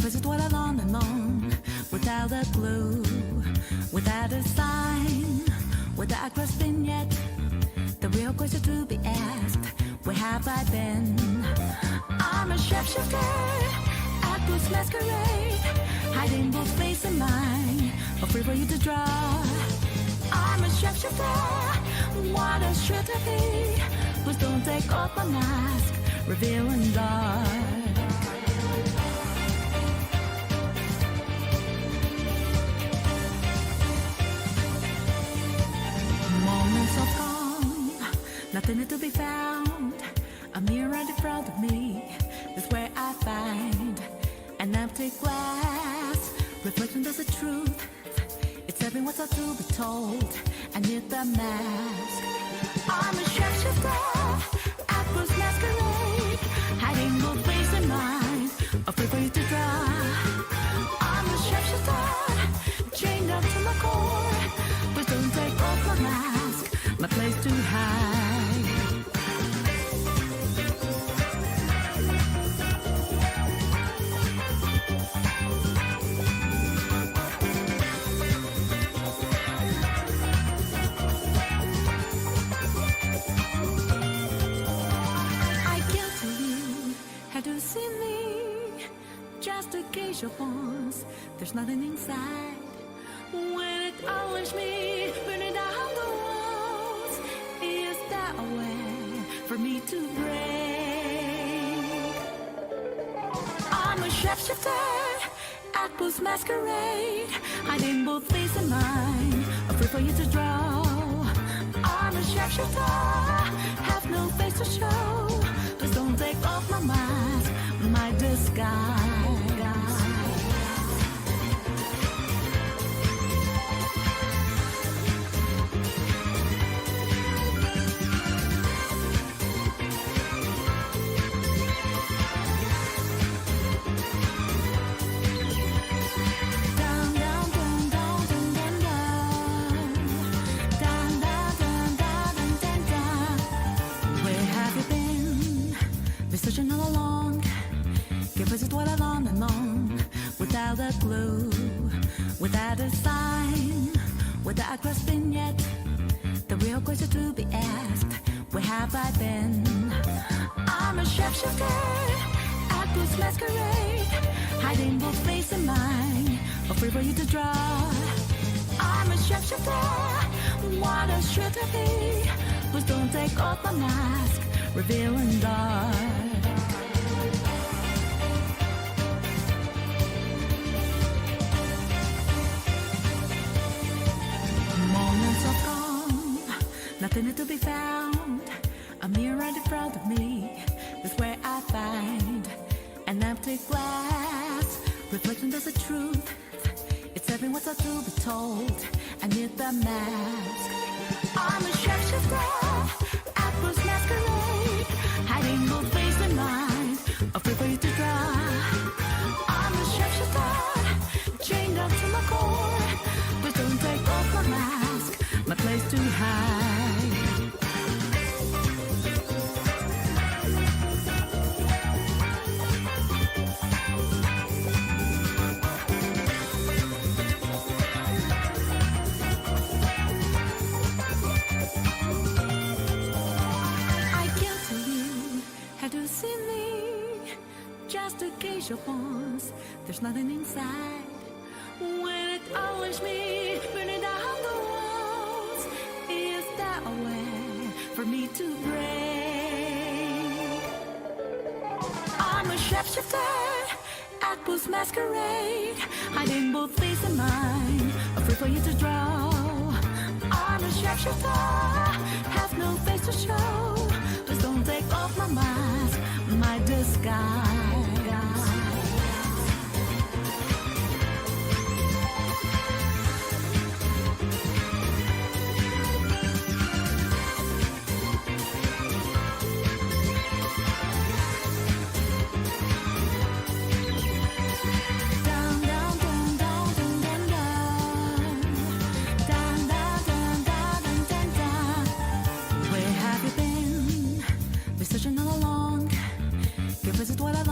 Cause it dwell alone and long, without a clue, without a sign, without a question yet. The real question to be asked, where have I been? I'm a shapeshifter at Booth's masquerade, hiding both face and mind, a free for you to draw. I'm a shapeshifter, what a should I be? Please don't take off my mask, revealing dark. Moments of calm, nothing to be found. A mirror in front of me is where I find an empty glass, reflection that's the truth. It's every what's out to be told. I need the mask. I'm a shapeshifter at Booth's masquerade, hiding both face and mind, afraid for you to draw. I'm a shapeshifter, chained up to my core. Please don't take off my mask, my place to hide. Once, there's nothing inside. When it always me, burning down the walls, is that a way for me to break? I'm a shapeshifter at Booth's masquerade, hiding both face and mind, afraid for you to draw. I'm a shapeshifter, have no face to show. Please don't take off my mask, my disguise. Searching all along, give us dwell along and long, without a clue, without a sign, without a grasping yet. The real question to be asked, where have I been? I'm a shapeshifter at Booth's masquerade, hiding both face and mind, afraid for you to draw. I'm a shapeshifter, what a should I be? Please don't take off my mask, revealing dark. Moments of calm, nothing to be found. A mirror in front of me is where I find an empty glass, reflection that's the truth. It's every what's out to be told. I need the mask. I'm a shapeshifter at Booth's masquerade, hiding both face and mind, afraid for you to draw. I'm a shapeshifter, chained up to my core. Please don't take off my mask, my place to hide. Once, there's nothing inside. When it always me, burning down the walls, is that a way for me to break? I'm a shapeshifter at Booth's masquerade, hiding both face and mind, afraid for you to draw. I'm a shapeshifter, have no face to show. Please don't take off my mask, my disguise. Searching all along, give us what I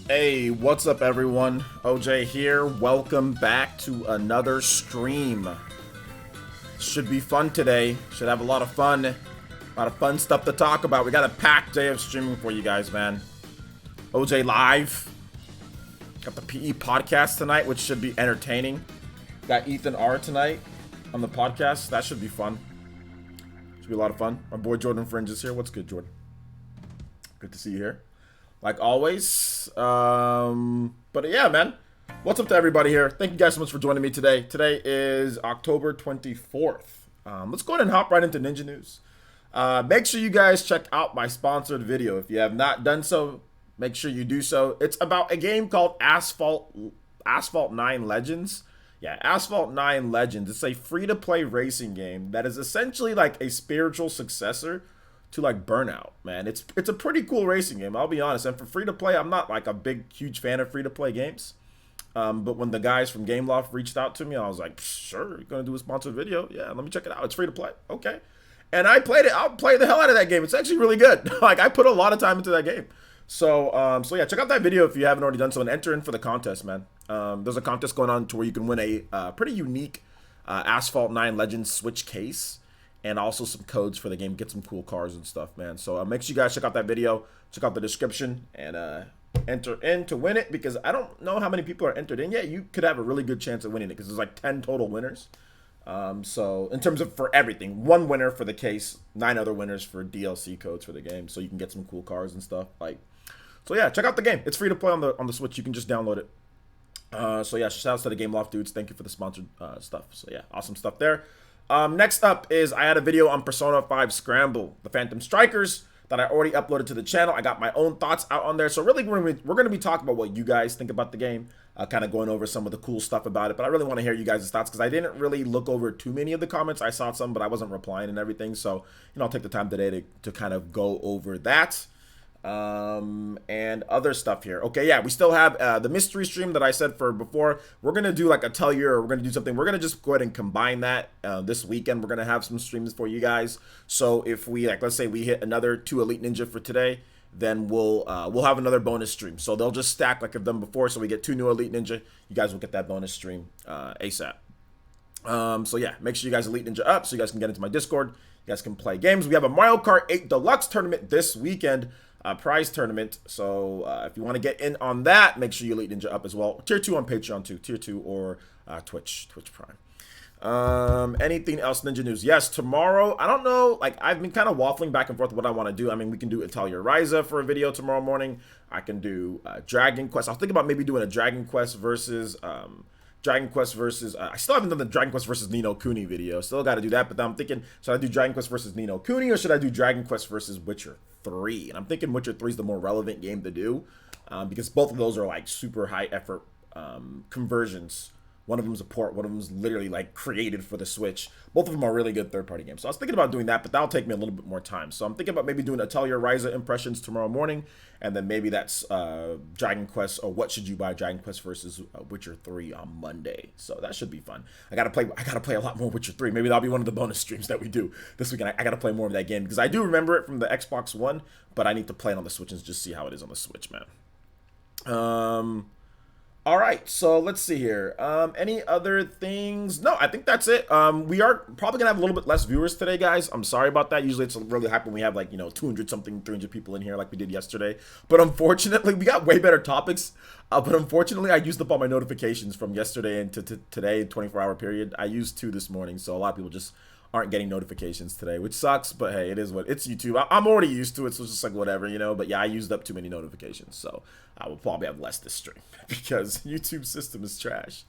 Hey, what's up everyone? OJ here. Welcome back to another stream. Should be fun today. Should have a lot of fun. A lot of fun stuff to talk about. We got a packed day of streaming for you guys, man. OJ Live. Got the PE podcast tonight, which should be entertaining. Got Ethan R tonight on the podcast. That should be fun. Should be a lot of fun. My boy Jordan Fringe is here. What's good, Jordan? Good to see you here. Like always. But yeah, man. What's up to everybody here? Thank you guys so much for joining me today. Today is October 24th. Let's go ahead and hop right into Ninja News. Make sure you guys check out my sponsored video. If you have not done so, make sure you do so. It's about a game called Asphalt 9 Legends. Yeah, Asphalt 9 Legends. It's a free-to-play racing game that is essentially like a spiritual successor to like Burnout, man. It's a pretty cool racing game, I'll be honest. And for free to play, I'm not like a huge fan of free to play games. But when the guys from Gameloft reached out to me, I was like, sure, you're gonna do a sponsored video. Yeah, let me check it out. It's free to play. Okay. And I played it. I'll play the hell out of that game. It's actually really good. Like I put a lot of time into that game. So yeah, check out that video if you haven't already done so and enter in for the contest, man. There's a contest going on to where you can win a pretty unique Asphalt 9 Legends Switch case. And also some codes for the game. Get some cool cars and stuff, man. So make sure you guys check out that video. Check out the description. And enter in to win it. Because I don't know how many people are entered in yet. You could have a really good chance of winning it. Because there's like 10 total winners. So in terms of for everything. 1 winner for the case. 9 other winners for DLC codes for the game. So you can get some cool cars and stuff. So yeah, check out the game. It's free to play on the Switch. You can just download it. So yeah, shout outs to the Gameloft dudes. Thank you for the sponsored stuff. So yeah, awesome stuff there. Next up is I had a video on Persona 5 Scramble, the Phantom Strikers, that I already uploaded to the channel. I got my own thoughts out on there. So really, we're going to be talking about what you guys think about the game, kind of going over some of the cool stuff about it. But I really want to hear you guys' thoughts because I didn't really look over too many of the comments. I saw some, but I wasn't replying and everything. So, I'll take the time today to kind of go over that. And other stuff here. Okay, yeah, we still have the mystery stream that I said for before. We're gonna do like a tell you, or we're gonna do something. We're gonna just go ahead and combine that this weekend. We're gonna have some streams for you guys. So if we let's say we hit another 2 Elite Ninja for today, then we'll have another bonus stream. So they'll just stack like I've done before. So we get 2 new Elite Ninja. You guys will get that bonus stream ASAP. So yeah, make sure you guys Elite Ninja up so you guys can get into my Discord. You guys can play games. We have a Mario Kart 8 Deluxe tournament this weekend. Prize tournament. So if you want to get in on that, make sure you Elite Ninja up as well. Tier 2 on Patreon too. Tier 2 or Twitch Prime. Anything else Ninja News? Yes, tomorrow, I don't know, like I've been kind of waffling back and forth what I want to do. I mean, we can do Italia Ryza for a video tomorrow morning. I can do Dragon Quest. I was thinking about maybe doing a Dragon Quest versus I still haven't done the Dragon Quest versus Ni no Kuni video. Still got to do that, but then I'm thinking, should I do Dragon Quest versus Ni no Kuni or should I do Dragon Quest versus Witcher 3? And I'm thinking Witcher 3 is the more relevant game to do because both of those are like super high effort conversions. One of them is a port. One of them is literally like created for the Switch. Both of them are really good third-party games. So I was thinking about doing that, but that'll take me a little bit more time. So I'm thinking about maybe doing Atelier Ryza impressions tomorrow morning, and then maybe that's Dragon Quest or what should you buy Dragon Quest versus Witcher 3 on Monday. So that should be fun. I gotta play a lot more Witcher 3. Maybe that'll be one of the bonus streams that we do this weekend. I gotta play more of that game because I do remember it from the Xbox One, but I need to play it on the Switch and just see how it is on the Switch, man. All right, so let's see here. Any other things? No, I think that's it. We are probably gonna have a little bit less viewers today, guys. I'm sorry about that. Usually it's really hype when we have like 200 something, 300 people in here like we did yesterday. But unfortunately, we got way better topics. But unfortunately, I used up all my notifications from yesterday and to today, 24-hour period. I used 2 this morning, so a lot of people just aren't getting notifications today, which sucks, but hey, it is what it's YouTube. I'm already used to it, so it's just like whatever, but yeah, I used up too many notifications, so I will probably have less this stream because YouTube system is trash,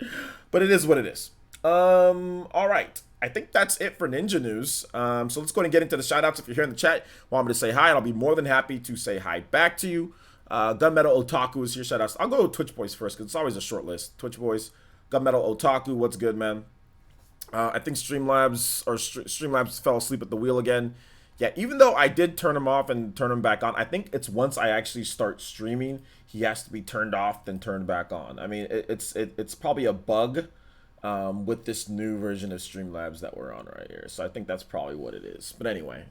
but it is what it is. All right, I think that's it for Ninja News. So let's go ahead and get into the shout outs. If you're here in the chat, want me to say hi, and I'll be more than happy to say hi back to you. Gunmetal Otaku is here, shout outs. I'll go with Twitch Boys first because it's always a short list. Twitch Boys, Gunmetal Otaku, what's good, man? I think Streamlabs fell asleep at the wheel again. Yeah, even though I did turn him off and turn him back on, I think it's once I actually start streaming, he has to be turned off then turned back on. I mean, it's probably a bug with this new version of Streamlabs that we're on right here. So I think that's probably what it is. But anyway,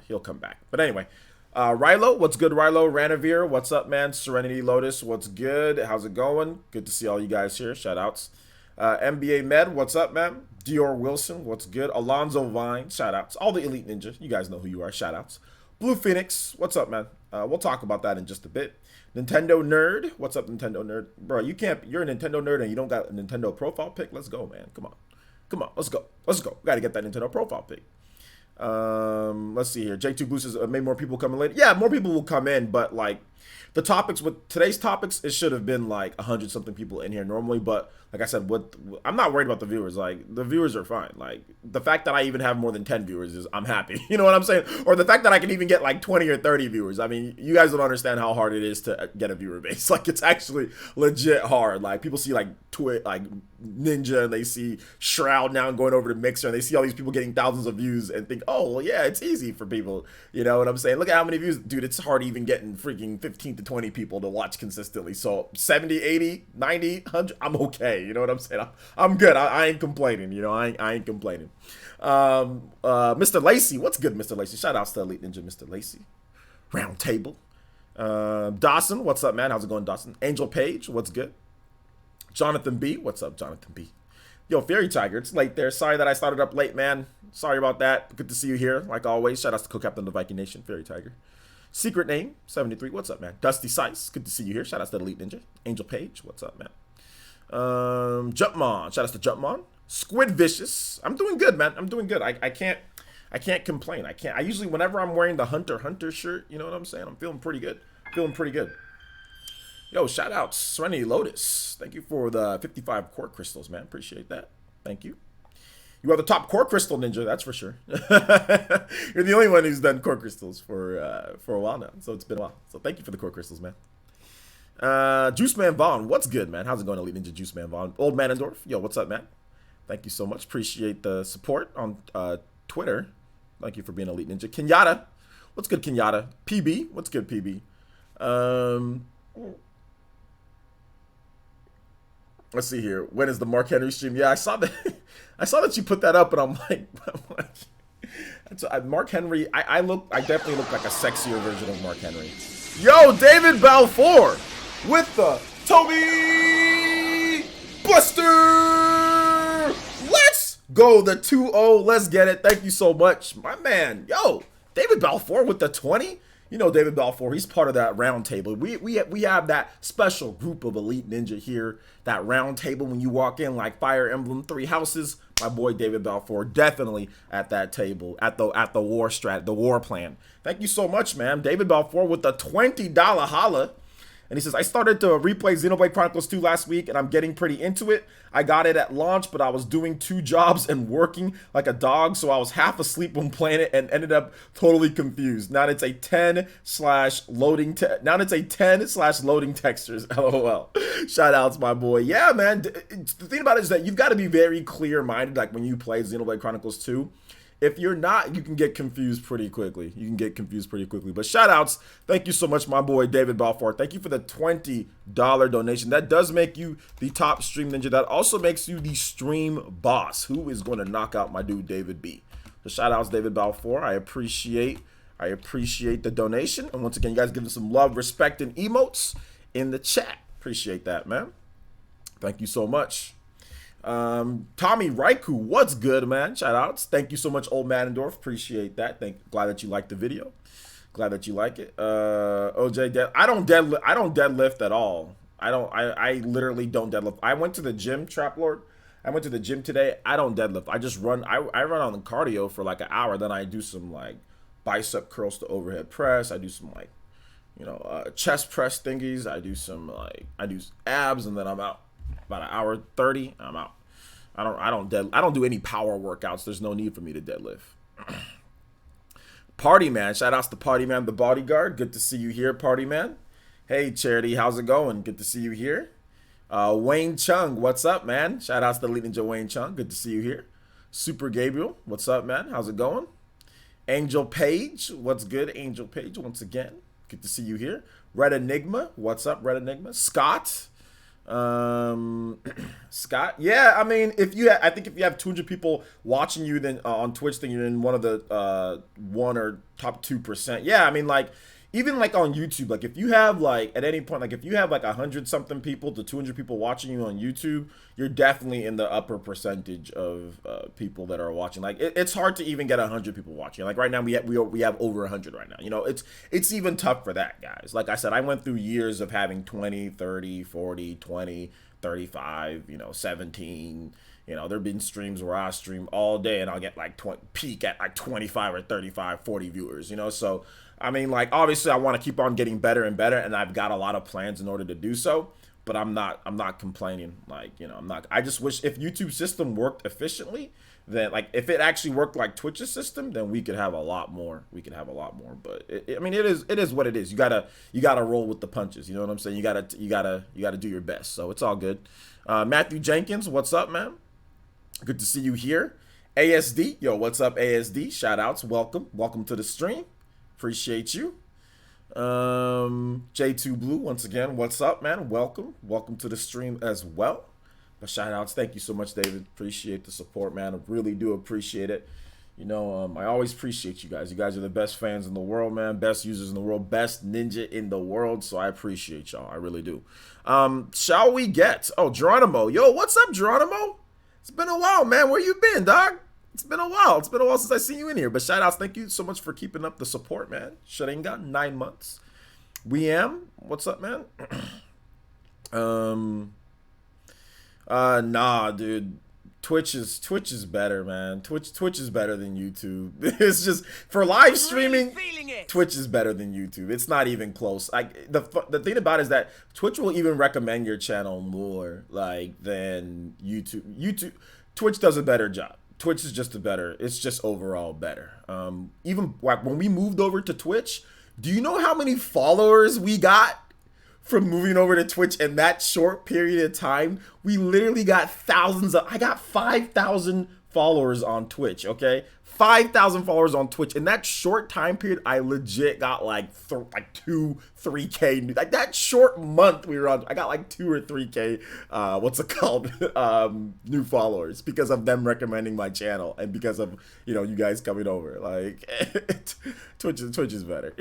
he'll come back. But anyway, Rilo, what's good, Rilo? Ranavir, what's up, man? Serenity Lotus, what's good? How's it going? Good to see all you guys here. Shout outs. NBA Med, what's up, man? Dior Wilson, what's good? Alonzo Vine, shout outs. All the Elite Ninja, you guys know who you are. Shout outs. Blue Phoenix, what's up, man? We'll talk about that in just a bit. Nintendo Nerd, what's up, Nintendo Nerd? Bro, you can't, you're a Nintendo nerd and you don't got a Nintendo profile pic? Let's go, man. Come on. Come on, let's go. Let's go. Got to get that Nintendo profile pic. Let's see here. J2 Boost says maybe more people coming later. Yeah, more people will come in, but like the topics with today's topics, it should have been like 100 something people in here normally, but like I said, I'm not worried about the viewers. Like the viewers are fine. Like the fact that I even have more than 10 viewers is I'm happy. You know what I'm saying? Or the fact that I can even get like 20 or 30 viewers. I mean, you guys don't understand how hard it is to get a viewer base. Like it's actually legit hard. Like people see like like Ninja and they see Shroud now going over to Mixer and they see all these people getting thousands of views and think, oh, well, yeah, it's easy for people. You know what I'm saying? Look at how many views. Dude, it's hard even getting freaking 15 to 20 people to watch consistently. So 70, 80, 90, 100, I'm okay. You know what I'm saying? I'm good. I ain't complaining. You know, I ain't complaining. Mr. Lacey, what's good, Mr. Lacey? Shout out to Elite Ninja, Mr. Lacey. Round Table. Dawson, what's up, man? How's it going, Dawson? Angel Page, what's good? Jonathan B, what's up, Jonathan B? Yo, Fairy Tiger, it's late there. Sorry that I started up late, man. Sorry about that. Good to see you here, like always. Shout out to Co-Captain of the Viking Nation, Fairy Tiger. Secret Name, 73, what's up, man? Dusty Sice, good to see you here. Shout out to the Elite Ninja. Angel Page, what's up, man? Jumpmon, shout out to Jumpmon. Squid Vicious, I'm doing good, man. I'm doing good. I can't complain. I usually, whenever I'm wearing the Hunter shirt, you know what I'm saying? I'm feeling pretty good. Feeling pretty good. Yo, shout out Serenity Lotus. Thank you for the 55 core crystals, man. Appreciate that. Thank you. You are the top core crystal ninja, that's for sure. You're the only one who's done core crystals for a while now. So it's been a while. So thank you for the core crystals, man. Juice Man Vaughn, what's good, man? How's it going, Elite Ninja Juice Man Vaughn? Old Manendorf, yo, what's up, man? Thank you so much. Appreciate the support on Twitter. Thank you for being Elite Ninja. Kenyatta, what's good, Kenyatta? PB, what's good, PB? Let's see here. When is the Mark Henry stream? Yeah, I saw that. I saw that you put that up, and I'm like Mark Henry. I definitely look like a sexier version of Mark Henry. Yo, David Balfour with the Toby Buster. Let's go, the 2-0. Let's get it. Thank you so much, my man. Yo, David Balfour with the 20. You know David Balfour, he's part of that round table. We have that special group of Elite Ninja here, that round table when you walk in like Fire Emblem 3 Houses. My boy David Balfour definitely at that table, at the war plan. Thank you so much, man. David Balfour with the $20 holla. And he says, I started to replay Xenoblade Chronicles 2 last week, and I'm getting pretty into it. I got it at launch, but I was doing 2 jobs and working like a dog, so I was half asleep when playing it and ended up totally confused. Now it's a 10/loading. Now it's a 10/loading textures. LOL. Shout outs, my boy. Yeah, man. The thing about it is that you've got to be very clear-minded, like when you play Xenoblade Chronicles 2. If you're not, you can get confused pretty quickly. But shout outs. Thank you so much, my boy David Balfour. Thank you for the $20 donation. That does make you the top stream ninja. That also makes you the stream boss. Who is going to knock out my dude David B? So shout outs, David Balfour. I appreciate the donation. And once again, you guys give him some love, respect, and emotes in the chat. Appreciate that, man. Thank you so much. Tommy Raiku, what's good, man? Shout outs. Thank you so much, Old Manendorf. Appreciate that. Glad that you liked the video. Glad that you like it. OJ, I don't deadlift at all. I literally don't deadlift. I went to the gym, Trap Lord. I went to the gym today. I don't deadlift. I just run. I run on the cardio for like an hour. Then I do some like bicep curls to overhead press. I do some like, chest press thingies. I do abs, and then I'm out. About an hour 30, I'm out. I don't do any power workouts. There's no need for me to deadlift. Party Man, shout outs to Party Man, the bodyguard. Good to see you here, Party Man. Hey Charity, how's it going? Good to see you here. Wayne Chung, what's up, man? Shout outs to Elite Ninja Wayne Chung. Good to see you here. Super Gabriel, what's up, man? How's it going? Angel Page, what's good? Angel Page, once again. Good to see you here. Red Enigma, what's up, Red Enigma? Scott. Scott, yeah, I mean, I think if you have 200 people watching you, then on Twitch, then you're in one of the one or top 2%. Yeah, I mean, like even like on YouTube, like if you have like at any point, like if you have like 100 something people to 200 people watching you on YouTube, you're definitely in the upper percentage of people that are watching. Like it's hard to even get 100 people watching. Like right now we have over 100 right now. You know, it's even tough for that, guys. Like I said, I went through years of having 20, 30, 40, 20, 35, 17. There've been streams where I stream all day and I'll get like peak at like 25 or 35, 40 viewers, so I mean, like, obviously I want to keep on getting better and better, and I've got a lot of plans in order to do so, but I'm not complaining. Like, I just wish if YouTube's system worked efficiently, then like if it actually worked like Twitch's system, then we could have a lot more. But I mean, it is what it is. You gotta roll with the punches. You know what I'm saying? You gotta do your best. So it's all good. Matthew Jenkins, what's up, man? Good to see you here. ASD, yo, what's up, ASD? Shout outs, welcome to the stream. Appreciate you. J2 Blue, once again, what's up, man? Welcome to the stream as well. But shout outs, thank you so much, David. Appreciate the support, man. I really do appreciate it. I always appreciate you guys. You guys are the best fans in the world, man. Best users in the world, best ninja in the world. So I appreciate y'all. I really do. Shall we get? Oh, Geronimo. Yo, what's up, Geronimo? It's been a while, man. Where you been, dog? It's been a while since I seen you in here. But shout outs, thank you so much for keeping up the support, man. Sharinga, 9 months. What's up, man? Nah, dude. Twitch is better, man. Twitch is better than YouTube. It's just for live streaming. Twitch is better than YouTube. It's not even close. The thing about it is that Twitch will even recommend your channel more like than YouTube. Twitch does a better job. Twitch is just it's just overall better. Even like when we moved over to Twitch, do you know how many followers we got from moving over to Twitch in that short period of time? We literally got I got 5,000 followers on Twitch, okay? 5,000 followers on Twitch. In that short time period, I legit got like 3K. Like that short month we were on, I got like 2 or 3K, new followers because of them recommending my channel and because of, you guys coming over. Like, Twitch is better.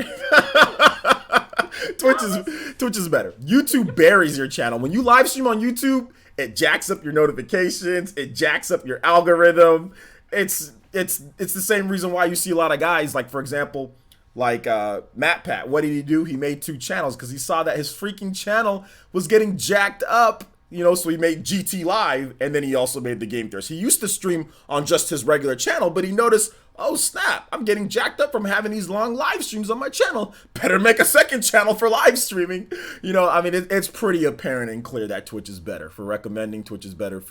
Twitch is better. YouTube buries your channel. When you live stream on YouTube, it jacks up your notifications. It jacks up your algorithm. It's the same reason why you see a lot of guys, like, for example, like MatPat. What did he do? He made 2 channels because he saw that his freaking channel was getting jacked up, so he made GT Live, and then he also made the Game Thirst. He used to stream on just his regular channel, but he noticed, oh snap, I'm getting jacked up from having these long live streams on my channel. Better make a second channel for live streaming. I mean, it's pretty apparent and clear that Twitch is better for recommending. Twitch is better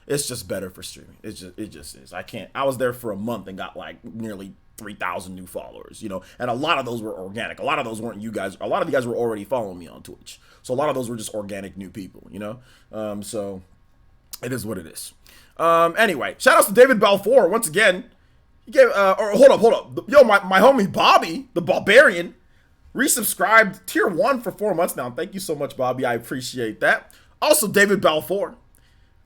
it's just better for streaming. It just is. I was there for a month and got like nearly 3,000 new followers, and a lot of those were organic. A lot of those weren't you guys. A lot of you guys were already following me on Twitch. So a lot of those were just organic new people, so it is what it is. Anyway, shout outs to David Balfour once again. He gave, hold up. Yo, my homie Bobby, the Barbarian, resubscribed tier 1 for 4 months now. Thank you so much, Bobby. I appreciate that. Also, David Balfour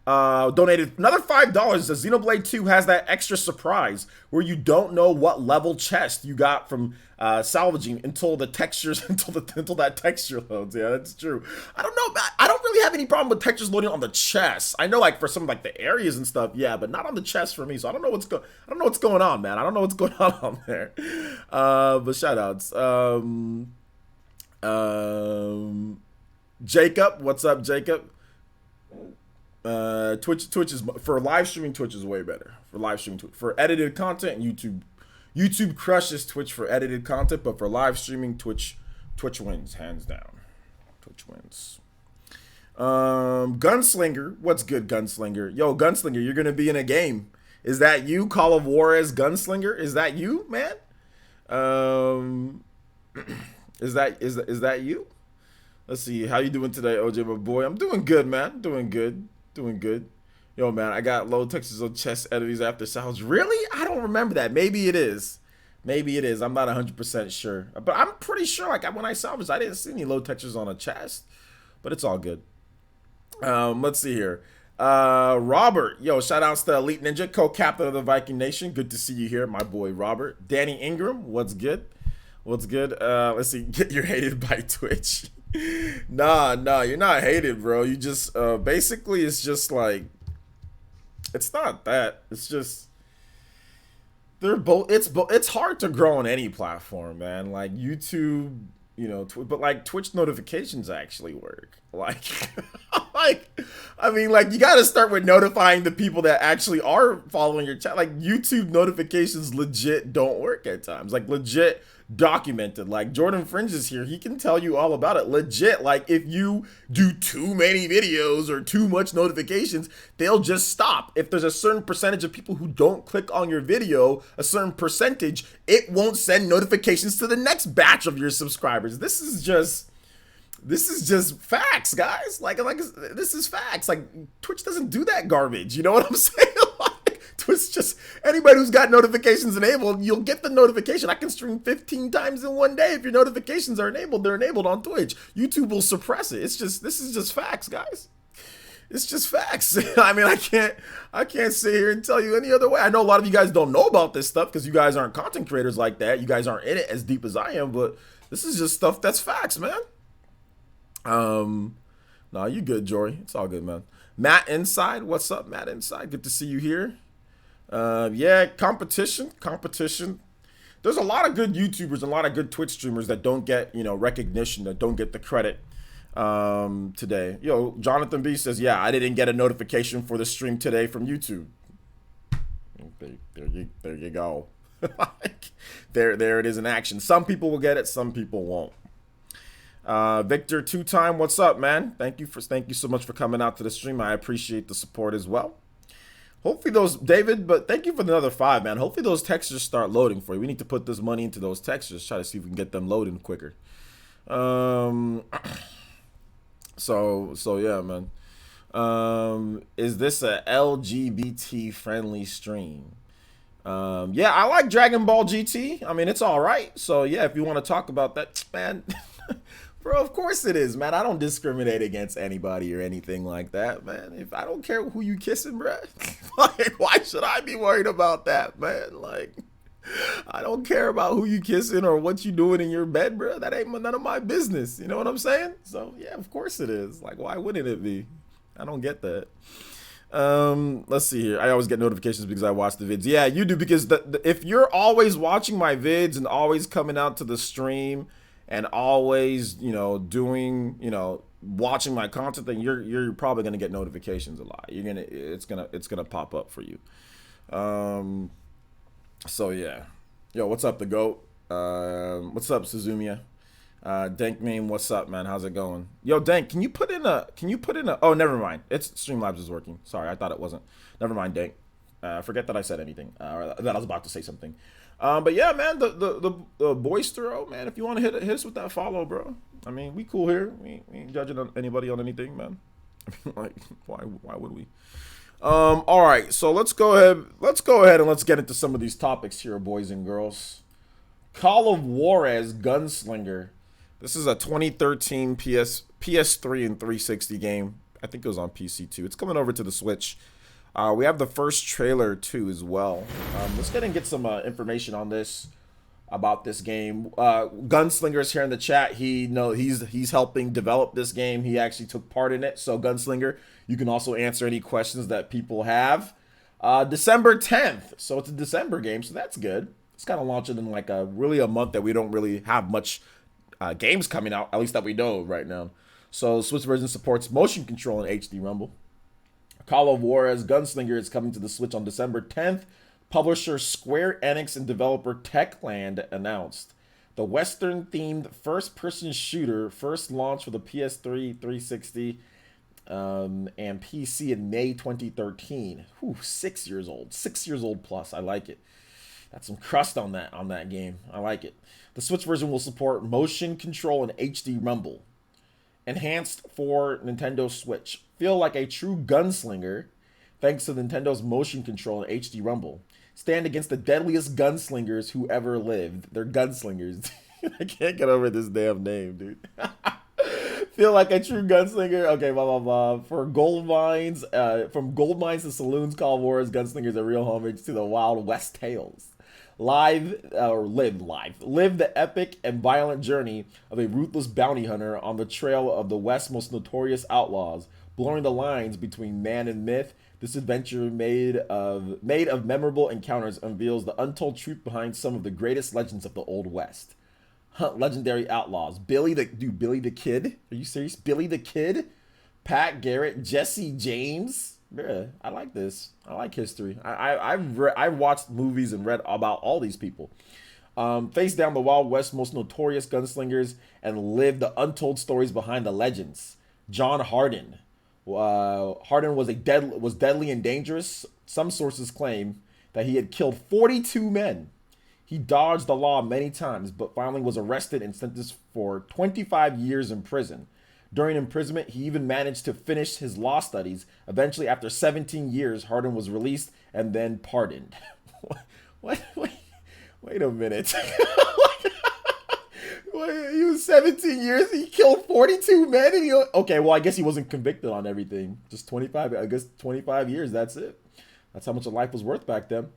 donated another $5. The Xenoblade 2 has that extra surprise where you don't know what level chest you got from salvaging until the textures, until that texture loads. Yeah, that's true. I don't know. I don't really have any problem with textures loading on the chest. I know, like for some like the areas and stuff, yeah, but not on the chest for me. So I don't know what's going on, man. I don't know what's going on there. But shout outs. Jacob, what's up, Jacob? Twitch is for live streaming. Twitch is way better for live streaming. For edited content, YouTube crushes Twitch for edited content, but for live streaming, Twitch wins hands down. Twitch wins. Gunslinger, what's good, Gunslinger? Yo, Gunslinger, you're gonna be in a game. Is that you, Call of Juarez Gunslinger? Is that you, man? Is that you? Let's see. How you doing today, OJ, my boy? I'm doing good, man. Doing good. Yo, man, I got low textures on chest enemies after salvage. Really? I don't remember that. Maybe it is. I'm not 100% sure. But I'm pretty sure, like, when I salvaged, I didn't see any low textures on a chest. But it's all good. Let's see here. Robert, yo, shout outs to Elite Ninja, co-captain of the Viking Nation. Good to see you here, my boy Robert. Danny Ingram, what's good? What's good? Let's see. You're hated by Twitch. Nah, you're not hated, bro. You just basically it's just like it's not that. It's just they're both. It's hard to grow on any platform, man. Like YouTube, but like Twitch notifications actually work. Like, I mean, like you got to start with notifying the people that actually are following your chat. Like YouTube notifications legit don't work at times. Like legit documented. Like Jordan Fringe is here. He can tell you all about it. Legit. Like if you do too many videos or too much notifications, they'll just stop. If there's a certain percentage of people who don't click on your video, a certain percentage, it won't send notifications to the next batch of your subscribers. This is just facts, guys. Like this is facts. Like Twitch doesn't do that garbage. You know what I'm saying? Like Twitch just anybody who's got notifications enabled, you'll get the notification. I can stream 15 times in one day if your notifications are enabled. They're enabled on Twitch. YouTube will suppress it. This is just facts, guys. It's just facts. I mean, I can't sit here and tell you any other way. I know a lot of you guys don't know about this stuff because you guys aren't content creators like that. You guys aren't in it as deep as I am, but this is just stuff that's facts, man. No, you good, Jory. It's all good, man. Matt Inside, what's up, Matt Inside? Good to see you here. Yeah, competition. There's a lot of good YouTubers, a lot of good Twitch streamers that don't get, recognition, that don't get the credit today. Yo, Jonathan B says, yeah, I didn't get a notification for the stream today from YouTube. There you go. Like, there it is in action. Some people will get it, some people won't. Victor two-time, what's up, man? Thank you so much for coming out to the stream. I appreciate the support as well. Hopefully those, David, but thank you for another 5, man. Hopefully those textures start loading for you. We need to put this money into those textures, try to see if we can get them loading quicker. So yeah, man. Is this a LGBT friendly stream? Yeah, I like Dragon Ball GT. I mean, it's all right. So yeah, if you want to talk about that, man. Bro, of course it is, man. I don't discriminate against anybody or anything like that, man. If I don't care who you kissing, bro, like, why should I be worried about that, man? Like, I don't care about who you kissing or what you doing in your bed, bro. That ain't none of my business. You know what I'm saying? So, yeah, of course it is. Like, why wouldn't it be? I don't get that. Let's see here. I always get notifications because I watch the vids. Yeah, you do, because if you're always watching my vids and always coming out to the stream and always, doing, watching my content, then you're probably gonna get notifications a lot. It's gonna pop up for you. So yeah. Yo, what's up, the GOAT? What's up, Suzumiya? Dank Meme, what's up, man? How's it going? Yo, Dank, can you put in a oh, never mind. It's Streamlabs is working. Sorry, I thought it wasn't. Never mind, Dank. Forget that I said anything. Or that I was about to say something. But yeah, man, the Boistero, man, if you want to hit us with that follow, bro. I mean, we cool here. We ain't judging anybody on anything, man. I mean, like, why would we? All right, so let's go ahead and let's get into some of these topics here, boys and girls. Call of Juarez Gunslinger. This is a 2013 PS3 and 360 game. I think it was on PC too. It's coming over to the Switch. We have the first trailer too as well. Let's get some information on this, about this game. Gunslinger's here in the chat. He's helping develop this game. He actually took part in it. So Gunslinger, you can also answer any questions that people have. December 10th. So it's a December game, so that's good. It's kind of launching in like a month that we don't really have much games coming out, at least that we know right now. So Switch version supports motion control in HD Rumble. Call of Juarez Gunslinger is coming to the Switch on December 10th. Publisher Square Enix and developer Techland announced. The Western-themed first-person shooter first launched for the PS3, 360, and PC in May 2013. 6 years old. 6 years old plus. I like it. That's some crust on that game. I like it. The Switch version will support motion control and HD Rumble. Enhanced for Nintendo Switch. Feel like a true gunslinger thanks to Nintendo's motion control and HD Rumble. Stand against the deadliest gunslingers who ever lived. They're gunslingers. I can't get over this damn name, dude. Feel like a true gunslinger. Okay, blah blah blah. For gold mines, from gold mines to saloons called wars, gunslingers are real homage to the Wild West tales. Live the epic and violent journey of a ruthless bounty hunter on the trail of the West's most notorious outlaws, blurring the lines between man and myth. This adventure, made of memorable encounters, unveils the untold truth behind some of the greatest legends of the Old West. Hunt legendary outlaws. Billy the Kid? Are you serious? Billy the Kid? Pat Garrett, Jesse James. Bruh, I like this. I like history. I've watched movies and read about all these people. Face down the Wild West's most notorious gunslingers and live the untold stories behind the legends. John Hardin. Hardin was deadly and dangerous. Some sources claim that he had killed 42 men. He dodged the law many times, but finally was arrested and sentenced for 25 years in prison. During imprisonment, he even managed to finish his law studies. Eventually, after 17 years, Hardin was released and then pardoned. Wait a minute. He was 17 years, he killed 42 men, and okay, well, I guess he wasn't convicted on everything. Just 25 years, that's it. That's how much a life was worth back then.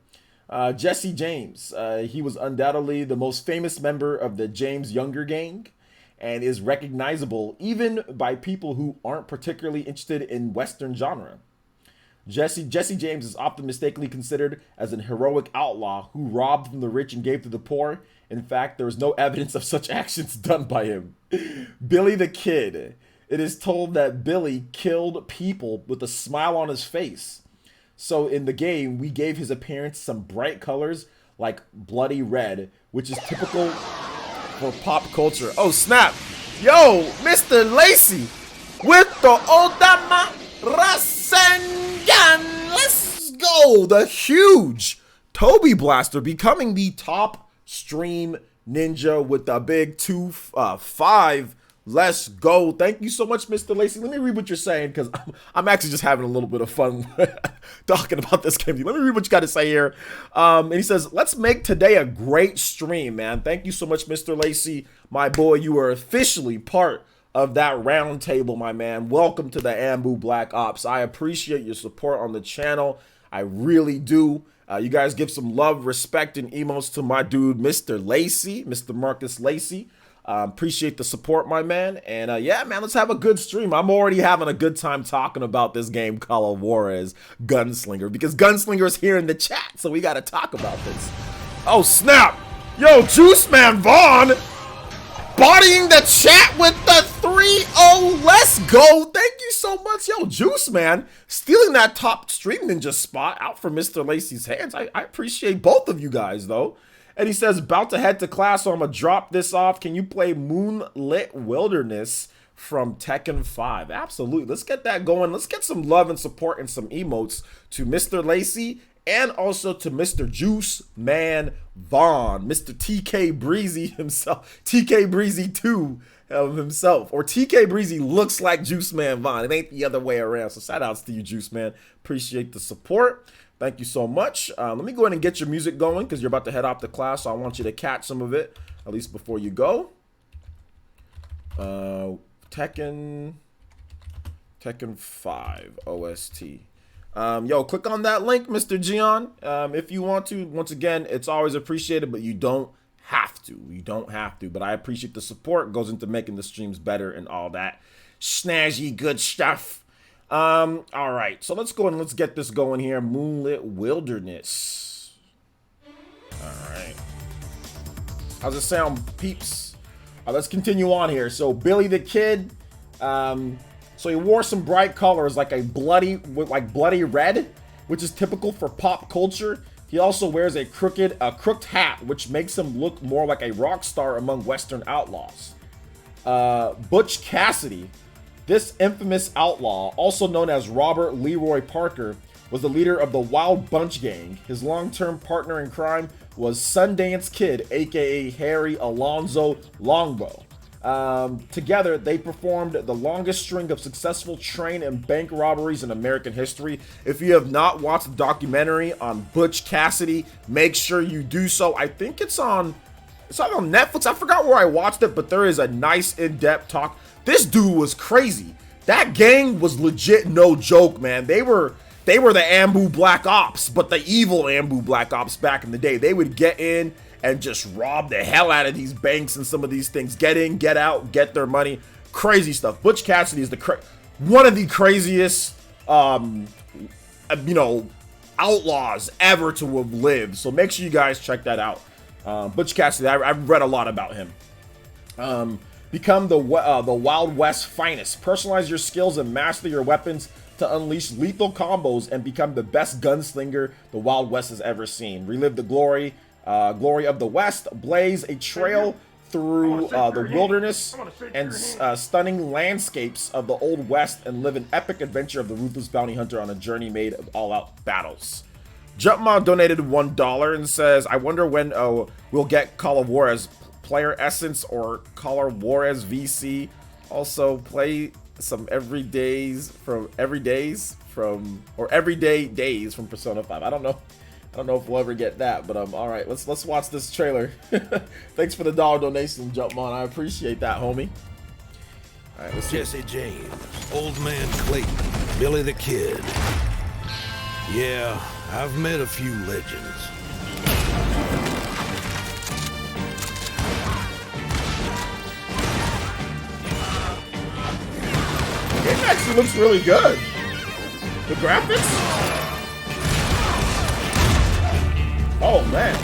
Jesse James, he was undoubtedly the most famous member of the James Younger gang and is recognizable even by people who aren't particularly interested in Western genre. Jesse James is often mistakenly considered as an heroic outlaw who robbed from the rich and gave to the poor. In fact, there is no evidence of such actions done by him. Billy the Kid. It is told that Billy killed people with a smile on his face. So in the game, we gave his appearance some bright colors like bloody red, which is typical for pop culture. Oh snap! Yo, Mr. Lacey with the Odama Rasengan. Let's go! The huge Toby Blaster becoming the top stream ninja with the big 2-5. Let's go. Thank you so much, Mr. Lacey. Let me read what you're saying, because I'm actually just having a little bit of fun talking about this game. Let me read what you got to say here. And he says, let's make today a great stream, man. Thank you so much, Mr. Lacey. My boy, you are officially part of that round table, my man. Welcome to the Ambu Black Ops. I appreciate your support on the channel. I really do. You guys give some love, respect, and emotes to my dude, Mr. Lacey, Mr. Marcus Lacey. Appreciate the support, my man. And yeah, man, let's have a good stream. I'm already having a good time talking about this game called Juarez Gunslinger, because Gunslinger is here in the chat, so we got to talk about this. Oh, snap. Yo, Juice Man Vaughn bodying the chat with the 3-0. Let's go. Thank you so much. Yo, Juice Man stealing that top stream ninja spot out from Mr. Lacey's hands. I appreciate both of you guys, though. And he says, about to head to class, so I'm going to drop this off. Can you play Moonlit Wilderness from Tekken 5? Absolutely. Let's get that going. Let's get some love and support and some emotes to Mr. Lacey and also to Mr. Juice Man Vaughn, Mr. TK Breezy himself, TK Breezy 2 himself. Or TK Breezy looks like Juice Man Vaughn. It ain't the other way around. So shout outs to you, Juice Man. Appreciate the support. Thank you so much. Let me go ahead and get your music going, because you're about to head off to class, so I want you to catch some of it, at least before you go. Tekken 5 OST. Yo, click on that link, Mr. Gian, if you want to. Once again, it's always appreciated, but you don't have to. You don't have to, but I appreciate the support. It goes into making the streams better and all that snazzy good stuff. All right, so let's go and let's get this going here. Moonlit Wilderness. All right. How's it sound, peeps? Let's continue on here. So Billy the Kid, so he wore some bright colors like bloody red, which is typical for pop culture. He also wears a crooked hat, which makes him look more like a rock star among Western outlaws. Butch Cassidy. This infamous outlaw, also known as Robert Leroy Parker, was the leader of the Wild Bunch gang. His long-term partner in crime was Sundance Kid, aka Harry Alonzo Longbow. Together, they performed the longest string of successful train and bank robberies in American history. If you have not watched the documentary on Butch Cassidy, make sure you do so. I think it's on It's not on Netflix. I forgot where I watched it, but there is a nice in-depth talk. This dude was crazy. That gang was legit, no joke, man. They were the Ambu Black Ops, but the evil Ambu Black Ops back in the day. They would get in and just rob the hell out of these banks and some of these things. Get in, get out, get their money. Crazy stuff. Butch Cassidy is one of the craziest, outlaws ever to have lived. So make sure you guys check that out. Butch Cassidy, I've read a lot about him. Become the Wild West finest. Personalize your skills and master your weapons to unleash lethal combos and become the best gunslinger the Wild West has ever seen. Relive the glory of the West. Blaze a trail through the wilderness and stunning landscapes of the Old West and live an epic adventure of the ruthless bounty hunter on a journey made of all-out battles. Jumpmon donated $1 and says, I wonder when we'll get Call of Juarez player essence or Call of Juarez VC. Also play some everyday days from Persona 5. I don't know if we'll ever get that, but all right, let's watch this trailer. Thanks for the $1 donation, Jumpmon. I appreciate that, homie. All right, let's see. Jesse James, Old Man Clayton, Billy the Kid. Yeah, I've met a few legends. It actually looks really good. The graphics? Oh, man.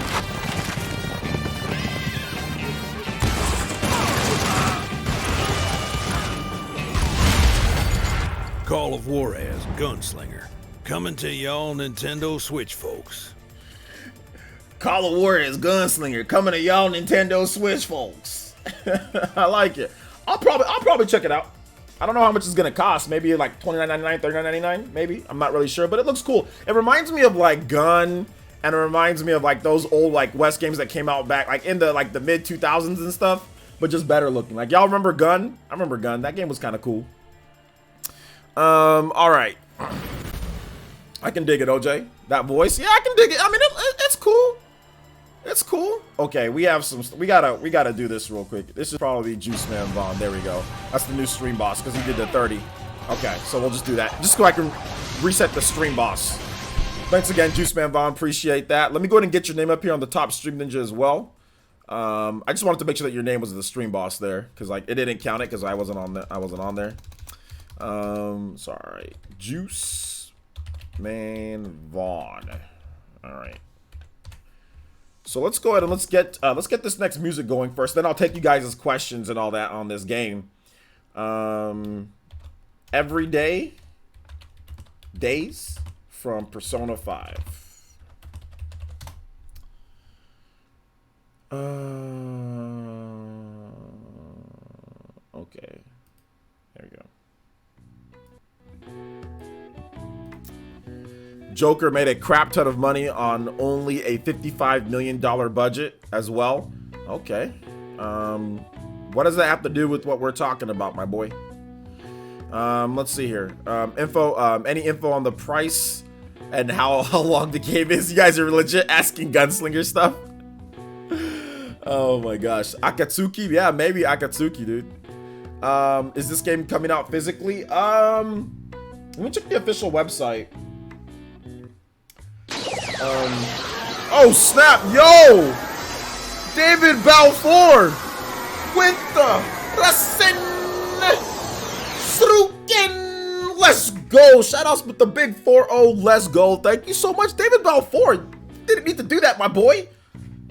Call of Juarez, Gunslinger. Coming to y'all Nintendo Switch folks. Call of Juarez, Gunslinger. Coming to y'all Nintendo Switch folks. I like it. I'll probably check it out. I don't know how much it's gonna cost. Maybe like $29.99, $39.99, maybe. I'm not really sure, but it looks cool. It reminds me of like Gun, and it reminds me of like those old like West games that came out back like in the mid 2000s and stuff, but just better looking. Like y'all remember Gun? I remember Gun. That game was kind of cool. All right. I can dig it, OJ. That voice, yeah, I can dig it. I mean, it's cool. It's cool. Okay, we gotta do this real quick. This is probably Juice Man Vaughn. There we go. That's the new stream boss because he did the 30. Okay, so we'll just do that. Just so I can reset the stream boss. Thanks again, Juice Man Vaughn. Appreciate that. Let me go ahead and get your name up here on the top Stream Ninja as well. I just wanted to make sure that your name was the stream boss there because like it didn't count it because I wasn't on there. Sorry, Juice Man Vaughn. All right. So let's go ahead and let's get this next music going first. Then I'll take you guys' questions and all that on this game. Everyday Days from Persona 5. Okay. There we go. Joker made a crap ton of money on only a $55 million budget as well. Okay. What does that have to do with what we're talking about, my boy? Let's see here. Any info on the price and how long the game is? You guys are legit asking Gunslinger stuff. Oh my gosh. Akatsuki? Yeah, maybe Akatsuki, dude. Is this game coming out physically? Let me check the official website. Oh snap, yo! David Balfour with the Rasen Sruken. Let's go. Shout outs with the big 4-0. Let's go. Thank you so much, David Balfour. Didn't need to do that, my boy.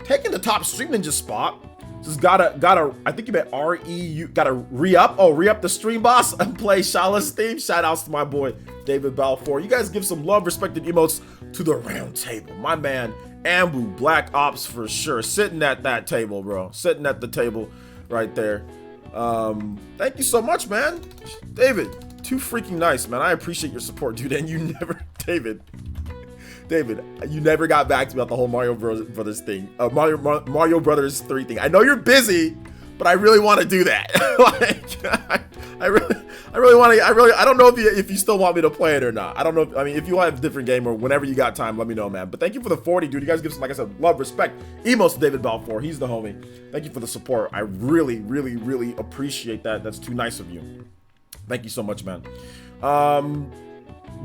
Taking the top Stream Ninja spot. Just gotta I think you meant REU. Gotta re-up. Oh, re-up the stream boss and play Shala's theme. Shout outs to my boy David Balfour. You guys give some love, respected emotes to the round table. My man, Ambu Black Ops for sure. Sitting at that table, bro. Sitting at the table right there. Thank you so much, man. David, too freaking nice, man. I appreciate your support, dude. And you never, David, you never got back to me about the whole Mario Brothers thing. Mario Brothers 3 thing. I know you're busy, but I really want to do that. Like, I don't know if you still want me to play it or not. I don't know. If you have a different game or whenever you got time, let me know, man. But thank you for the 40, dude. You guys give some, like I said, love, respect. Emos to David Balfour. He's the homie. Thank you for the support. I really, really, really appreciate that. That's too nice of you. Thank you so much, man.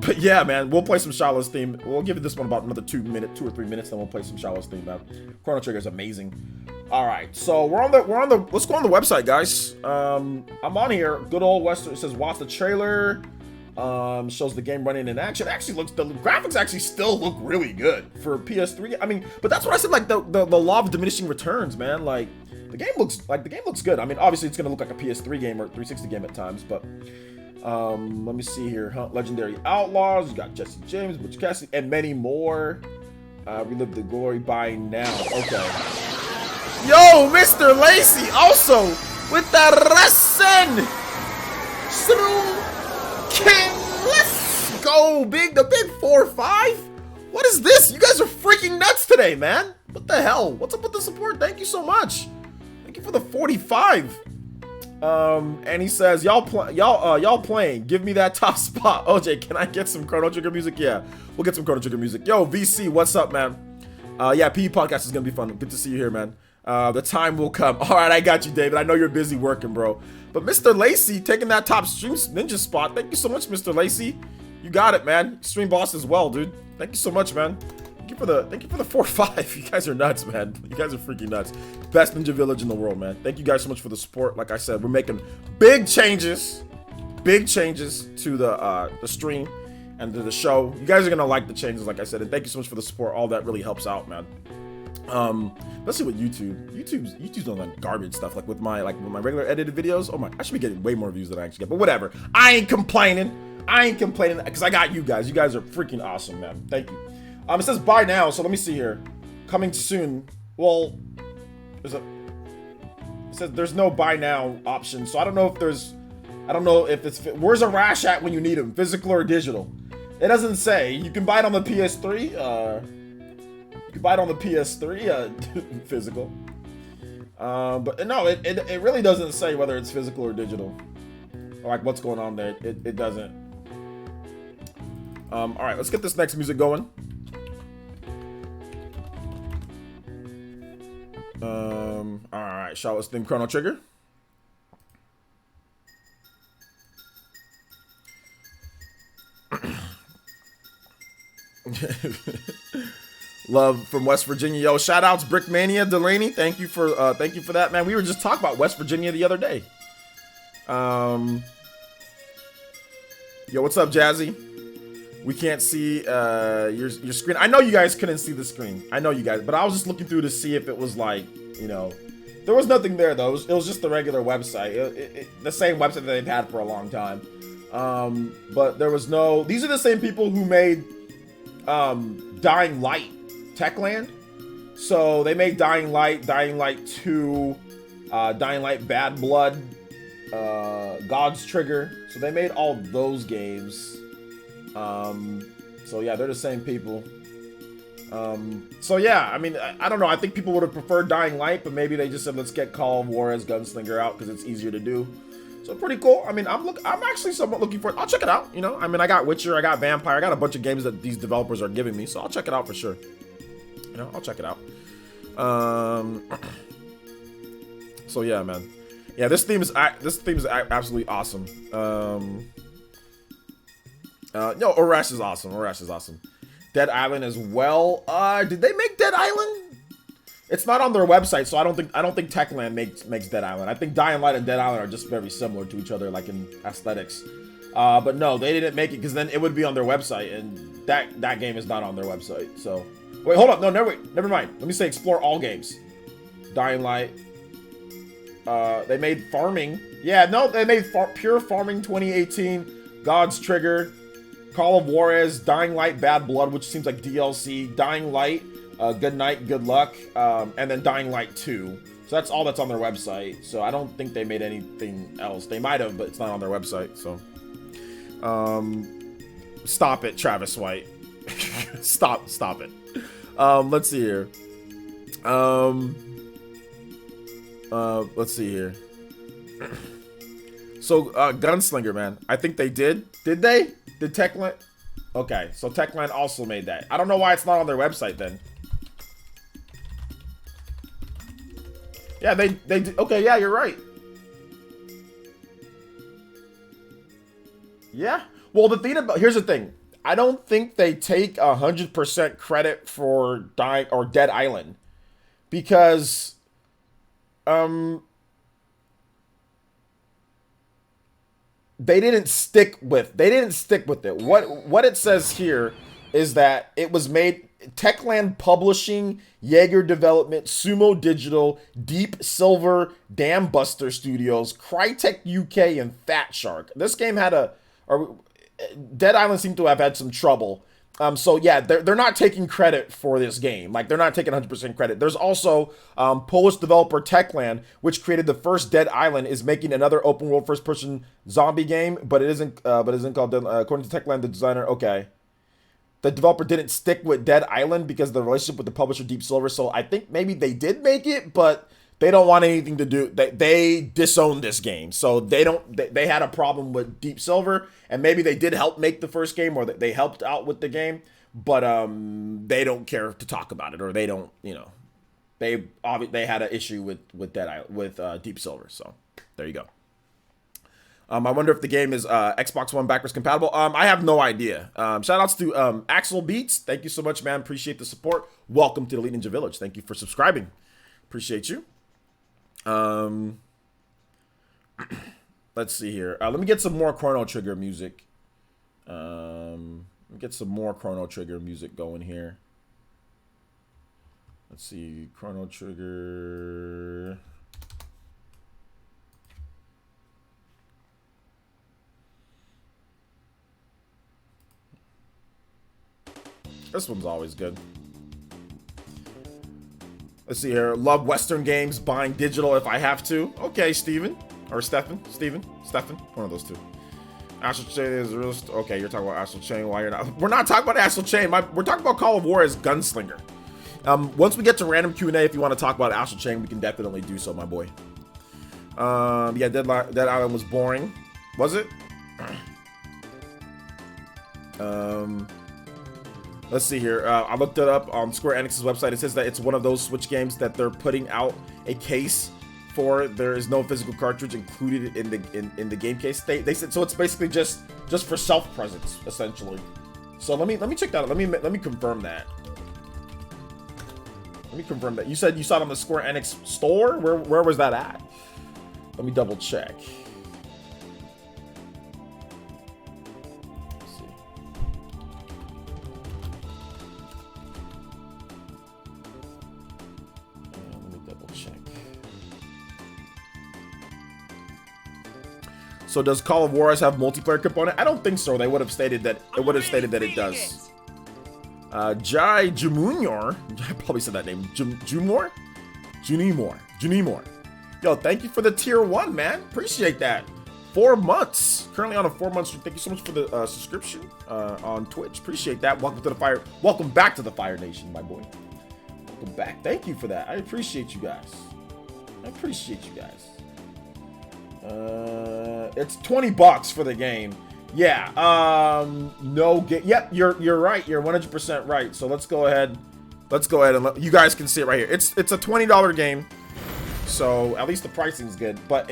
But yeah, man, we'll play some Shala's theme. We'll give this one about another 2 or 3 minutes, then we'll play some Shala's theme, man. Chrono Trigger is amazing. All right, so let's go on the website, guys. I'm on here. Good old Western. It says watch the trailer. Shows the game running in action. Actually the graphics actually still look really good for PS3. But that's what I said. Like the law of diminishing returns, man. Like the game looks good. Obviously it's gonna look like a PS3 game or 360 game at times, but. Let me see here. Legendary Outlaws. You got Jesse James, Butch Cassidy, and many more. Relive the glory by now. Okay. Yo, Mr. Lacey, also with the Resin. King. Let's go, the big 4-5. What is this? You guys are freaking nuts today, man. What the hell? What's up with the support? Thank you so much. Thank you for the 45. And he says, y'all playing, give me that top spot. OJ, can I get some Chrono Trigger music? Yeah, we'll get some Chrono Trigger music. Yo, VC, what's up, man? Yeah, PE podcast is gonna be fun. Good to see you here, man. The time will come. All right, I got you, David. I know you're busy working, bro. But Mr. Lacey taking that top stream ninja spot. Thank you so much, Mr. Lacey. You got it, man. Stream boss as well, dude. Thank you so much, man. Thank you for the 4-5. You guys are nuts, man. You guys are freaking nuts. Best ninja village in the world, man. Thank you guys so much for the support. Like I said, we're making big changes to the stream and to the show. You guys are gonna like the changes, like I said, and thank you so much for the support. All that really helps out, man. Let's see what YouTube's on like garbage stuff, like with my regular edited videos. Oh my, I should be getting way more views than I actually get, but whatever. I ain't complaining because I got you guys. You guys are freaking awesome, man. Thank you. It says buy now, so let me see here. Coming soon. Well, it says there's no buy now option, so I don't know if it's where's a rash at when you need them, physical or digital. It doesn't say. You can buy it on the PS3. You can buy it on the PS3 physical. But no, it really doesn't say whether it's physical or digital. Or like what's going on there. It doesn't. All right, let's get this next music going. All right, Charlotte's theme, Chrono Trigger. Love from West Virginia. Yo, shout outs Brickmania Delaney. Thank you for that, man. We were just talking about West Virginia the other day. Yo, what's up, Jazzy? We can't see your screen. I know you guys couldn't see the screen. I know you guys, but I was just looking through to see if it was like, there was nothing there though. It was just the regular website, the same website that they've had for a long time. But there was no. These are the same people who made Dying Light Techland. So they made Dying Light 2, Dying Light Bad Blood, God's Trigger. So they made all those games. So yeah, they're the same people. So yeah, I mean, I don't know. I think people would have preferred Dying Light, but maybe they just said let's get Call of Juarez Gunslinger out because it's easier to do. So pretty cool. I mean, I'm actually somewhat looking for it. I'll check it out. I mean, I got Witcher, I got Vampire, I got a bunch of games that these developers are giving me, so I'll check it out for sure. I'll check it out. So yeah, man. Yeah, this theme is absolutely awesome. No, Urash is awesome. Dead Island as well. Did they make Dead Island? It's not on their website, so I don't think Techland makes Dead Island. I think Dying Light and Dead Island are just very similar to each other, like in aesthetics. But no, they didn't make it because then it would be on their website, and that game is not on their website. So wait, hold up, no, never mind. Let me say explore all games. Dying Light. They made Farming. Yeah, no, they made Pure Farming 2018. God's Trigger. Call of Juarez, Dying Light, Bad Blood, which seems like DLC, Dying Light, Good Night, Good Luck, and then Dying Light 2. So that's all that's on their website. So I don't think they made anything else. They might have, but it's not on their website. So, stop it, Travis White. Stop it. Let's see here. Let's see here. So, Gunslinger, man. I think they did. Did they? Did Techland? Okay, so Techland also made that. I don't know why it's not on their website then. Yeah, they did. Okay, yeah, you're right. Yeah. Well, the thing about, here's the thing. I don't think they take 100% credit for Dying or Dead Island, because they didn't stick with it. What it says here is that it was made Techland Publishing, Jaeger Development, Sumo Digital, Deep Silver, Dam Buster Studios, Crytek UK, and Fat Shark. This game had Dead Island seemed to have had some trouble. So yeah, they're not taking credit for this game. Like, they're not taking 100% credit. There's also Polish developer Techland, which created the first Dead Island, is making another open world first person zombie game, but it isn't called according to Techland, the designer. Okay, the developer didn't stick with Dead Island because of the relationship with the publisher Deep Silver. So I think maybe they did make it, but they don't want anything to do. They disowned this game, so they had a problem with Deep Silver, and maybe they did help make the first game, or they helped out with the game, but they don't care to talk about it, or they don't, they had an issue with Deep Silver. So there you go. I wonder if the game is Xbox One backwards compatible. I have no idea. Shout outs to Axel Beats. Thank you so much, man. Appreciate the support. Welcome to the Elite Ninja Village. Thank you for subscribing. Appreciate you. Let's see here. Let me get some more Chrono Trigger music. Let me get some more Chrono Trigger music going here. Let's see. Chrono Trigger. This one's always good. Let's see here. Love Western games, buying digital if I have to. Okay, Steven. Or Stefan. One of those two. Astral Chain is real. Okay, you're talking about Astral Chain. Why you're not? We're not talking about Astral Chain. We're talking about Call of Juarez Gunslinger. Once we get to random Q&A, if you want to talk about Astral Chain, we can definitely do so, my boy. Yeah, Dead Island was boring. Was it? Let's see here. I looked it up on Square Enix's website. It says that it's one of those Switch games that they're putting out a case for. There is no physical cartridge included in the game case. They said so. It's basically just for self presence, essentially. So let me check that out. Let me confirm that. Let me confirm that. You said you saw it on the Square Enix store. Where was that at? Let me double check. So does Call of Juarez have multiplayer component? I don't think so. They would have stated that it does. Jai Jumunyor, I probably said that name. Junimore. Yo, thank you for the tier 1, man. Appreciate that. 4 months. Currently on a 4-month streak. Thank you so much for the subscription on Twitch. Appreciate that. Welcome to the Fire. Welcome back to the Fire Nation, my boy. Welcome back. Thank you for that. I appreciate you guys. It's $20 for the game. Yeah. Yep. You're right. You're 100% right. So let's go ahead and you guys can see it right here. It's a $20 game. So at least the pricing's good. But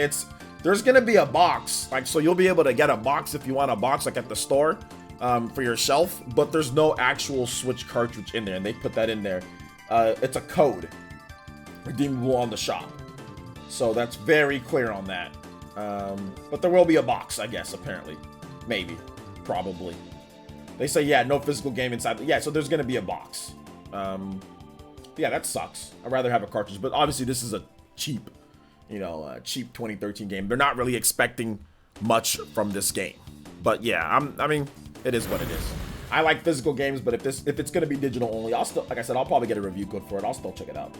there's gonna be a box. Like, so you'll be able to get a box if you want a box, like at the store, for your shelf. But there's no actual Switch cartridge in there, and they put that in there. It's a code redeemable on the shop. So that's very clear on that. But there will be a box, I guess, apparently. Maybe. Probably. They say, yeah, no physical game inside. Yeah, so there's going to be a box. Yeah, that sucks. I'd rather have a cartridge. But obviously, this is a cheap, cheap 2013 game. They're not really expecting much from this game. But yeah, I mean, it is what it is. I like physical games, but if it's going to be digital only, I'll still, like I said, I'll probably get a review code for it. I'll still check it out.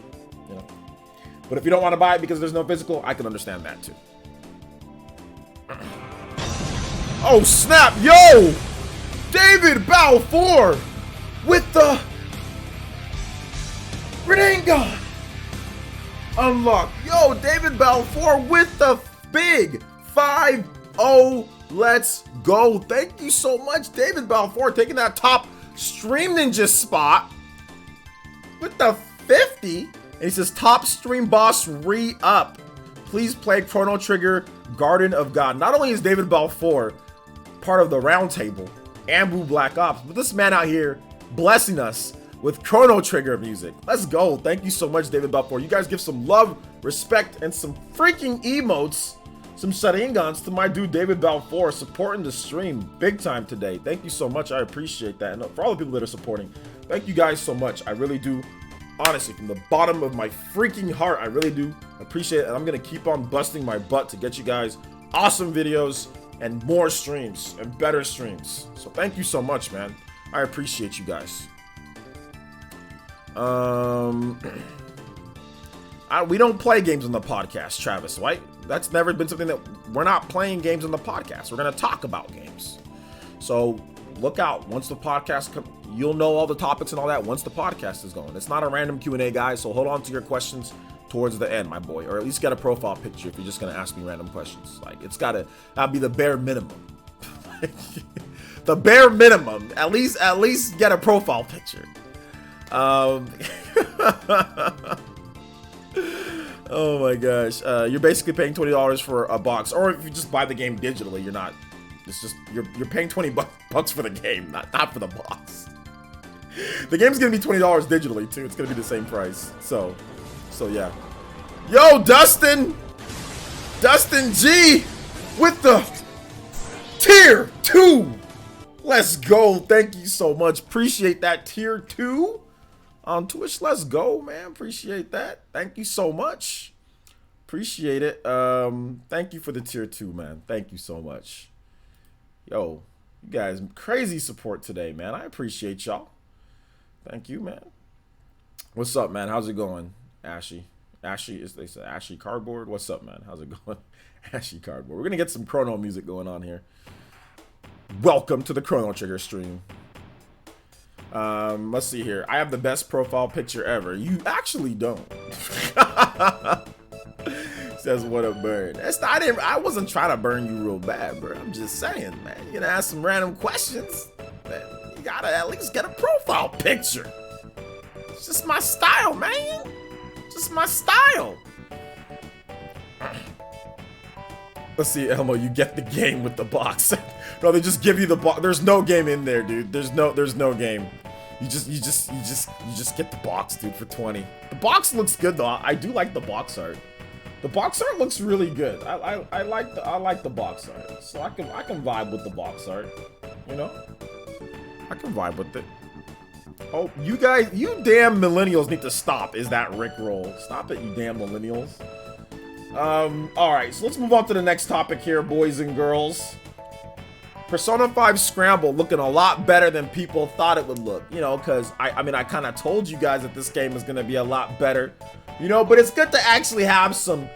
But if you don't want to buy it because there's no physical, I can understand that too. Oh snap, yo! David Balfour with the grenade gun! unlocked. Yo, David Balfour with the big 5-0. Let's go. Thank you so much, David Balfour, taking that top Stream Ninja spot with the 50. And he says, top stream boss re-up. Please play Chrono Trigger Garden of God. Not only is David Balfour part of the round table, Ambu Black Ops, but this man out here blessing us with Chrono Trigger music. Let's go. Thank you so much, David Balfour. You guys give some love, respect, and some freaking emotes, some sharingans to my dude David Balfour, supporting the stream big time today. Thank you so much. I appreciate that. And for all the people that are supporting, thank you guys so much. I really do. Honestly, from the bottom of my freaking heart, I really do appreciate it. And I'm going to keep on busting my butt to get you guys awesome videos and more streams and better streams. So thank you so much, man. I appreciate you guys. We don't play games on the podcast, Travis, right? That's never been something that we're not playing games on the podcast. We're going to talk about games. So look out. Once the podcast comes, you'll know all the topics and all that once the podcast is going. It's not a random Q&A, guys, so hold on to your questions towards the end, my boy, or at least get a profile picture if you're just going to ask me random questions. Like, it's got to be the bare minimum. The bare minimum. At least get a profile picture. Oh my gosh. You're basically paying $20 for a box, or if you just buy the game digitally, you're not. It's just you're paying 20 bucks for the game, not for the box. The game's gonna be $20 digitally too. It's gonna be the same price. So yeah. Yo, Dustin G with the tier 2. Let's go. Thank you so much. Appreciate that tier 2 on Twitch. Let's go, man. Appreciate that. Thank you so much. Appreciate it. Thank you for the tier 2, man. Thank you so much. Yo, you guys, crazy support today, man. I appreciate y'all. Thank you, man. What's up, man? How's it going, Ashy? They said Ashy Cardboard. What's up, man? How's it going? Ashy Cardboard. We're gonna get some Chrono music going on here. Welcome to the Chrono Trigger stream. Let's see here. I have the best profile picture ever. You actually don't. Says what a burn. I wasn't trying to burn you real bad, bro. I'm just saying, man. You're gonna ask some random questions. Man, you gotta at least get a profile picture. It's just my style, man. Just my style. Let's see, Elmo. You get the game with the box. Bro, they just give you the box. There's no game in there, dude. There's no game. You just get the box, dude, for 20. The box looks good though. I do like the box art. The box art looks really good. I like the box art. So I can vibe with the box art. You know? I can vibe with it. Oh, you guys, you damn millennials need to stop, is that Rickroll. Stop it, you damn millennials. Alright, so let's move on to the next topic here, boys and girls. Persona 5 Scramble looking a lot better than people thought it would look. You know, because, I mean, I kind of told you guys that this game is going to be a lot better. You know, but it's good to actually have some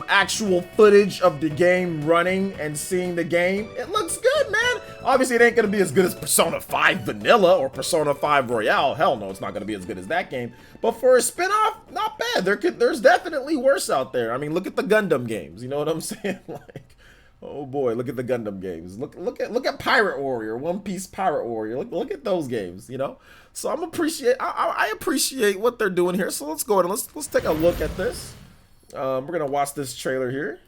actual footage of the game running and seeing the game. It looks good, man. Obviously, it ain't going to be as good as Persona 5 Vanilla or Persona 5 Royale. Hell no, it's not going to be as good as that game. But for a spin-off, not bad. There's definitely worse out there. I mean, look at the Gundam games. You know what I'm saying? Like, oh boy, look at the Gundam games. Look at Pirate Warrior, One Piece Pirate Warrior. Look at those games, you know? So I appreciate what they're doing here. So let's go ahead and let's take a look at this. We're gonna watch this trailer here.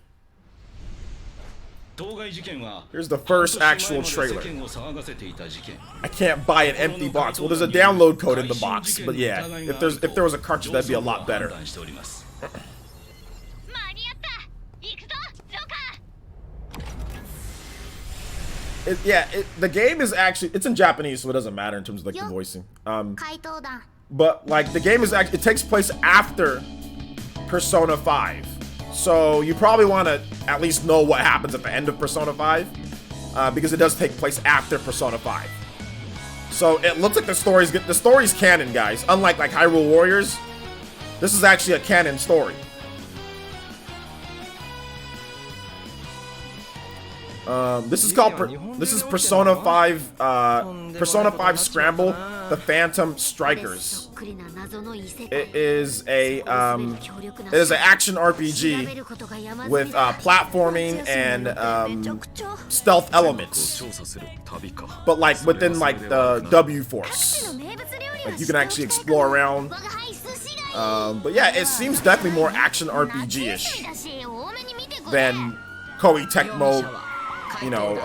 Here's the first actual trailer. I can't buy an empty box. Well, there's a download code in the box, but yeah, if there was a cartridge, that'd be a lot better. The game is actually, it's in Japanese, so it doesn't matter in terms of like the voicing. But like the game is actually, it takes place after Persona 5. So you probably want to at least know what happens at the end of Persona 5, because it does take place after Persona 5. So it looks like the story's canon, guys. Unlike like Hyrule Warriors, this is actually a canon story. This is Persona 5 Scramble. the Phantom Strikers. It is an action RPG with platforming and stealth elements, but like within like the W Force. Like you can actually explore around. But yeah, it seems definitely more action RPG-ish than Koei Tecmo, you know,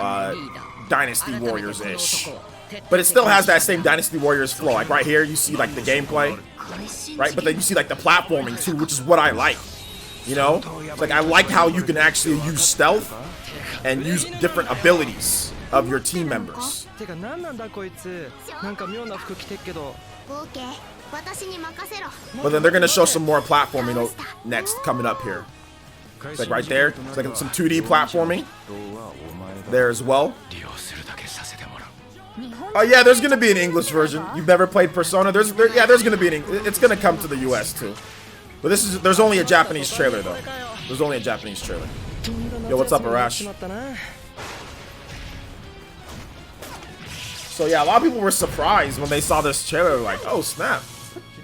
Dynasty Warriors-ish. But it still has that same Dynasty Warriors flow. Like right here, you see like the gameplay, right? But then you see like the platforming too, which is what I like. You know, like I like how you can actually use stealth and use different abilities of your team members. But then they're gonna show some more platforming next coming up here. It's like right there, it's like some 2D platforming there as well. Oh yeah, there's gonna be an English version. You've never played Persona? There's gonna be it's gonna come to the US too. But there's only a Japanese trailer though. There's only a Japanese trailer. Yo, what's up, Arash? So yeah, a lot of people were surprised when they saw this trailer, like, oh snap,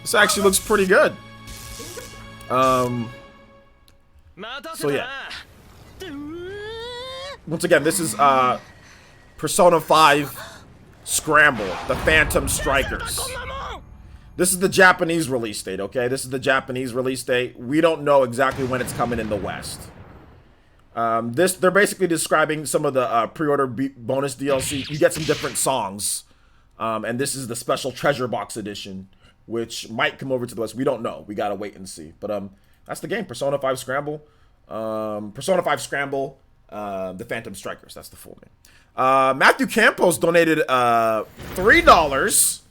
this actually looks pretty good. So yeah. Once again, this is Persona 5 Scramble, the Phantom Strikers. This is the Japanese release date, okay? This is the Japanese release date. We don't know exactly when it's coming in the West. They're basically describing some of the pre-order bonus DLC. You get some different songs. And this is the special treasure box edition, which might come over to the West. We don't know. We gotta wait and see. But that's the game, Persona 5 Scramble. Persona 5 Scramble, the Phantom Strikers. That's the full name. Matthew Campos donated $3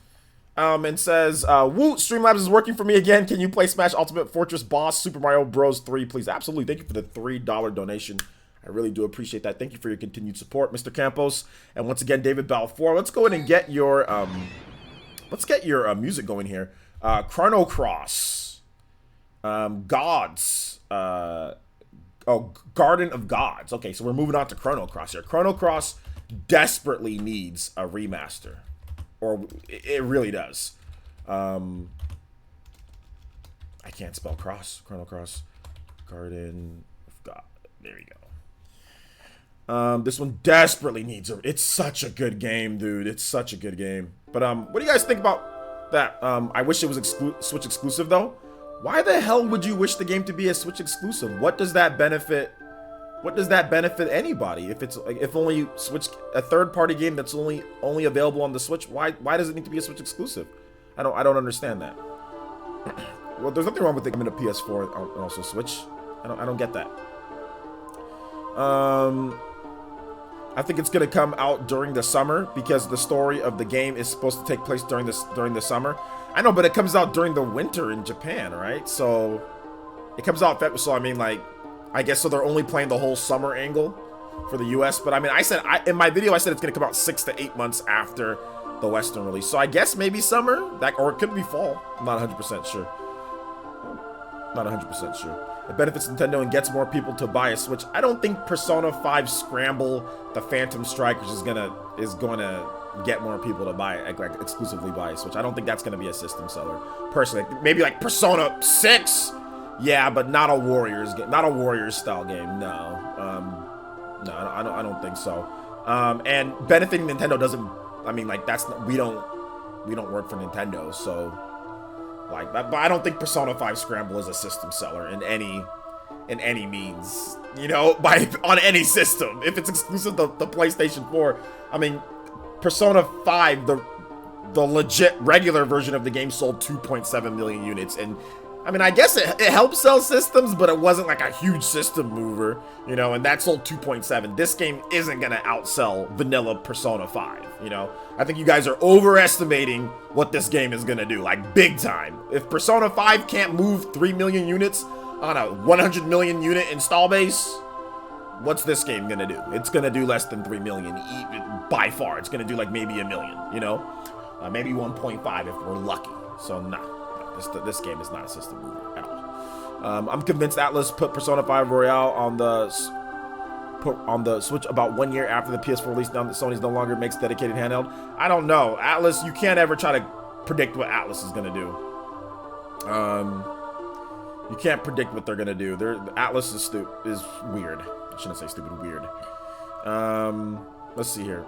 and says, Woo, Streamlabs is working for me again. Can you play Smash Ultimate Fortress Boss Super Mario Bros. 3, please? Absolutely. Thank you for the $3 donation. I really do appreciate that. Thank you for your continued support, Mr. Campos. And once again, David Balfour. Let's go ahead and get your music going here. Chrono Cross, Gods, Garden of Gods. Okay, so we're moving on to Chrono Cross here. Chrono Cross desperately needs a remaster, or it really does. I can't spell cross. Chrono Cross, Garden of God. There you go. This one desperately needs it's such a good game, dude. It's such a good game. But what do you guys think about that? I wish it was Switch exclusive though. Why the hell would you wish the game to be a Switch exclusive? What does that benefit? What does that benefit anybody? If it's like, if only Switch, a third-party game that's only available on the Switch, why does it need to be a Switch exclusive? I don't understand that. Well, there's nothing wrong with it coming to PS4 and also Switch. I don't get that. I think it's gonna come out during the summer because the story of the game is supposed to take place during the summer. I know, but it comes out during the winter in Japan, right? So it comes out February. So I mean, like, I guess so they're only playing the whole summer angle for the US. But I mean, in my video I said it's gonna come out 6 to 8 months after the Western release. So I guess maybe summer, or it could be fall. I'm not 100% sure. Not 100% sure. It benefits Nintendo and gets more people to buy a Switch. I don't think Persona 5 Scramble, the Phantom Strikers is gonna get more people to buy it, like exclusively buy a Switch. I don't think that's gonna be a system seller. Personally, maybe like Persona 6, yeah, but not a Warriors game, not a Warriors style game. No, no, I don't think so. And benefiting Nintendo doesn't. I mean, like we don't work for Nintendo, so. Like, but I don't think Persona 5 Scramble is a system seller in any means, you know, on any system. If it's exclusive to the PlayStation 4, I mean, Persona 5, the legit regular version of the game sold 2.7 million units, and I mean, I guess it helped sell systems, but it wasn't like a huge system mover, you know, and that sold 2.7. This game isn't gonna outsell vanilla Persona 5, you know. I think you guys are overestimating what this game is gonna do, like big time. If Persona 5 can't move 3 million units on a 100 million unit install base, what's this game gonna do? It's gonna do less than 3 million by far. It's gonna do like maybe 1 million, you know, maybe 1.5 if we're lucky. So nah. This game is not a system mover at all. I'm convinced Atlas put Persona 5 Royale on the Switch about 1 year after the PS4 release. Now that Sony's no longer makes dedicated handheld. I don't know, Atlas. You can't ever try to predict what Atlas is gonna do. You can't predict what they're gonna do. Atlas is weird. I shouldn't say stupid, weird. Let's see here.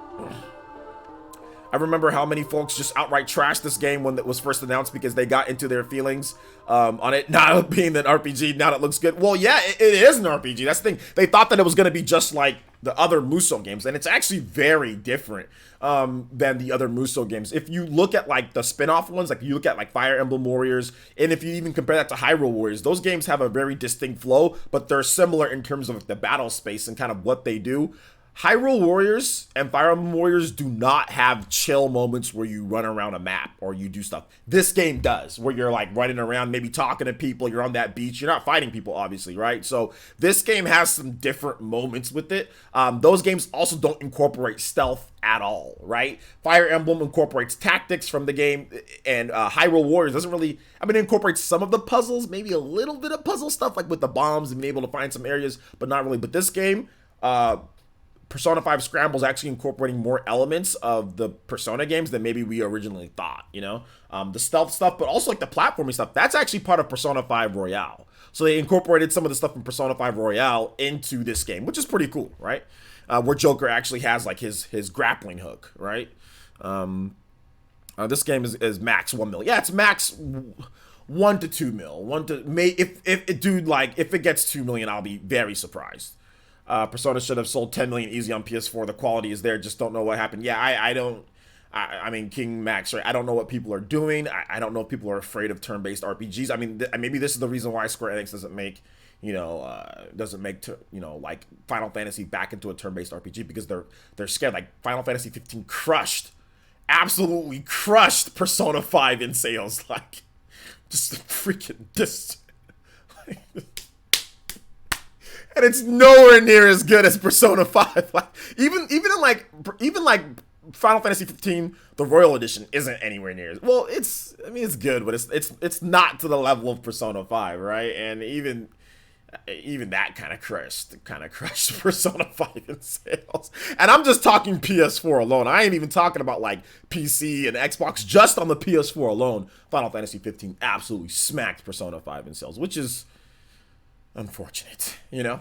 I remember how many folks just outright trashed this game when it was first announced because they got into their feelings on it not being an RPG. Now it looks good. Well, yeah, it is an RPG. That's the thing. They thought that it was going to be just like the other Musou games, and it's actually very different than the other Musou games. If you look at like the spin-off ones, like you look at like Fire Emblem Warriors, and if you even compare that to Hyrule Warriors, those games have a very distinct flow, but they're similar in terms of the battle space and kind of what they do. Hyrule Warriors and Fire Emblem Warriors do not have chill moments where you run around a map or you do stuff. This game does, where you're like running around, maybe talking to people, you're on that beach, you're not fighting people, obviously, right? So this game has some different moments with it. Those games also don't incorporate stealth at all, right? Fire Emblem incorporates tactics from the game, and Hyrule Warriors doesn't really, I mean, it incorporates some of the puzzles, maybe a little bit of puzzle stuff, like with the bombs and being able to find some areas, but not really. But this game, Persona 5 Scramble is actually incorporating more elements of the Persona games than maybe we originally thought, you know? The stealth stuff, but also like the platforming stuff, that's actually part of Persona 5 Royale. So they incorporated some of the stuff from Persona 5 Royale into this game, which is pretty cool, right? Where Joker actually has like his grappling hook, right? This game is max 1 mil. Yeah, it's max 1 to 2 mil. If it gets 2 million, I'll be very surprised. Persona should have sold 10 million easy on PS4. The quality is there, just don't know what happened. Yeah, I mean, King Max, right? I don't know what people are doing. I don't know if people are afraid of turn-based RPGs. I mean, maybe this is the reason why Square Enix doesn't make, like Final Fantasy back into a turn-based RPG, because they're scared. Like Final Fantasy 15 absolutely crushed Persona 5 in sales. Like, just freaking and it's nowhere near as good as Persona 5. Like even Final Fantasy 15, the Royal Edition isn't anywhere near. Well, it's good, but it's not to the level of Persona 5, right? And even that kind of crushed Persona 5 in sales. And I'm just talking PS4 alone. I ain't even talking about like PC and Xbox. Just on the PS4 alone, Final Fantasy 15 absolutely smacked Persona 5 in sales, which is unfortunate, you know?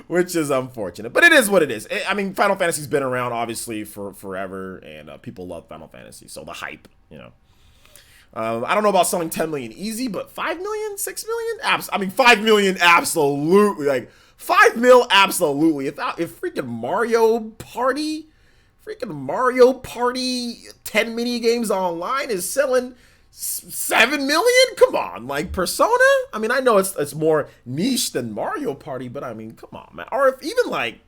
Which is unfortunate, but it is what it is. I mean, Final Fantasy's been around obviously for forever, and people love Final Fantasy, so the hype, you know. I don't know about selling 10 million easy, but 5 million, 6 million? 5 million absolutely. Like 5 mil absolutely. If freaking Mario Party 10 mini games online is selling 7 million? Come on, like Persona? I mean, I know it's more niche than Mario Party, but I mean, come on, man. Or if even like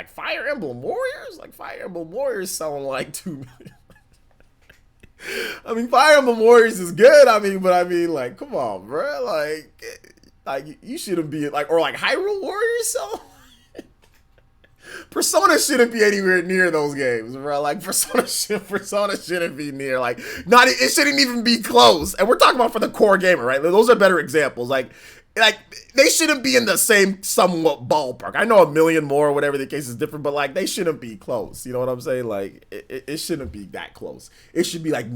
Fire Emblem Warriors selling like 2 million. I mean, Fire Emblem Warriors is good. Like, come on, bro. Like you shouldn't be like, or like Hyrule Warriors selling. Persona shouldn't be anywhere near those games, bro. Like Persona shouldn't be near. Like it shouldn't even be close. And we're talking about for the core gamer, right? Those are better examples. Like they shouldn't be in the same somewhat ballpark. I know a million more, or whatever the case is different, but like they shouldn't be close. You know what I'm saying? Like it shouldn't be that close. It should be like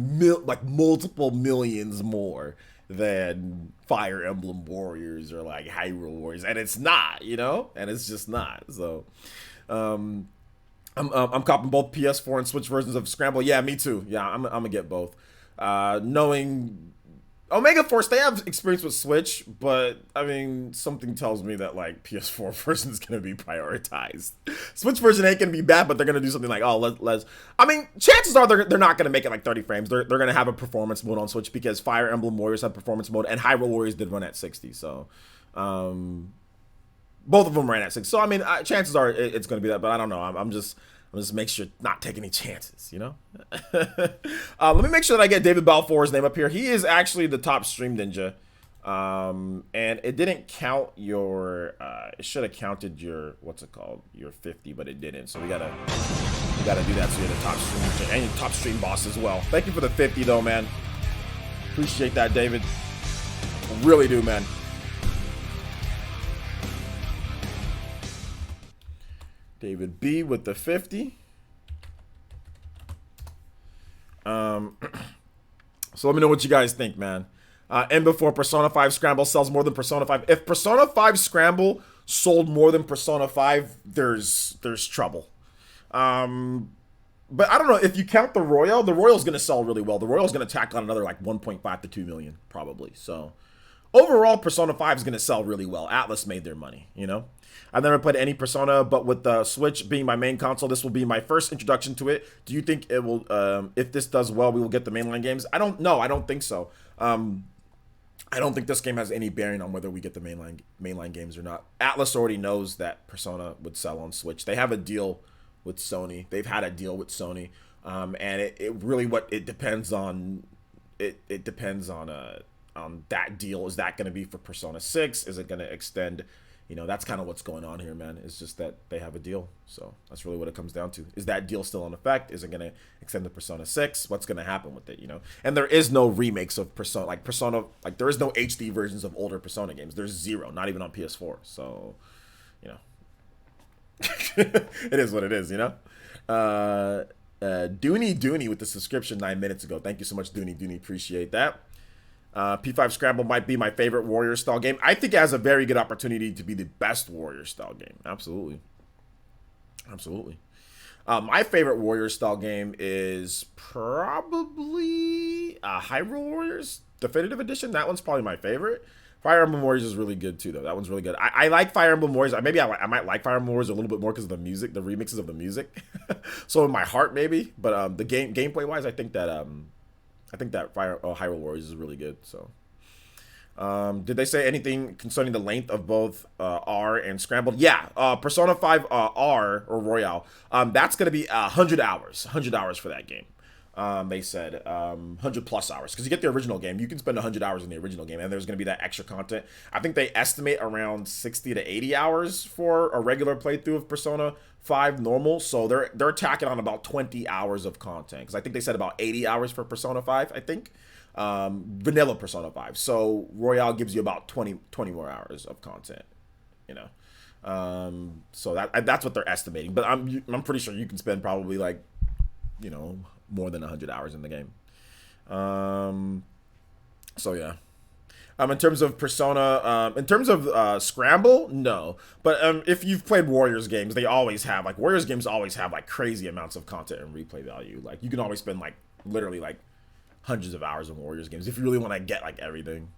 multiple millions more than Fire Emblem Warriors or like Hyrule Warriors, and it's not. You know, and it's just not. So. I'm copping both PS4 and Switch versions of Scramble. Yeah, me too. Yeah, I'm gonna get both. Knowing Omega Force, they have experience with Switch, but I mean, something tells me that like PS4 version is gonna be prioritized. Switch version ain't gonna be bad, but they're gonna do something like, let's. I mean, chances are they're not gonna make it like 30 frames. They're gonna have a performance mode on Switch, because Fire Emblem Warriors have performance mode, and Hyrule Warriors did run at 60. So, both of them ran at 6. So, I mean, chances are it's going to be that, but I don't know. I'm just make sure not take any chances, you know? Let me make sure that I get David Balfour's name up here. He is actually the top stream ninja. And it didn't count your, it should have counted your, what's it called? Your 50, but it didn't. So we gotta do that so you're the top stream ninja and your top stream boss as well. Thank you for the 50 though, man. Appreciate that, David. I really do, man. David B with the 50. So let me know what you guys think, man. And before Persona 5 Scramble sells more than Persona 5. If Persona 5 Scramble sold more than Persona 5, there's trouble. But I don't know, if you count the Royale's going to sell really well. The Royale's going to tack on another like 1.5 to 2 million probably. So overall, Persona 5 is going to sell really well. Atlas made their money, you know? I've never played any Persona, but with the Switch being my main console, this will be my first introduction to it. Do you think it will, if this does well, we will get the mainline games? I don't know. I don't think so. I don't think this game has any bearing on whether we get the mainline games or not. Atlas already knows that Persona would sell on Switch. They have a deal with Sony. They've had a deal with Sony. And it really, it depends on, it depends on that deal. Is that going to be for Persona 6? Is it going to extend? You know, that's kind of what's going on here, man. It's just that they have a deal. So that's really what it comes down to. Is that deal still in effect? Is it going to extend to Persona 6? What's going to happen with it, you know? And there is no remakes of Persona. Like, there is no HD versions of older Persona games. There's zero, not even on PS4. So, you know. It is what it is, you know? Dooney with the subscription 9 minutes ago. Thank you so much, Dooney. Appreciate that. P5 Scramble might be my favorite Warrior style game. I think it has a very good opportunity to be the best Warrior style game. Absolutely. My favorite Warrior style game is probably Hyrule Warriors Definitive Edition. That one's probably my favorite. Fire Emblem Warriors is really good too, though. That one's really good. I like Fire Emblem Warriors. Maybe I might like Fire Emblem Warriors a little bit more because of the music, the remixes of the music. So in my heart, maybe. But the gameplay wise, I think that Hyrule Warriors is really good. So, did they say anything concerning the length of both R and Scrambled? Yeah, Persona 5 R or Royale. That's gonna be 100 hours. 100 hours for that game. They said 100 plus hours, because you get the original game. You can spend 100 hours in the original game, and there's gonna be that extra content. I think they estimate around 60 to 80 hours for a regular playthrough of Persona 5 normal, so they're tacking on about 20 hours of content, because I think they said about 80 hours for Persona 5, I think, vanilla Persona 5. So Royale gives you about 20 more hours of content, you know. So that's what they're estimating, but I'm pretty sure you can spend probably, like, you know, more than 100 hours in the game. So yeah. In terms of Persona, in terms of Scramble, no. But if you've played Warriors games, they always have, like, Warriors games always have, like, crazy amounts of content and replay value. Like, you can always spend, like, literally, like, hundreds of hours in Warriors games if you really want to get, like, everything.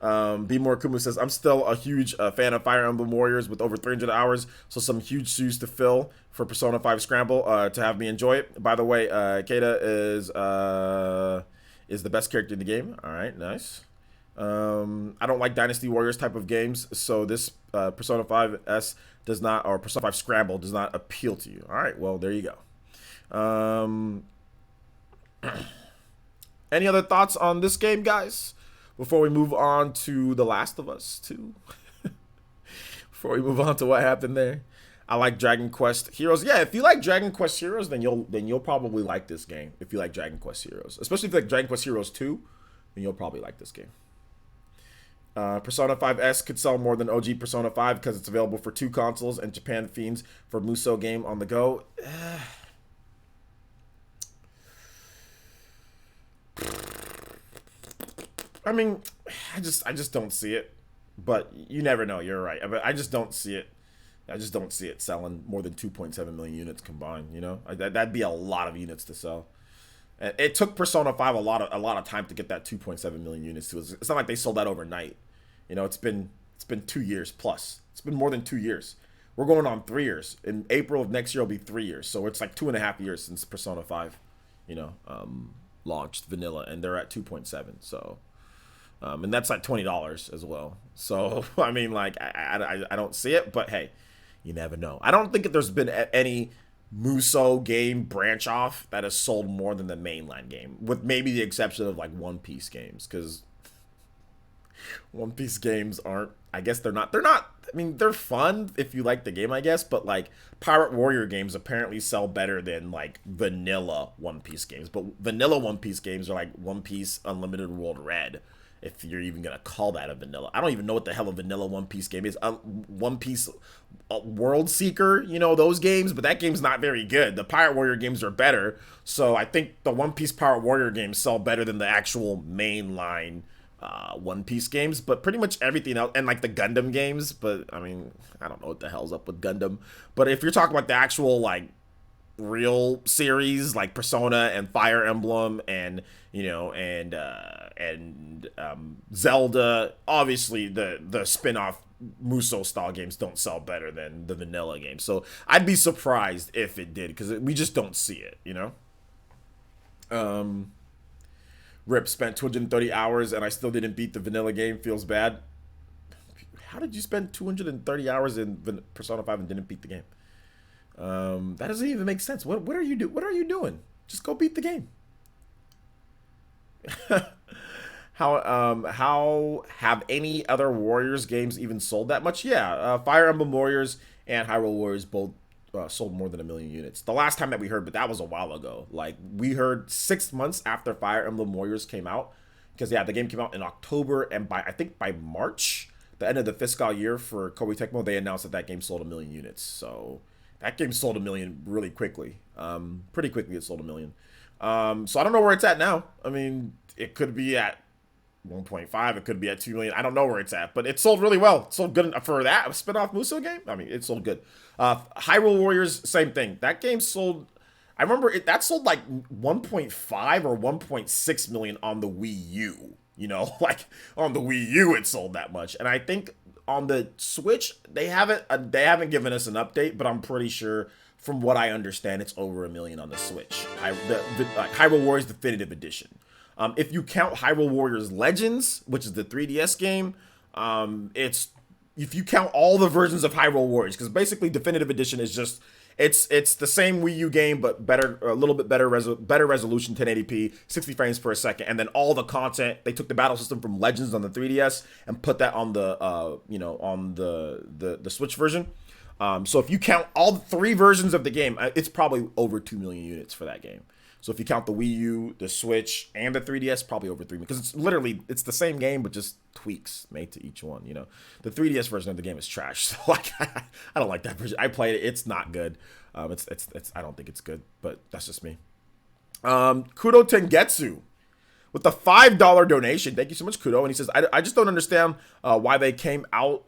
Be More Kumu says, I'm still a huge fan of Fire Emblem Warriors with over 300 hours, so some huge shoes to fill for Persona 5 Scramble to have me enjoy it. By the way, Keita is the best character in the game. All right, nice. I don't like Dynasty Warriors type of games, so this Persona 5S does not, or Persona 5 Scramble does not appeal to you. All right, well, there you go. Any other thoughts on this game, guys? Before we move on to The Last of Us 2. Before we move on to what happened there. I like Dragon Quest Heroes. Yeah, if you like Dragon Quest Heroes, then you'll probably like this game. If you like Dragon Quest Heroes. Especially if you like Dragon Quest Heroes 2, then you'll probably like this game. Persona 5S could sell more than OG Persona 5 because it's available for 2 consoles, and Japan fiends for Muso game on the go. I mean, I just don't see it. But you never know. You're right. But I just don't see it. I just don't see it selling more than 2.7 million units combined. You know, that'd be a lot of units to sell. It took Persona 5 a lot of time to get that 2.7 million units to. It's not like they sold that overnight. You know, it's been 2 years plus. It's been more than 2 years. We're going on 3 years. In April of next year, it'll be 3 years. So it's like 2.5 years since Persona 5, you know, launched vanilla, and they're at 2.7. So. And that's like $20 as well. So, I mean, like, I don't see it, but hey, you never know. I don't think that there's been any Muso game branch off that has sold more than the mainline game, with maybe the exception of, like, One Piece games, because One Piece games aren't, I guess they're not, I mean, they're fun if you like the game, I guess, but, like, Pirate Warrior games apparently sell better than, like, vanilla One Piece games, but vanilla One Piece games are like One Piece Unlimited World Red. if you're even gonna call that a vanilla. I don't even know what the hell a vanilla One Piece game is. One Piece World Seeker, you know, those games, but that game's not very good. The Pirate Warrior games are better, so I think the One Piece Pirate Warrior games sell better than the actual mainline One Piece games, but pretty much everything else, and like the Gundam games, but I mean, I don't know what the hell's up with Gundam, but if you're talking about the actual, like, real series like Persona and Fire Emblem and, you know, and Zelda, obviously the spin-off Musou style games don't sell better than the vanilla games. So I'd be surprised if it did, because we just don't see it, you know. Rip, spent 230 hours and I still didn't beat the vanilla game. Feels bad. How did you spend 230 hours in Persona 5 and didn't beat the game? That doesn't even make sense. What are you doing? Just go beat the game. How have any other Warriors games even sold that much? Yeah, Fire Emblem Warriors and Hyrule Warriors both sold more than 1 million units. The last time that we heard, but that was a while ago. Like, we heard 6 months after Fire Emblem Warriors came out, because yeah, the game came out in October, and I think by March, the end of the fiscal year for Koei Tecmo, they announced that game sold 1 million units. So that game sold 1 million really quickly. Pretty quickly it sold 1 million. So I don't know where it's at now. I mean, it could be at 1.5, it could be at 2 million. I don't know where it's at, but it sold really well. It sold good for that spin-off Musou game. I mean, it sold good. Hyrule Warriors, same thing. That game sold, I remember that sold like 1.5 or 1.6 million on the Wii U. You know, like on the Wii U it sold that much. And I think on the Switch, they haven't given us an update, but I'm pretty sure, from what I understand, it's over 1 million on the Switch. Hyrule Warriors Definitive Edition. If you count Hyrule Warriors Legends, which is the 3DS game, if you count all the versions of Hyrule Warriors, because basically Definitive Edition is just, it's the same Wii U game, but better, a little bit better resolution, 1080p, 60 frames per second, and then all the content, they took the battle system from Legends on the 3DS and put that on the on the Switch version. So if you count all 3 versions of the game, it's probably over 2 million units for that game. So if you count the Wii U, the Switch, and the 3DS, probably over 3 million. Because it's the same game, but just tweaks made to each one, you know. The 3DS version of the game is trash. So like, I don't like that version. I played it. It's not good. I don't think it's good, but that's just me. Kudo Tengetsu with a $5 donation. Thank you so much, Kudo. And he says, I just don't understand why they came out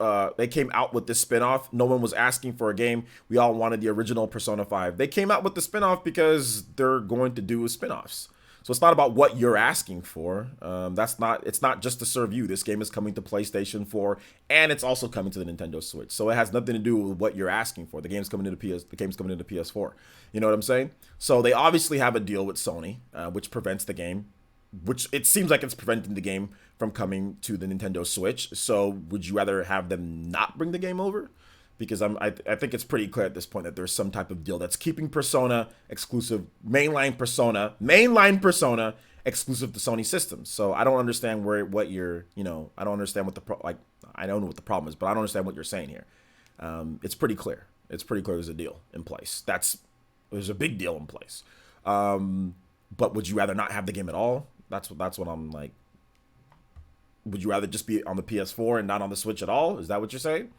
with this spinoff. No one was asking for a game. We all wanted the original Persona 5. They came out with the spinoff because they're going to do spinoffs. So it's not about what you're asking for. It's not just to serve you. This game is coming to PlayStation 4, and it's also coming to the Nintendo Switch. So it has nothing to do with what you're asking for. The game's coming into PS4. You know what I'm saying? So they obviously have a deal with Sony, which prevents the game, which it seems like it's preventing the game from coming to the Nintendo Switch. So would you rather have them not bring the game over? Because I think it's pretty clear at this point that there's some type of deal that's keeping Persona exclusive, mainline Persona exclusive to Sony systems. So I don't understand I don't understand what I don't know what the problem is, but I don't understand what you're saying here. It's pretty clear. It's pretty clear there's a deal in place. There's a big deal in place. But would you rather not have the game at all? That's what I'm like. Would you rather just be on the PS4 and not on the Switch at all? Is that what you're saying?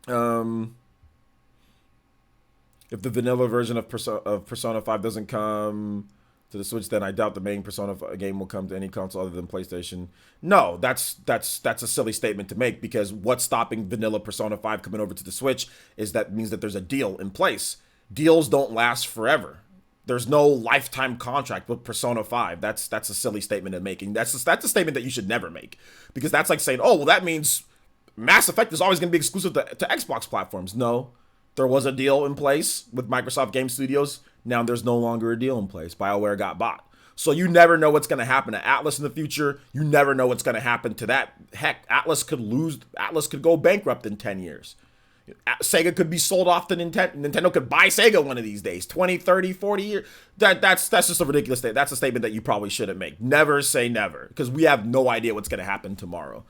If the vanilla version of Persona 5 doesn't come to the Switch, then I doubt the main Persona game will come to any console other than PlayStation. No, that's a silly statement to make, because what's stopping vanilla Persona 5 coming over to the Switch is that means that there's a deal in place. Deals don't last forever. There's no lifetime contract with Persona 5. That's a silly statement to making. That's a statement that you should never make, because that's like saying, oh, well, that means Mass Effect is always going to be exclusive to Xbox platforms. No, there was a deal in place with Microsoft Game Studios. Now there's no longer a deal in place. BioWare got bought. So you never know what's going to happen to Atlas in the future. You never know what's going to happen to that. Heck, Atlas could go bankrupt in 10 years. Sega could be sold off to Nintendo. Nintendo could buy Sega one of these days, 20, 30, 40 years. That's just a ridiculous statement. That's a statement that you probably shouldn't make. Never say never, because we have no idea what's going to happen tomorrow.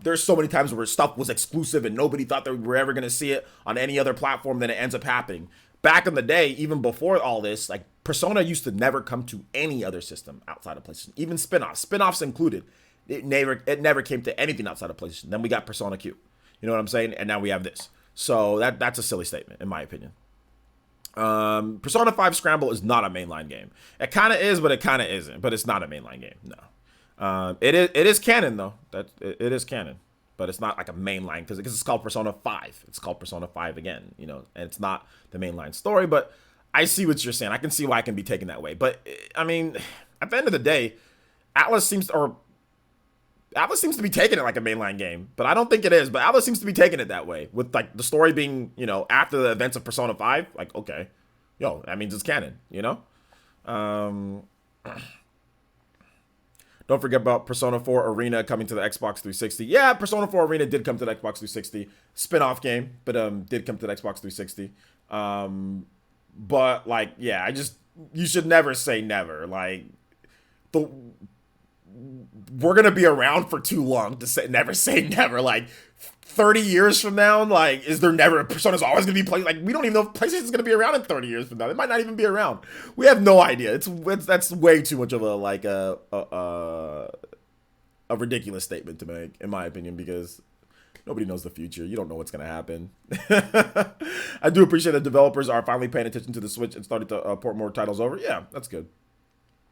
There's so many times where stuff was exclusive and nobody thought that we were ever going to see it on any other platform, then it ends up happening. back in the day, even before all this, like Persona used to never come to any other system outside of PlayStation, even spin-offs included. It never came to anything outside of PlayStation. Then we got Persona Q. You know what I'm saying? And now we have this. So that's a silly statement, in my opinion. Persona 5 Scramble is not a mainline game. It kind of is, but it kind of isn't. But it's not a mainline game. No. It is canon though. It is canon, but it's not like a mainline because it's called Persona 5. It's called Persona 5 again. You know, and it's not the mainline story. But I see what you're saying. I can see why it can be taken that way. But I mean, at the end of the day, Atlas seems to be taking it like a mainline game, but I don't think it is. But Atlas seems to be taking it that way, with like the story being, you know, after the events of Persona 5. Like, okay, yo, that means it's canon, you know. Don't forget about Persona 4 Arena coming to the Xbox 360. Yeah, Persona 4 Arena did come to the Xbox 360. Spin-off game, but did come to the Xbox 360. But like, yeah, you should never say never. Like, we're gonna be around for too long to never say never. Like 30 years from now, like, is there never Persona's always gonna be played? Like, we don't even know if PlayStation's gonna be around in 30 years from now. It might not even be around. We have no idea. That's way too much of a ridiculous statement to make, in my opinion, because nobody knows the future. You don't know what's gonna happen. I do appreciate that developers are finally paying attention to the Switch and starting to port more titles over. Yeah, that's good.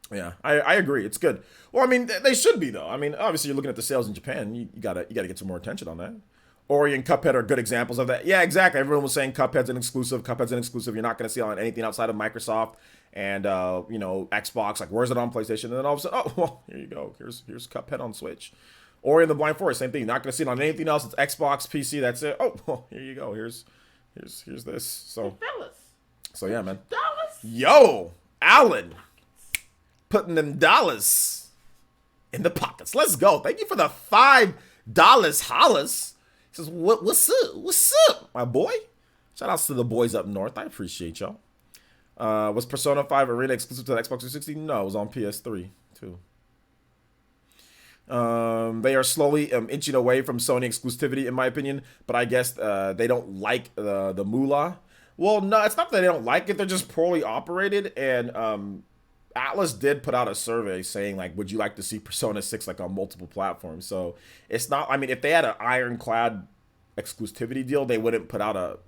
Yeah, I agree. It's good. Well, I mean, they should be though. I mean, obviously you're looking at the sales in Japan. You gotta get some more attention on that. Ori and Cuphead are good examples of that. Yeah, exactly. Everyone was saying Cuphead's an exclusive. You're not gonna see it on anything outside of Microsoft and you know, Xbox. Like, where's it on PlayStation? And then all of a sudden, oh, well, here you go. Here's Cuphead on Switch. Ori and the Blind Forest, same thing. You're not gonna see it on anything else. It's Xbox, PC. That's it. Oh, well, here you go. Here's this. So yeah, man. Yo, Alan. Putting them dollars in the pockets. Let's go. Thank you for the $5 hollers. He says, what's up, my boy? Shout outs to the boys up north. I appreciate y'all. Was Persona 5 Arena exclusive to the Xbox 360? No, it was on PS3 too. They are slowly inching away from Sony exclusivity, in my opinion, but I guess they don't like the moolah. Well, no, it's not that they don't like it. They're just poorly operated, and Atlas did put out a survey saying, like, would you like to see Persona 6 like on multiple platforms? So it's not, I mean, if they had an ironclad exclusivity deal, they wouldn't put out a,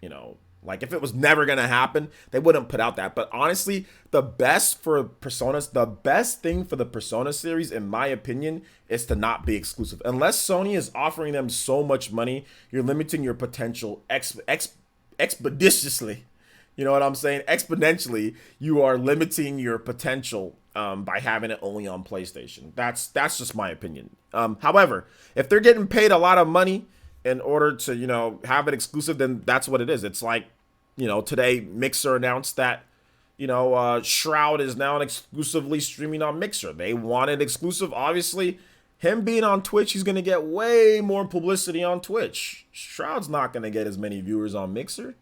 you know, like, if it was never going to happen, they wouldn't put out that. But honestly, the best thing for the Persona series, in my opinion, is to not be exclusive. Unless Sony is offering them so much money, you're limiting your potential expeditiously. You know what I'm saying? Exponentially, you are limiting your potential by having it only on PlayStation. That's just my opinion. However, if they're getting paid a lot of money in order to, you know, have it exclusive, then that's what it is. It's like, you know, today Mixer announced that, you know, Shroud is now exclusively streaming on Mixer. They wanted exclusive. Obviously, him being on Twitch, he's going to get way more publicity on Twitch. Shroud's not going to get as many viewers on Mixer.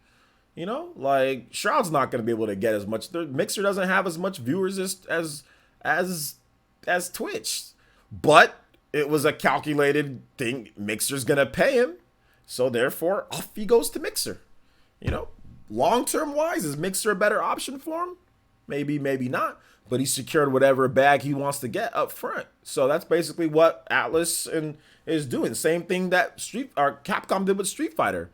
You know, like, Shroud's not going to be able to get as much. Mixer doesn't have as much viewers as Twitch. But it was a calculated thing. Mixer's going to pay him. So, therefore, off he goes to Mixer. You know, long-term wise, is Mixer a better option for him? Maybe, maybe not. But he secured whatever bag he wants to get up front. So, that's basically what Atlas is doing. Same thing that Capcom did with Street Fighter.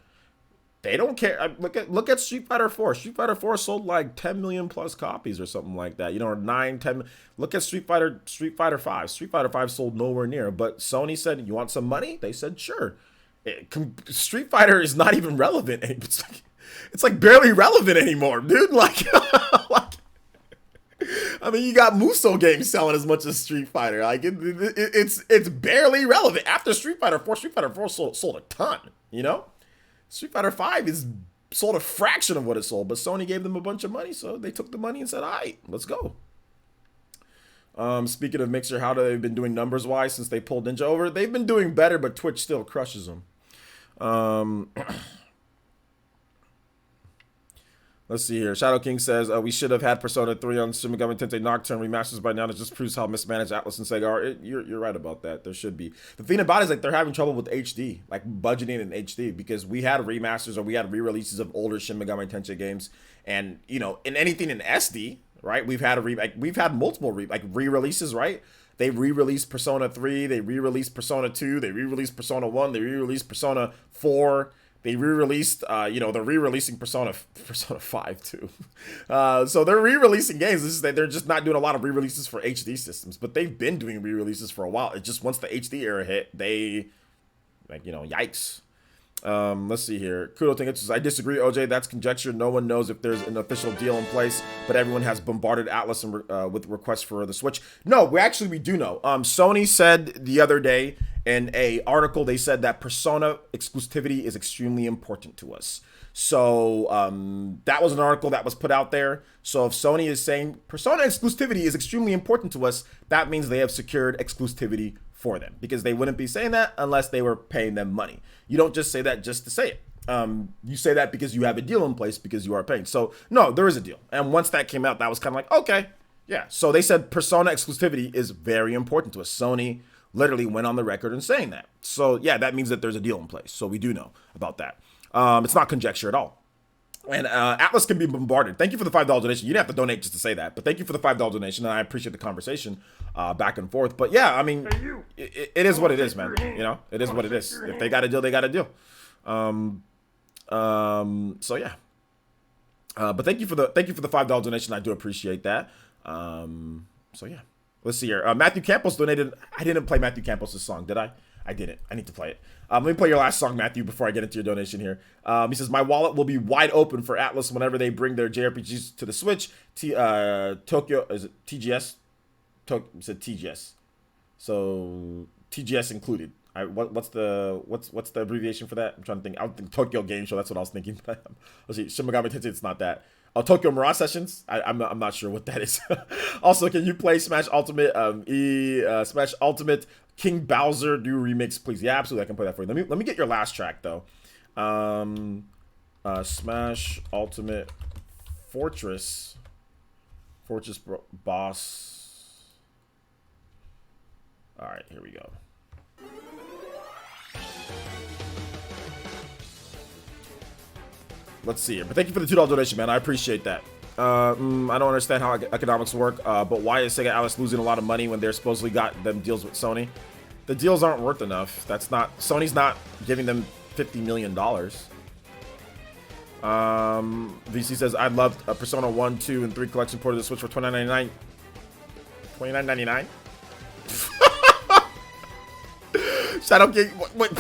They don't care. Look at Street Fighter 4. Street Fighter 4 sold like 10 million plus copies or something like that. You know, or 9, 10. Look at Street Fighter 5. Street Fighter 5 sold nowhere near. But Sony said, you want some money? They said, sure. Street Fighter is not even relevant. It's like barely relevant anymore, dude. Like, I mean, you got Muso games selling as much as Street Fighter. Like, it's barely relevant. After Street Fighter 4 sold a ton, you know? Street Fighter 5 is sold a fraction of what it sold, but Sony gave them a bunch of money, so they took the money and said, all right, let's go. Speaking of Mixer, how have they been doing numbers-wise since they pulled Ninja over? They've been doing better, but Twitch still crushes them. Let's see here. Shadow King says, we should have had Persona 3 on Shin Megami Tensei Nocturne remasters by now. It just proves how mismanaged Atlas and Sega are. You're right about that. There should be. The thing about it is, like, they're having trouble with HD, like budgeting in HD, because we had remasters or we had re-releases of older Shin Megami Tensei games, and you know, in anything in SD, right? We've had we've had multiple re-releases, right? They re-released Persona 3, they re-released Persona 2, they re-released Persona 1, they re-released Persona 4. They re-released, you know, they're re-releasing Persona 5 too. So they're re-releasing games. They're just not doing a lot of re-releases for HD systems, but they've been doing re-releases for a while. It just, once the HD era hit, they, like, you know, yikes. Let's see here. Kudo Tengetsu says, I disagree, OJ. That's conjecture. No one knows if there's an official deal in place, but everyone has bombarded Atlas with requests for the Switch. No, we do know. Sony said the other day in a article, they said that Persona exclusivity is extremely important to us. So that was an article that was put out there. So if Sony is saying Persona exclusivity is extremely important to us, that means they have secured exclusivity for them, because they wouldn't be saying that unless they were paying them money. You don't just say that just to say it. You say that because you have a deal in place, because you are paying. So no, there is a deal. And once that came out, that was kind of like, okay, yeah. So they said Persona exclusivity is very important to us. Sony literally went on the record and saying that. So yeah, that means that there's a deal in place. So we do know about that. It's not conjecture at all. And Atlas can be bombarded. Thank you for the $5 donation. You didn't have to donate just to say that, but thank you for the $5 donation, and I appreciate the conversation back and forth. But yeah, I mean, it is what it is, man. You know, it is what it is. If they got a deal, they got a deal. So yeah. But thank you for the $5 donation. I do appreciate that. So yeah, let's see here. Matthew Campos donated. I didn't play Matthew Campos' song, did I? I didn't. I need to play it. Let me play your last song, Matthew, before I get into your donation here. He says, my wallet will be wide open for Atlas whenever they bring their JRPGs to the Switch. Tokyo, is it TGS? It said TGS. So TGS included. What's the abbreviation for that? I'm trying to think. I don't think Tokyo Game Show. That's what I was thinking. Let's see. Shin Megami Tensei. It's not that. Oh, Tokyo Mirage Sessions. I'm not sure what that is. Also, can you play Smash Ultimate? Smash Ultimate King Bowser do remix, please? Yeah, absolutely. I can play that for you. Let me get your last track though. Smash Ultimate Fortress Boss. All right, here we go. Let's see here. But thank you for the $2 donation, man. I appreciate that. I don't understand how economics work, but why is Sega Atlas losing a lot of money when they're supposedly got them deals with Sony? The deals aren't worth enough. Sony's not giving them $50 million. VC says, I loved Persona 1, 2, and 3 collection ported to the Switch for $29.99. $29.99? Shadow King, wait.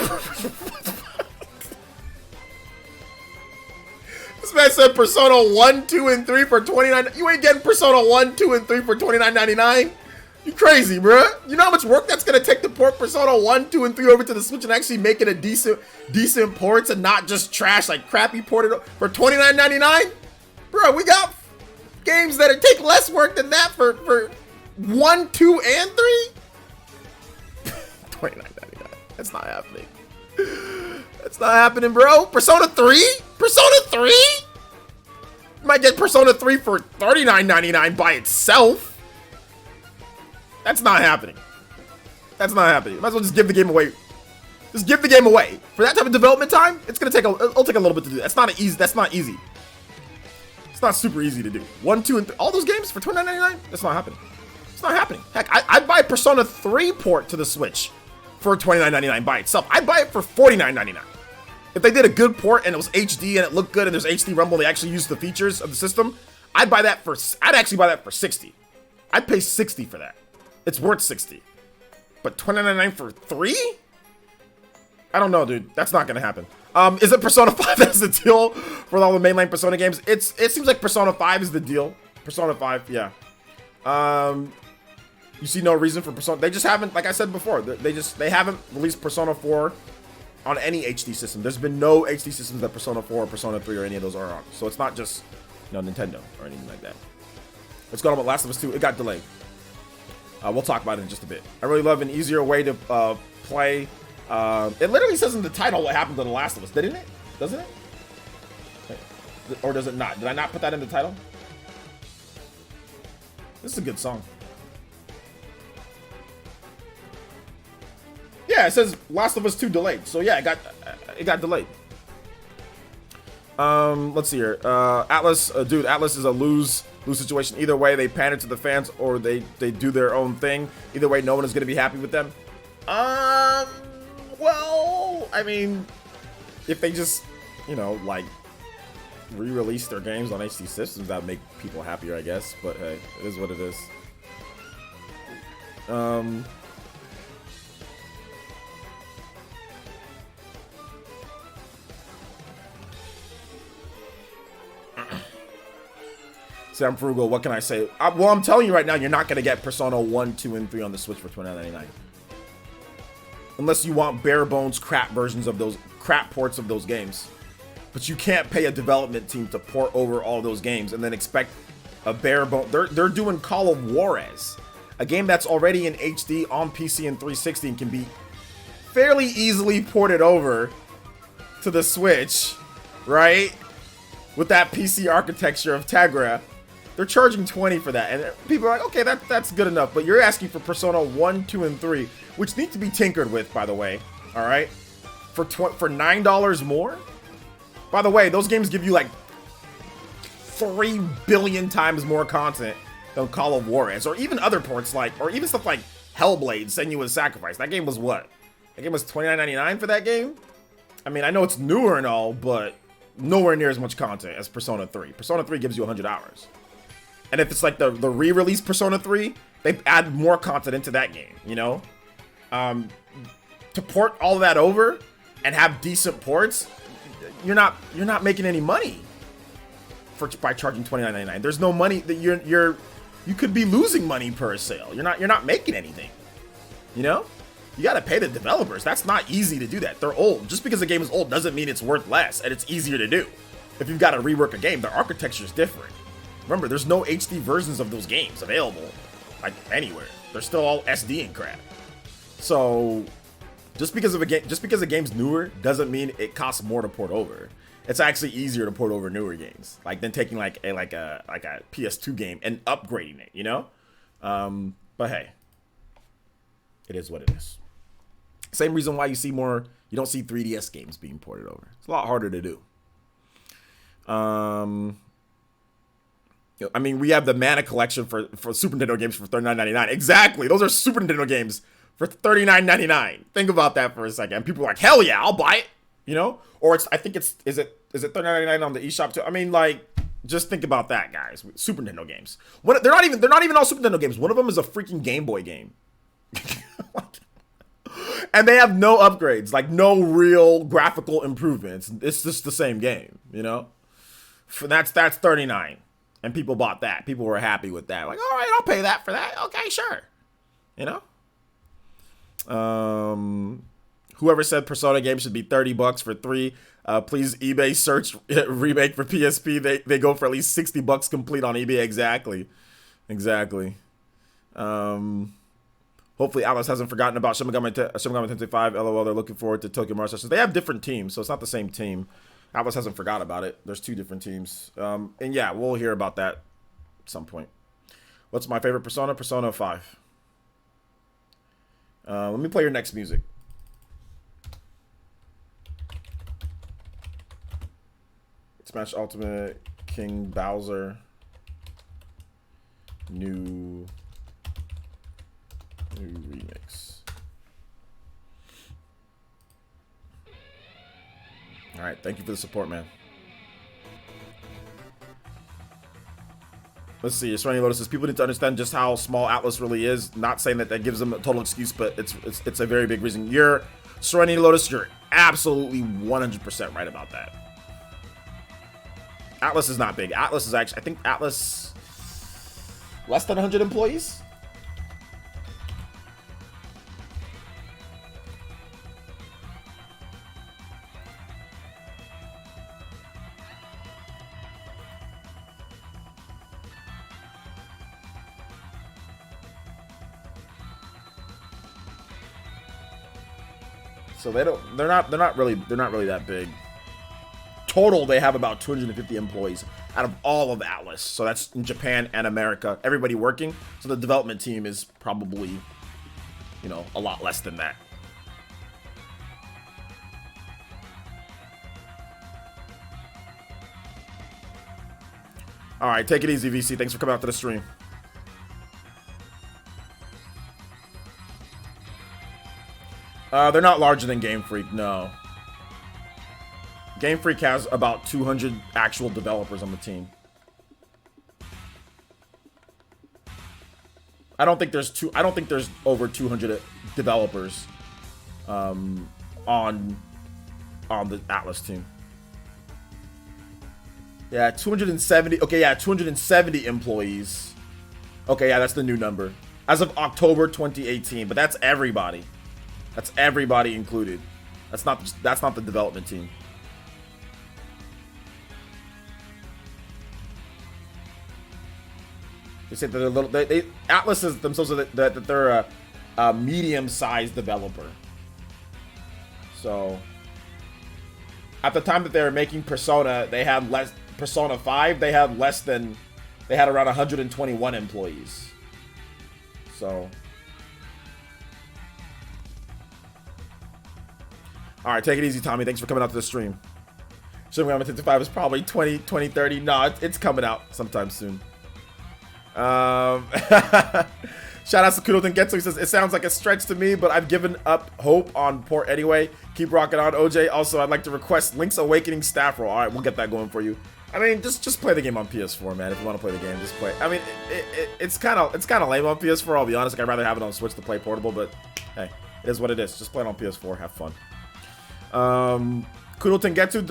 This man said Persona 1, 2, and 3 for $29. You ain't getting Persona 1, 2, and 3 for $29.99. You crazy, bruh. You know how much work that's gonna take to port Persona 1, 2, and 3 over to the Switch and actually make it a decent ports and not just trash, like crappy ported for $29.99? Bro, we got games that take less work than that for 1, 2, and 3? $29.99. That's not happening. That's not happening, bro. Persona 3? Persona 3? You might get Persona 3 for $39.99 by itself. That's not happening. That's not happening. Might as well just give the game away. Just give the game away. For that type of development time, it'll take a little bit to do. That's not easy. It's not super easy to do. 1, 2, and 3. All those games for $29.99? That's not happening. It's not happening. Heck, I'd buy Persona 3 port to the Switch for $29.99 by itself. I'd buy it for $49.99. If they did a good port and it was HD and it looked good and there's HD Rumble and they actually used the features of the system, I'd actually buy that for $60. I'd pay $60 for that. It's worth $60. But $29.99 for 3? I don't know, dude. That's not gonna happen. Is it Persona 5 that's the deal for all the mainline Persona games? It seems like Persona 5 is the deal. Persona 5, yeah. You see no reason for Persona. They just haven't, like I said before, they haven't released Persona 4 on any HD system. There's been no HD systems that Persona 4 or Persona 3 or any of those are on. So it's not just, Nintendo or anything like that. What's going on with Last of Us 2? It got delayed. We'll talk about it in just a bit. I really love an easier way to play. It literally says in the title what happened to The Last of Us, didn't it? Doesn't it? Or does it not? Did I not put that in the title? This is a good song. Yeah, it says Last of Us 2 delayed. So yeah, it got delayed. Let's see here. Atlas, dude, Atlas is a lose situation. Either way, they pander to the fans or they do their own thing. Either way, no one is gonna be happy with them. Well, I mean, if they just, you know, like re-release their games on HD systems, that'd make people happier, I guess. But hey, it is what it is. Sam Frugal, what can I say? Well, I'm telling you right now, you're not going to get Persona 1, 2, and 3 on the Switch for $29.99. Unless you want bare bones crap versions of those, crap ports of those games. But you can't pay a development team to port over all those games and then expect a bare bone. They're doing Call of Juarez, a game that's already in HD on PC and 360 and can be fairly easily ported over to the Switch, right? With that PC architecture of Tegra. They're charging $20 for that, and people are like, okay, that's good enough. But you're asking for Persona 1, 2, and 3, which need to be tinkered with, by the way. All right, for $9 more. By the way, those games give you like 3 billion times more content than Call of Juarez, or even other ports like, or even stuff like Hellblade: Senua's Sacrifice. That game was what? That game was $29.99 for that game. I mean, I know it's newer and all, but nowhere near as much content as Persona 3. Persona 3 gives you 100 hours. And if it's like the re-release Persona 3, they add more content into that game, you know? To port all of that over and have decent ports, you're not making any money by charging $29.99. There's no money that you could be losing money per sale. You're not making anything. You know? You gotta pay the developers. That's not easy to do that. They're old. Just because a game is old doesn't mean it's worth less and it's easier to do. If you've got to rework a game, their architecture is different. Remember, there's no HD versions of those games available, like, anywhere. They're still all SD and crap. So, just because a game's newer doesn't mean it costs more to port over. It's actually easier to port over newer games, like than taking like a PS2 game and upgrading it, you know? But hey, it is what it is. Same reason why you don't see 3DS games being ported over. It's a lot harder to do. I mean, we have the Mana Collection for Super Nintendo games for $39.99. Exactly. Those are Super Nintendo games for $39.99. Think about that for a second. And people are like, hell yeah, I'll buy it. You know? Or is it $39.99 on the eShop too? I mean, like, just think about that, guys. Super Nintendo games. They're not even all Super Nintendo games. One of them is a freaking Game Boy game. And they have no upgrades, like no real graphical improvements. It's just the same game, you know? That's $39. And people bought that. People were happy with that. Like, all right, I'll pay that for that. Okay, sure. You know? Whoever said Persona games should be $30 for 3, please eBay search Remake for PSP. They go for at least $60 complete on eBay. Exactly. Hopefully Atlas hasn't forgotten about Shin Megami Tensei 5. LOL, they're looking forward to Tokyo Mirage Sessions. They have different teams, so it's not the same team. Atlas hasn't forgot about it. There's 2 different teams. And yeah, we'll hear about that at some point. What's my favorite Persona? Persona 5. Let me play your next music. Smash Ultimate, King Bowser. New remix. All right, thank you for the support, man. Let's see. Serenity Lotus says people need to understand just how small Atlas really is. Not saying that gives them a total excuse, but it's a very big reason. Serenity Lotus, you're absolutely 100% right about that. Atlas is not big. Atlas is actually, I think Atlas less than 100 employees. So they're not really that big. total, they have about 250 employees out of all of Atlas. So that's in Japan and America. Everybody working. So the development team is probably, you know, a lot less than that. All right, take it easy, VC. Thanks for coming out to the stream. They're not larger than Game Freak, no. Game Freak has about 200 actual developers on the team. I don't think there's over 200 developers on the Atlas team. Yeah, 270. Okay, yeah, 270 employees. Okay, yeah, that's the new number as of October 2018. But that's everybody. That's everybody included. That's not the development team. They say that they're little. Atlas says themselves that they're a medium-sized developer. So at the time that they were making Persona, they had less. Persona 5, they had around 121 employees. So, all right, take it easy, Tommy. Thanks for coming out to the stream. Shin Megami Tensei 5 is probably 2030. No, it's coming out sometime soon. Shout out to Kudo Tengetsu. He says, it sounds like a stretch to me, but I've given up hope on port anyway. Keep rocking on, OJ. Also, I'd like to request Link's Awakening staff roll. All right, we'll get that going for you. I mean, just play the game on PS4, man. If you want to play the game, just play. I mean, it's kind of lame on PS4. I'll be honest. Like, I'd rather have it on Switch to play portable, but hey, it is what it is. Just play it on PS4. Have fun. Kudo Tengetsu,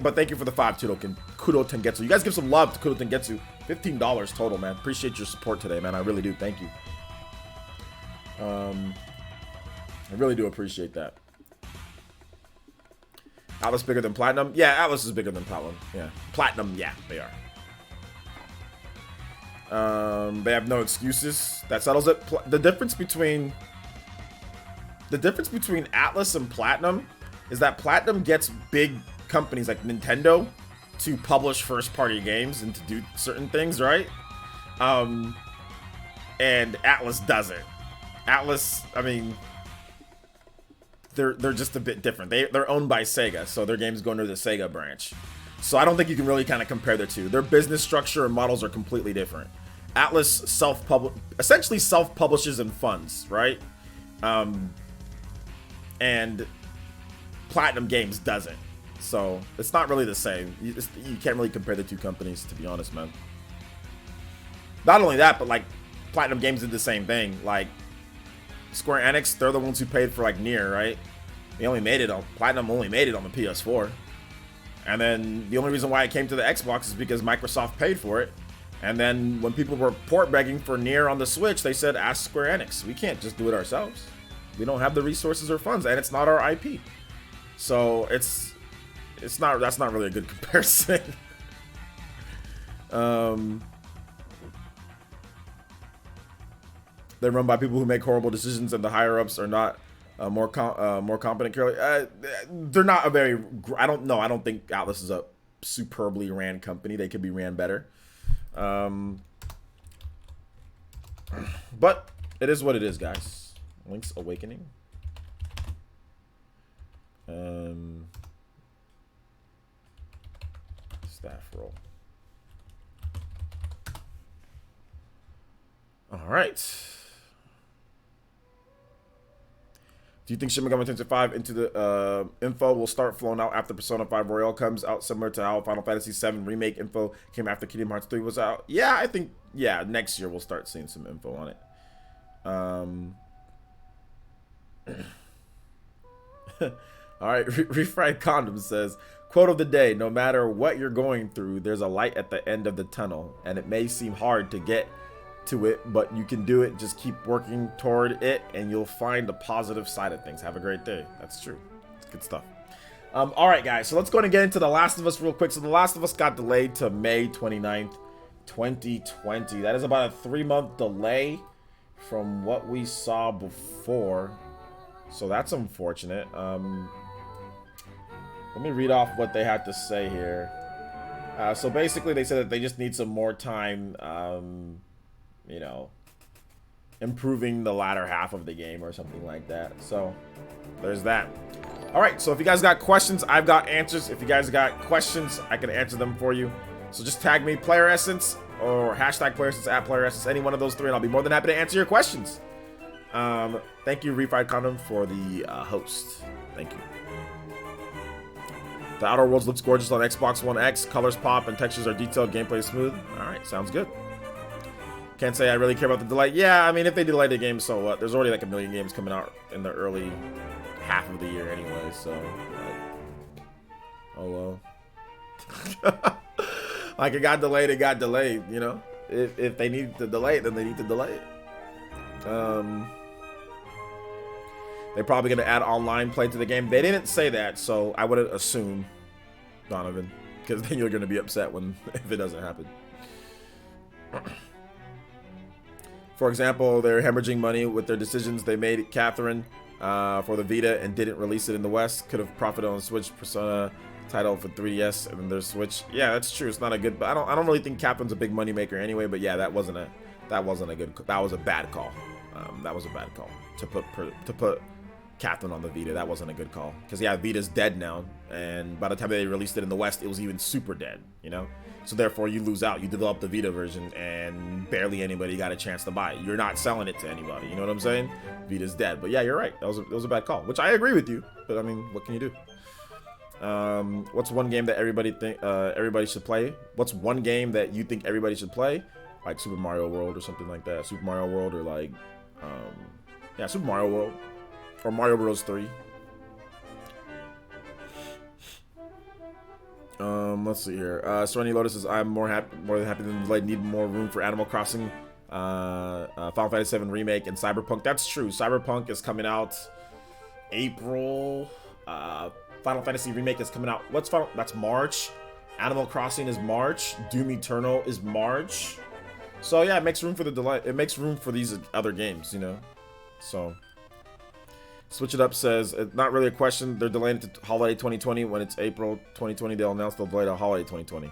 but thank you for the 5 token. Kudo Tengetsu. You guys give some love to Kudo Tengetsu. $15 total, man. Appreciate your support today, man. I really do. Thank you. I really do appreciate that. Atlas bigger than Platinum? Yeah, Atlas is bigger than Platinum. Yeah. Platinum, yeah, they are. They have no excuses. That settles it. The difference between Atlas and Platinum is that Platinum gets big companies like Nintendo to publish first-party games and to do certain things, right? And Atlas doesn't. Atlas, I mean, they're just a bit different. They're owned by Sega, so their games go under the Sega branch. So I don't think you can really kind of compare the two. Their business structure and models are completely different. Atlas essentially self-publishes and funds, right? And Platinum Games doesn't. So it's not really the same. You can't really compare the two companies, to be honest, man. Not only that, but like Platinum Games did the same thing. Like Square Enix, they're the ones who paid for like Nier, right? Platinum only made it on the PS4. And then the only reason why it came to the Xbox is because Microsoft paid for it. And then when people were port begging for Nier on the Switch, they said, ask Square Enix. We can't just do it ourselves. We don't have the resources or funds, and it's not our IP. So that's not really a good comparison. They're run by people who make horrible decisions, and the higher ups are not more competent. They're not a very. I don't think Atlas is a superbly ran company. They could be ran better. But it is what it is, guys. Link's Awakening. Staff roll. All right. Do you think Shin Megami Tensei 5 into the info will start flowing out after Persona 5 Royale comes out, similar to how Final Fantasy 7 Remake info came after Kingdom Hearts 3 was out? Yeah, I think, yeah, next year we'll start seeing some info on it. All right, Refried Condom says, quote of the day, no matter what you're going through, there's a light at the end of the tunnel, and it may seem hard to get to it, but you can do it. Just keep working toward it, and you'll find the positive side of things. Have a great day. That's true. It's good stuff. All right, guys, so let's go and get into The Last of Us real quick. So The Last of Us got delayed to May 29th, 2020. That is about a 3-month delay from what we saw before. So that's unfortunate. Let me read off what they had to say here. So basically, they said that they just need some more time, you know, improving the latter half of the game or something like that. So there's that. All right, so if you guys got questions, I've got answers. If you guys got questions, I can answer them for you. So just tag me Player Essence or hashtag Player Essence at Player Essence, any one of those three, and I'll be more than happy to answer your questions. Thank you, Refied Condom, for the host. Thank you. The Outer Worlds looks gorgeous on Xbox One X. Colors pop and textures are detailed. Gameplay is smooth. All right, sounds good. Can't say I really care about the delay. Yeah, I mean, if they delay the game, so what? There's already like a million games coming out in the early half of the year anyway, so like, oh well. Like, it got delayed, you know? If they need to delay it, then they need to delay it. They're probably going to add online play to the game. They didn't say that, so I wouldn't assume, Donovan, because then you're going to be upset if it doesn't happen. For example, they're hemorrhaging money with their decisions they made, Catherine, for the Vita and didn't release it in the West. Could have profited on Switch. Persona title for 3DS and then their Switch. Yeah, that's true. It's not a good. But I don't really think Catherine's a big money maker anyway. But yeah, that was a bad call. That was a bad call to put Catherine on the Vita. That wasn't a good call because yeah, Vita's dead now, and by the time they released it in the West, it was even super dead. You know. So therefore, you lose out. You develop the Vita version, and barely anybody got a chance to buy it. You're not selling it to anybody. You know what I'm saying? Vita's dead. But yeah, you're right. That was a bad call, which I agree with you. But I mean, what can you do? What's one game that everybody should play? What's one game that you think everybody should play? Like Super Mario World or something like that. Super Mario World or like, yeah, Super Mario World or Mario Bros. 3. Let's see here. Sereni Lotus says, I'm more than happy than delayed. Need more room for Animal Crossing, Final Fantasy VII Remake, and Cyberpunk. That's true. Cyberpunk is coming out April. Final Fantasy Remake is coming out. That's March. Animal Crossing is March. Doom Eternal is March. So yeah, it makes room for the delay. It makes room for these other games, you know. So Switch It Up says, it's not really a question. They're delaying it to holiday 2020. When it's April 2020, they'll announce they'll delay to holiday 2020.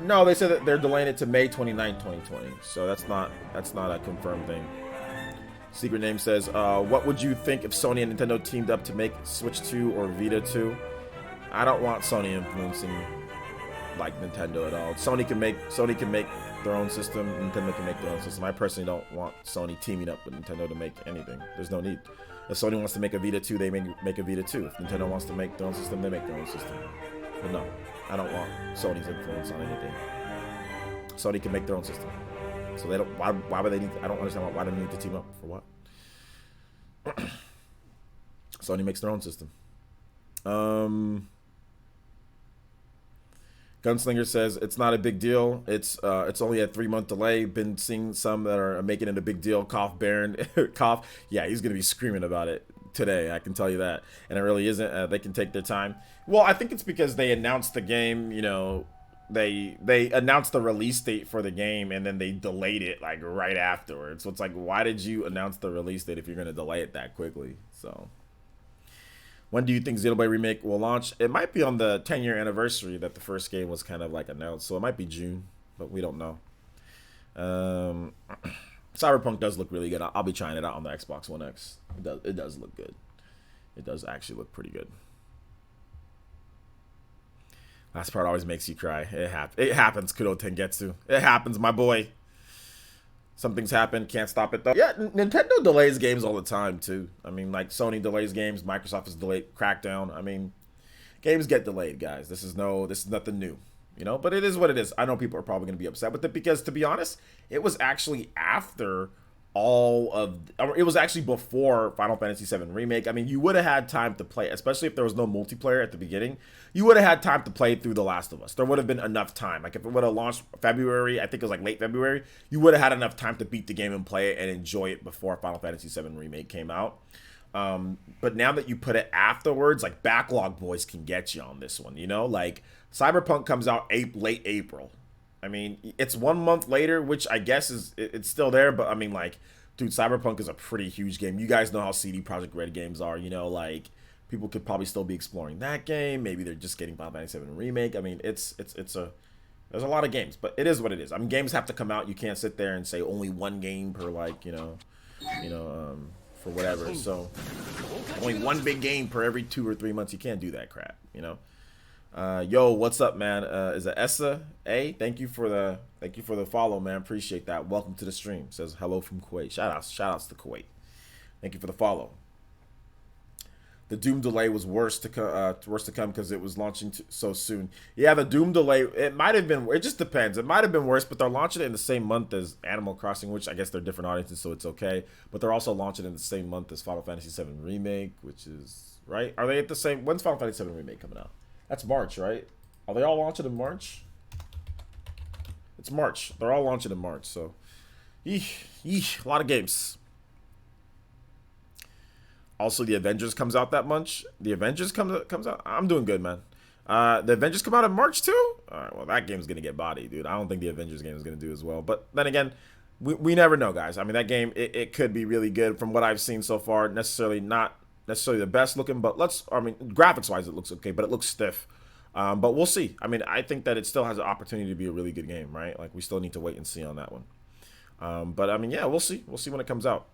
No, they said that they're delaying it to May 29, 2020. So that's not a confirmed thing. Secret Name says, what would you think if Sony and Nintendo teamed up to make Switch 2 or Vita 2? I don't want Sony influencing like Nintendo at all. Sony can make their own system. Nintendo can make their own system. I personally don't want Sony teaming up with Nintendo to make anything. There's no need. If Sony wants to make a Vita 2, they make a Vita 2. If Nintendo wants to make their own system, they make their own system. But no, I don't want Sony's influence on anything. Sony can make their own system. So they don't. Why would they need? I don't understand why they need to team up for what. Sony makes their own system. Gunslinger says it's not a big deal. It's only a 3-month delay. Been seeing some that are making it a big deal. Cough Baron, cough. Yeah, he's gonna be screaming about it today. I can tell you that. And it really isn't. They can take their time. Well, I think it's because they announced the game. You know, they announced the release date for the game and then they delayed it like right afterwards. So it's like, why did you announce the release date if you're gonna delay it that quickly? So. When do you think Xenoblade Remake will launch? It might be on the 10-year anniversary that the first game was kind of like announced. So it might be June, but we don't know. Cyberpunk does look really good. I'll be trying it out on the Xbox One X. It does look good. It does actually look pretty good. Last part always makes you cry. It happens, Kudo Tengetsu. It happens, my boy. Something's happened, can't stop it though. Yeah, Nintendo delays games all the time too. I mean, like Sony delays games, Microsoft has delayed Crackdown. I mean, games get delayed, guys. This is nothing new, you know. But it is what it is. I know people are probably going to be upset with it because, to be honest, it was actually after it was actually before Final Fantasy VII Remake. I mean, you would have had time to play, especially if there was no multiplayer at the beginning. You would have had time to play through The Last of Us. There would have been enough time. Like, if it would have launched February, I think it was like late February, you would have had enough time to beat the game and play it and enjoy it before Final Fantasy VII Remake came out. But now that you put it afterwards, like, Backlog Boys can get you on this one, you know? Like, Cyberpunk comes out late April. I mean, it's 1 month later, which I guess it's still there, but I mean, like, dude, Cyberpunk is a pretty huge game. You guys know how CD Projekt Red games are, you know, like, people could probably still be exploring that game. Maybe they're just getting Final Fantasy VII Remake. I mean, there's a lot of games, but it is what it is. I mean, games have to come out. You can't sit there and say only one game per, like, for whatever. So only one big game per every 2 or 3 months. You can't do that crap, Yo, what's up, man? Is it Essa A? Thank you for the follow, man. Appreciate that. Welcome to the stream. Says hello from Kuwait. Shout outs to Kuwait. Thank you for the follow. The Doom delay was worse to come because it was launching so soon. Yeah, the Doom delay, it might have been. It just depends. It might have been worse, but they're launching it in the same month as Animal Crossing, which I guess they're different audiences, so it's okay. But they're also launching it in the same month as Final Fantasy VII Remake, which is right. Are they at the same? When's Final Fantasy VII Remake coming out? That's March, right? Are they all launching in March? It's March. They're all launching in March. So, a lot of games. Also, the Avengers comes out that month. The Avengers comes out. I'm doing good, man. The Avengers come out in March too. All right, well, that game's gonna get bodied, dude. I don't think the Avengers game is gonna do as well. But then again, we never know, guys. I mean, that game it could be really good from what I've seen so far. Not necessarily the best looking, but graphics wise, it looks okay, but it looks stiff. But we'll see. I mean, I think that it still has an opportunity to be a really good game, right? Like, we still need to wait and see on that one. But I mean, yeah, we'll see. We'll see when it comes out.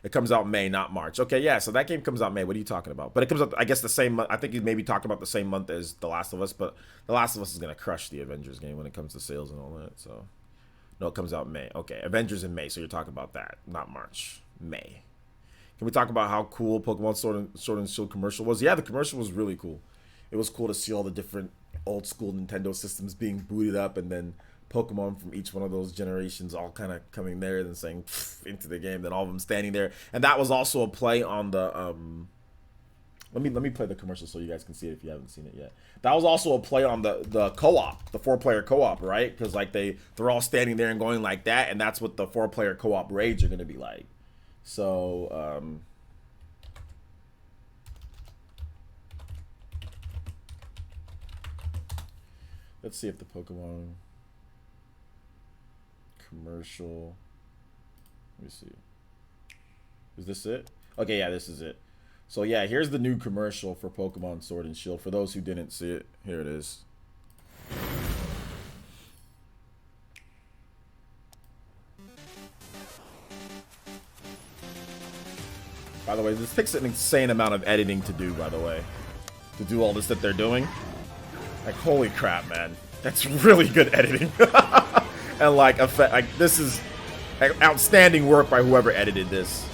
It comes out May, not March. Okay, yeah, so that game comes out May. What are you talking about? But it comes out, I guess, the same month. I think you maybe talked about the same month as The Last of Us, but The Last of Us is going to crush the Avengers game when it comes to sales and all that. So, no, it comes out May. Okay, Avengers in May, so you're talking about that, not March. May. Can we talk about how cool Pokemon Sword and Shield commercial was? Yeah, the commercial was really cool. It was cool to see all the different old school Nintendo systems being booted up, and then Pokemon from each one of those generations all kind of coming there and saying into the game, then all of them standing there. And that was also a play on the let me play the commercial so you guys can see it if you haven't seen it yet. That was also a play on the co-op, the 4-player co-op, right? Because like they're all standing there and going like that, and that's what the 4-player co-op raids are going to be like. So let's see if the Pokemon commercial, let me see, is this it? Okay, yeah, this is it. So yeah, here's the new commercial for Pokemon Sword and Shield. For those who didn't see it, here it is. By the way, this takes an insane amount of editing to do, by the way, to do all this that they're doing. Like, holy crap, man, that's really good editing. And like, this is outstanding work by whoever edited this.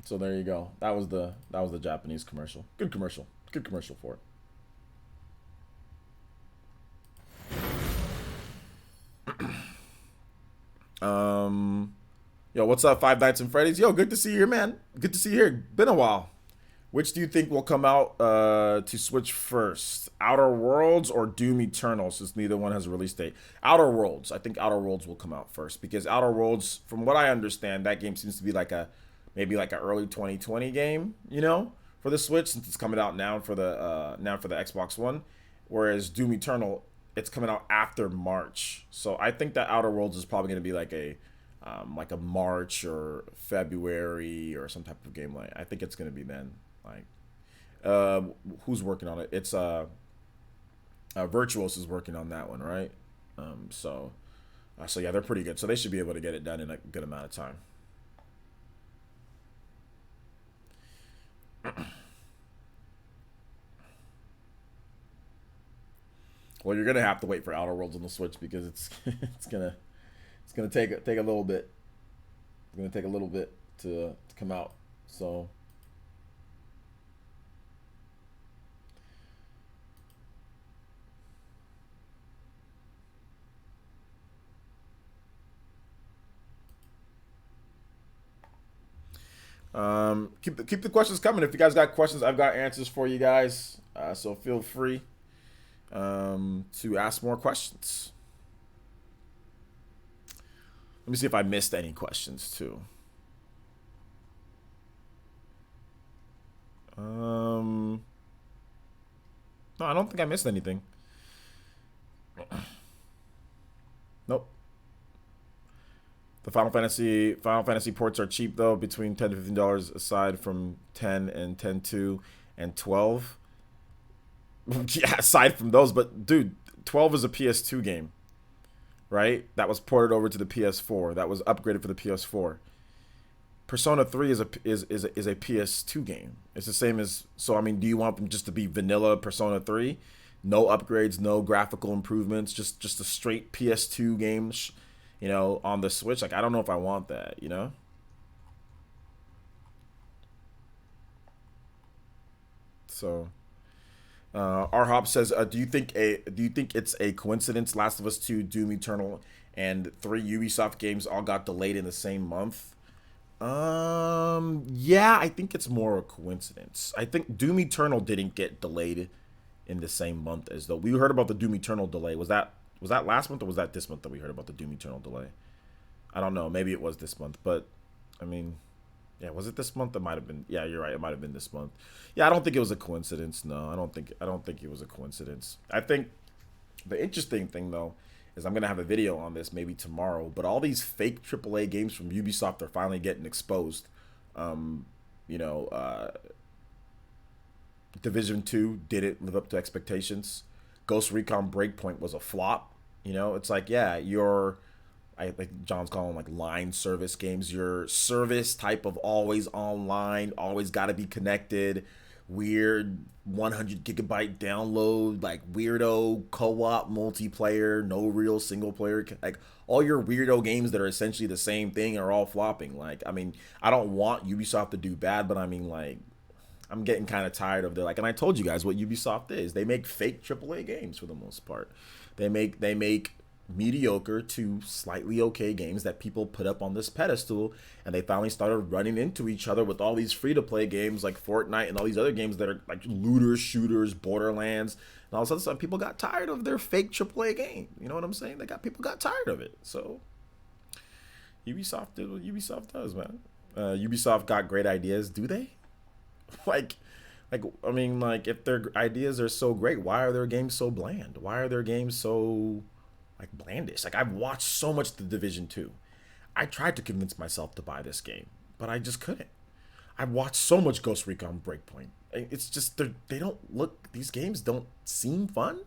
So there you go. That was the Japanese commercial. Good commercial. Good commercial for it. Yo, what's up, Five Nights and Freddy's? Yo, good to see you here, man. Good to see you here. Been a while. Which do you think will come out to Switch first? Outer Worlds or Doom Eternal, since neither one has a release date? Outer Worlds. I think Outer Worlds will come out first, because Outer Worlds, from what I understand, that game seems to be like maybe like an early 2020 game, for the Switch, since it's coming out now for the Xbox One. Whereas Doom Eternal, it's coming out after March. So I think that Outer Worlds is probably going to be like a March or February or some type of game. Like, I think it's going to be then. Like, who's working on it? It's Virtuos is working on that one, right? So yeah, they're pretty good. So they should be able to get it done in a good amount of time. Well, you're gonna have to wait for Outer Worlds on the Switch, because it's gonna take a little bit. It's gonna take a little bit to come out. So keep the questions coming. If you guys got questions, I've got answers for you guys. So feel free to ask more questions. Let me see if I missed any questions too. No, I don't think I missed anything. Nope. The Final Fantasy ports are cheap though, between $10 to $15 aside from 10 and 10.2 and 12. Yeah, aside from those, but dude, 12 is a PS2 game, right? That was ported over to the PS4. That was upgraded for the PS4. Persona 3 is a PS2 game. It's the same as, so I mean, do you want them just to be vanilla Persona 3? No upgrades, no graphical improvements, just a straight PS2 game, you know, on the Switch? Like, I don't know if I want that, you know? So, R-Hop says, do you think it's a coincidence Last of Us 2, Doom Eternal, and 3 Ubisoft games all got delayed in the same month? Yeah, I think it's more a coincidence. I think Doom Eternal didn't get delayed in the same month as though we heard about the Doom Eternal delay. Was that last month or was that this month that we heard about the Doom Eternal delay? I don't know. Maybe it was this month, but I mean, yeah, was it this month? It might have been. Yeah, you're right. It might have been this month. Yeah, I don't think it was a coincidence. No, I don't think it was a coincidence. I think the interesting thing though is I'm gonna have a video on this maybe tomorrow. But all these fake AAA games from Ubisoft are finally getting exposed. You know, Division 2 didn't live up to expectations. Ghost Recon Breakpoint was a flop. You know, it's like, yeah, I think John's calling them like line service games. Your service type of always online, always got to be connected, weird 100 gigabyte download, like weirdo co-op multiplayer, no real single player. Like all your weirdo games that are essentially the same thing are all flopping. Like, I mean, I don't want Ubisoft to do bad, but I mean, like, I'm getting kind of tired of and I told you guys what Ubisoft is. They make fake AAA games for the most part. They make mediocre to slightly okay games that people put up on this pedestal, and they finally started running into each other with all these free-to-play games like Fortnite and all these other games that are like looters, shooters, Borderlands, and all of a sudden people got tired of their fake AAA game. You know what I'm saying? People got tired of it. So Ubisoft did what Ubisoft does, man. Ubisoft got great ideas, do they? Like, I mean, like, if their ideas are so great, why are their games so bland? Why are their games so, like, blandish? Like, I've watched so much The Division 2. I tried to convince myself to buy this game, but I just couldn't. I've watched so much Ghost Recon Breakpoint. It's just, they don't look, these games don't seem fun.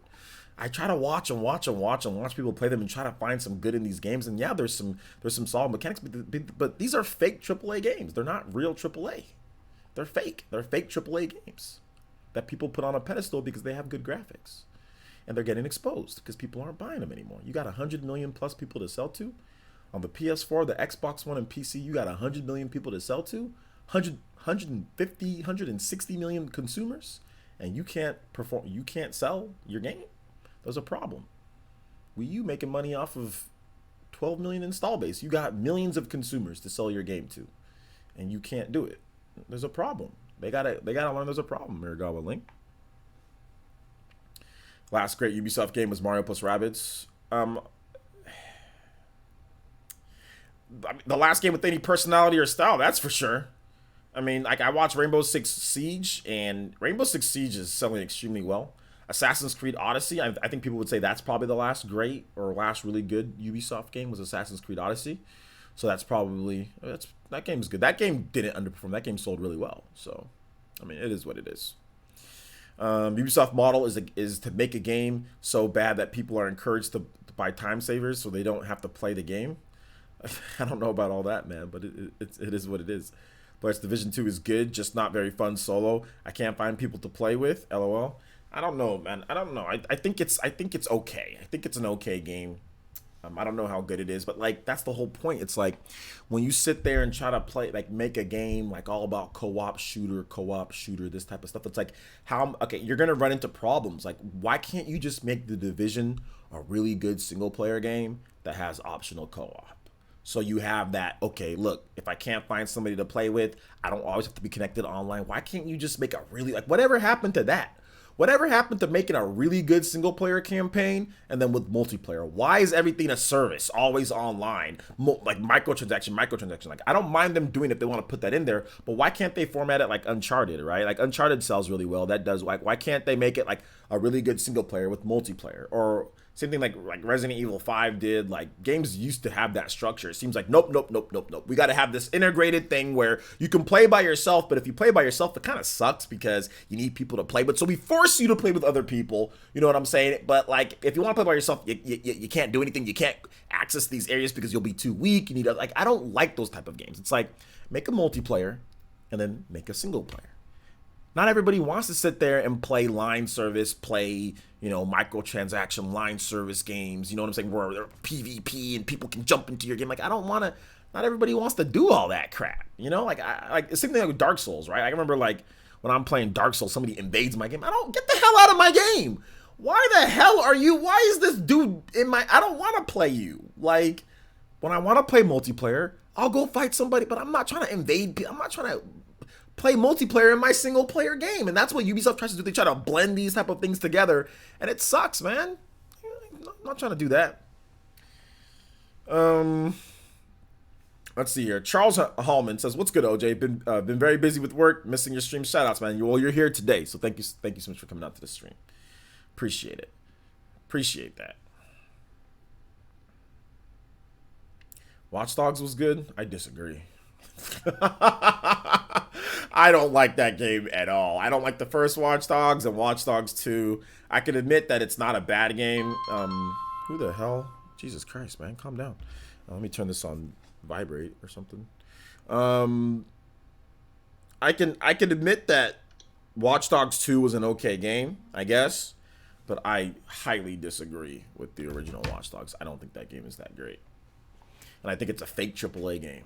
I try to watch people play them and try to find some good in these games. And yeah, there's some solid mechanics, but these are fake AAA games. They're not real AAA. They're fake. They're fake AAA games that people put on a pedestal because they have good graphics. And they're getting exposed because people aren't buying them anymore. You got 100 million plus people to sell to. On the PS4, the Xbox One, and PC, you got 100 million people to sell to. 150, 160 million consumers. And you can't sell your game. There's a problem. Wii U making money off of 12 million install base. You got millions of consumers to sell your game to. And you can't do it. There's a problem. They gotta learn there's a problem, Miragawa Link. Last great Ubisoft game was Mario plus Rabbids. The last game with any personality or style, that's for sure. I mean, like, I watched Rainbow Six Siege, and Rainbow Six Siege is selling extremely well. Assassin's Creed Odyssey, I think people would say that's probably the last great or last really good Ubisoft game was Assassin's Creed Odyssey. So that game's good. That game didn't underperform. That game sold really well. So, I mean, it is what it is. Ubisoft model is to make a game so bad that people are encouraged to buy time savers so they don't have to play the game. I don't know about all that, man, but it is what it is. But Division 2 is good, just not very fun solo. I can't find people to play with. LOL. I don't know, man. I don't know. I think it's okay. I think it's an okay game. I don't know how good it is, but like that's the whole point. It's like when you sit there and try to play, like make a game like all about co-op shooter, this type of stuff. It's like you're gonna run into problems. Like, why can't you just make The Division a really good single player game that has optional co-op? So you have that, okay, look, if I can't find somebody to play with, I don't always have to be connected online. Why can't you just make a really, like, whatever happened to that? Whatever happened to making a really good single player campaign and then with multiplayer? Why is everything a service, always online, like microtransaction? Like, I don't mind them doing it if they want to put that in there, but why can't they format it like Uncharted, right? Like Uncharted sells really well. That does, like, why can't they make it like a really good single player with multiplayer, or same thing like Resident Evil 5 did. Like, games used to have that structure. It seems like nope. We got to have this integrated thing where you can play by yourself, but if you play by yourself, it kind of sucks because you need people to play. But so we force you to play with other people. You know what I'm saying? But like, if you want to play by yourself, you can't do anything. You can't access these areas because you'll be too weak. You need like, I don't like those type of games. It's like, make a multiplayer and then make a single player. Not everybody wants to sit there and play line service, play, you know, microtransaction line service games, you know what I'm saying, where they're PvP and people can jump into your game. Like, I don't want to, not everybody wants to do all that crap, you know? Like, the same thing with Dark Souls, right? I remember, like, when I'm playing Dark Souls, somebody invades my game. I don't, get the hell out of my game. Why the hell are you, why is this dude in my, I don't want to play you. Like, when I want to play multiplayer, I'll go fight somebody, but I'm not trying to invade people. I'm not trying to play multiplayer in my single player game. And that's what Ubisoft tries to do. They try to blend these type of things together, and it sucks, man. I'm not trying to do that. Let's see here. Charles Hallman says, "What's good, OJ? Been very busy with work, missing your stream. Shoutouts, man. Well, you're here today, so thank you so much for coming out to the stream. Appreciate it. Appreciate that." Watch Dogs was good. I disagree. I don't like that game at all. I don't like the first Watch Dogs and Watch Dogs 2. I can admit that it's not a bad game. Who the hell? Jesus Christ, man. Calm down. Let me turn this on vibrate or something. I can admit that Watch Dogs 2 was an okay game, I guess. But I highly disagree with the original Watch Dogs. I don't think that game is that great. And I think it's a fake AAA game.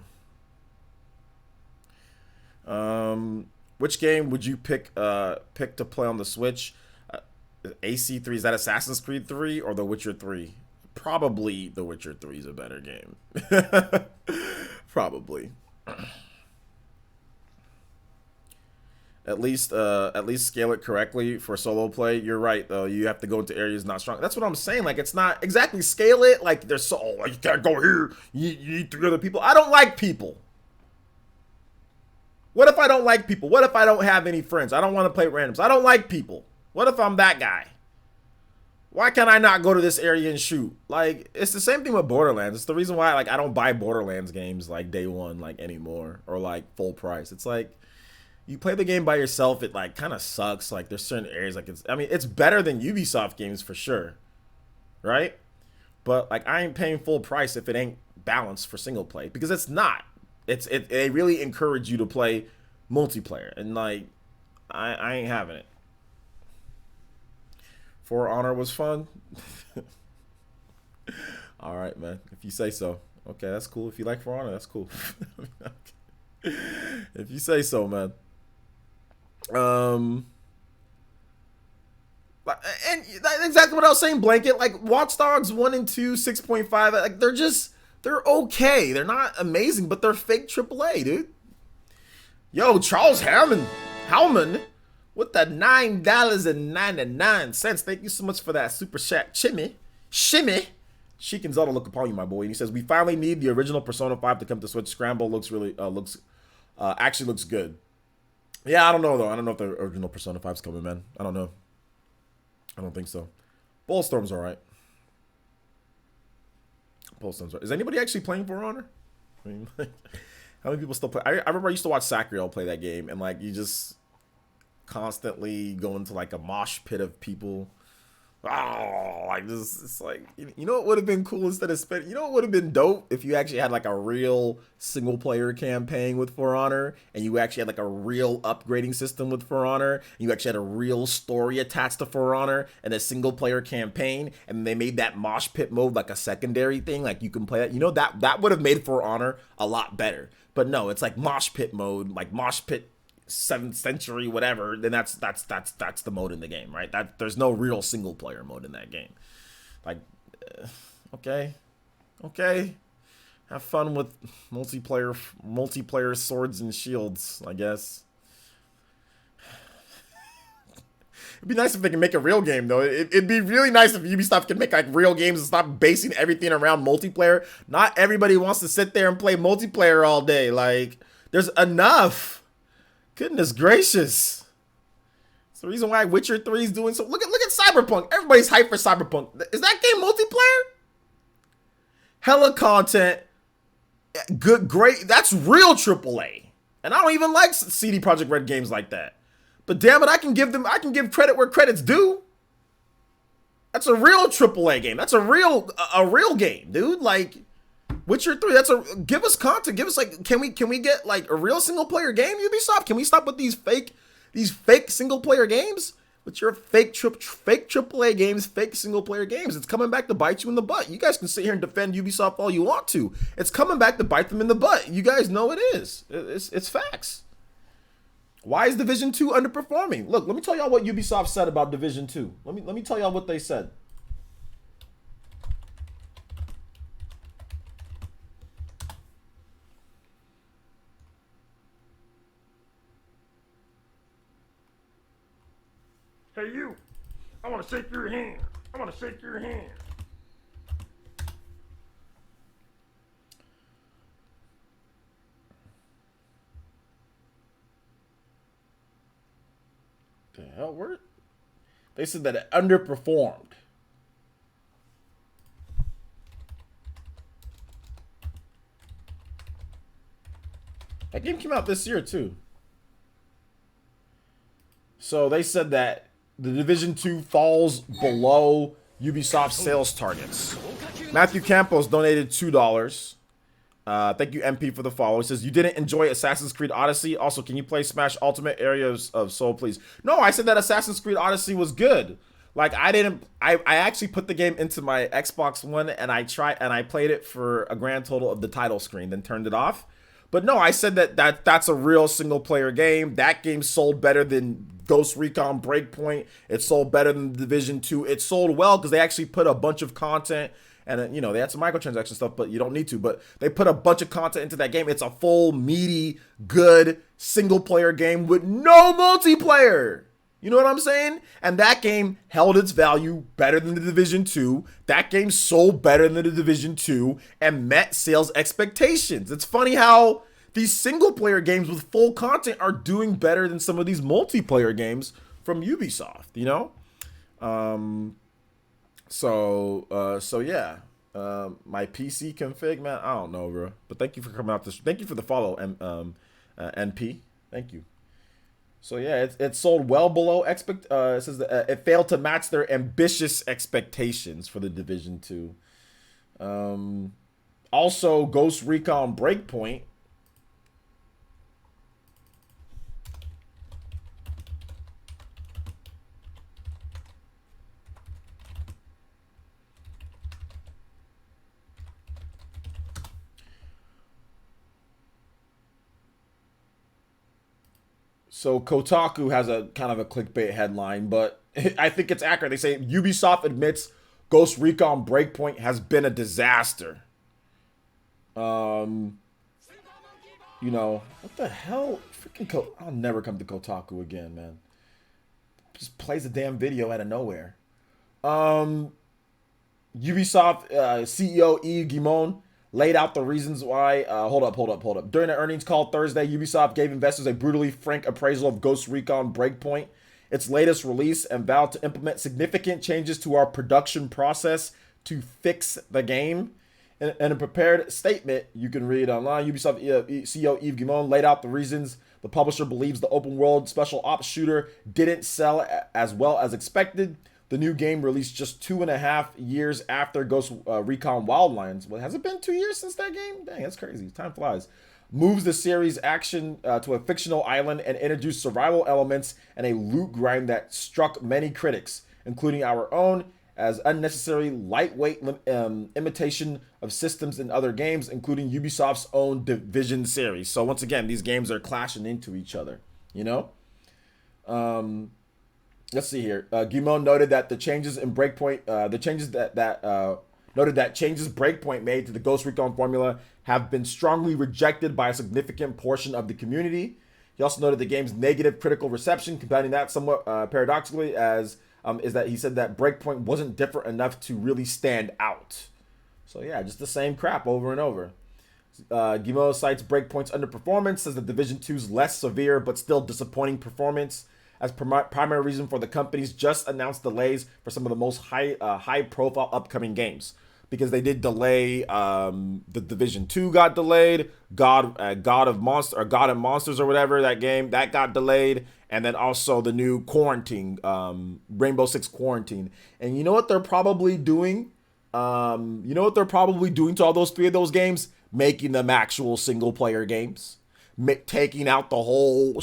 Which game would you pick to play on the Switch? AC3, is that Assassin's Creed 3 or The Witcher 3? Probably The Witcher 3 is a better game. Probably. At least scale it correctly for solo play. You're right, though. You have to go into areas not strong. That's what I'm saying. Like, it's not exactly scale it. Like, there's so, like, you can't go here. You need 3 other people. I don't like people. What if I don't like people? What if I don't have any friends? I don't want to play randoms. I don't like people. What if I'm that guy? Why can't I not go to this area and shoot? Like, it's the same thing with Borderlands. It's the reason why, like, I don't buy Borderlands games, like, day one, like, anymore. Or, like, full price. It's like, you play the game by yourself, it, like, kind of sucks. Like, there's certain areas, like, it's better than Ubisoft games for sure. Right? But, like, I ain't paying full price if it ain't balanced for single play. Because it's not. They really encourage you to play multiplayer, and like I ain't having it. For Honor was fun. All right, man. If you say so. Okay, that's cool. If you like For Honor, that's cool. If you say so, man. And that's exactly what I was saying, Blanket. Like, Watch Dogs 1 and 2, 6.5. Like, they're okay. They're not amazing, but they're fake AAA, dude. Yo, Charles Hellman with the $9.99. Thank you so much for that super chat. Shimmy. Sheik and Zelda look upon you, my boy. And he says, we finally need the original Persona 5 to come to Switch. Scramble looks really, actually looks good. Yeah, I don't know, though. I don't know if the original Persona 5's coming, man. I don't know. I don't think so. Bullstorm's all right. Is anybody actually playing For Honor? I mean, like, how many people still play? I remember I used to watch Sacriel play that game, and like, you just constantly go into like a mosh pit of people. Oh, like this. It's like, you know what would have been cool instead of spending. You know what would have been dope if you actually had like a real single player campaign with For Honor, and you actually had like a real upgrading system with For Honor, and you actually had a real story attached to For Honor and a single player campaign, and they made that mosh pit mode like a secondary thing, like you can play that. You know, that would have made For Honor a lot better. But no, it's like mosh pit mode, like mosh pit 7th century, whatever. Then that's the mode in the game, right? That there's no real single player mode in that game. Like, okay, have fun with multiplayer swords and shields, I guess. It'd be nice if they can make a real game, though. It'd be really nice if Ubisoft could make like real games and stop basing everything around multiplayer. Not everybody wants to sit there and play multiplayer all day. Like, there's enough. Goodness gracious. It's the reason why Witcher 3 is doing so. Look at Cyberpunk. Everybody's hyped for Cyberpunk. Is that game multiplayer? Hella content. Good, great. That's real AAA. And I don't even like CD Projekt Red games like that. But damn it, I can give credit where credit's due. That's a real AAA game. That's a real game, dude. Like Witcher 3, give us content. Give us like can we get like a real single player game, Ubisoft? Can we stop with these fake single player games? With your fake AAA games, fake single player games. It's coming back to bite you in the butt. You guys can sit here and defend Ubisoft all you want to. It's coming back to bite them in the butt. You guys know it is. It's facts. Why is Division 2 underperforming? Look, let me tell y'all what Ubisoft said about Division 2. Let me tell y'all what they said. Hey you, I want to shake your hand. I want to shake your hand. The hell, word? They said that it underperformed. That game came out this year too. So they said that the Division 2 falls below Ubisoft sales targets. Matthew Campos donated $2. Thank you, MP, for the follow. He says, you didn't enjoy Assassin's Creed Odyssey. Also, can you play Smash Ultimate Areas of Soul, please? No, I said that Assassin's Creed Odyssey was good. Like, I actually put the game into my Xbox One, and I played it for a grand total of the title screen, then turned it off. But no, I said that's a real single-player game. That game sold better than Ghost Recon Breakpoint. It sold better than Division 2. It sold well because they actually put a bunch of content, and you know, they had some microtransaction stuff, but you don't need to. But they put a bunch of content into that game. It's a full, meaty, good single-player game with no multiplayer. You know what I'm saying? And that game held its value better than the Division 2. That game sold better than the Division 2 and met sales expectations. It's funny how these single-player games with full content are doing better than some of these multiplayer games from Ubisoft, you know? So yeah. My PC config, man, I don't know, bro. But thank you for coming out this. Thank you for the follow, NP. Thank you. So yeah, it sold well below it says that it failed to match their ambitious expectations for the Division 2. Also, Ghost Recon Breakpoint. So Kotaku has a kind of a clickbait headline, but I think it's accurate. They say Ubisoft admits Ghost Recon Breakpoint has been a disaster. You know, what the hell? Freaking I'll never come to Kotaku again, man. Just plays a damn video out of nowhere. Ubisoft CEO Yves Guillemot laid out the reasons why. Hold up. During the earnings call Thursday, Ubisoft gave investors a brutally frank appraisal of Ghost Recon Breakpoint, its latest release, and vowed to implement significant changes to our production process to fix the game. In a prepared statement you can read online, Ubisoft CEO Yves Guillemot laid out the reasons the publisher believes the open world special ops shooter didn't sell as well as expected. The new game, released just 2.5 years after Ghost Recon Wildlands. Well, has it been 2 years since that game? Dang, that's crazy. Time flies. Moves the series action to a fictional island and introduced survival elements and a loot grind that struck many critics, including our own, as unnecessary lightweight imitation of systems in other games, including Ubisoft's own Division series. So once again, these games are clashing into each other, you know? Let's see here. Guillemot noted that the changes in Breakpoint, noted that changes Breakpoint made to the Ghost Recon formula have been strongly rejected by a significant portion of the community. He also noted the game's negative critical reception, combining that somewhat paradoxically is that he said that Breakpoint wasn't different enough to really stand out. So yeah, just the same crap over and over. Guillemot cites Breakpoint's underperformance, says the Division 2's less severe but still disappointing performance as primary reason for the company's just announced delays for some of the most high-profile upcoming games. Because they did delay, the Division 2 got delayed, God and Monsters or whatever, that game, that got delayed, and then also the new Quarantine, Rainbow Six Quarantine. And you know what they're probably doing? To all those 3 of those games? Making them actual single-player games. Taking out the whole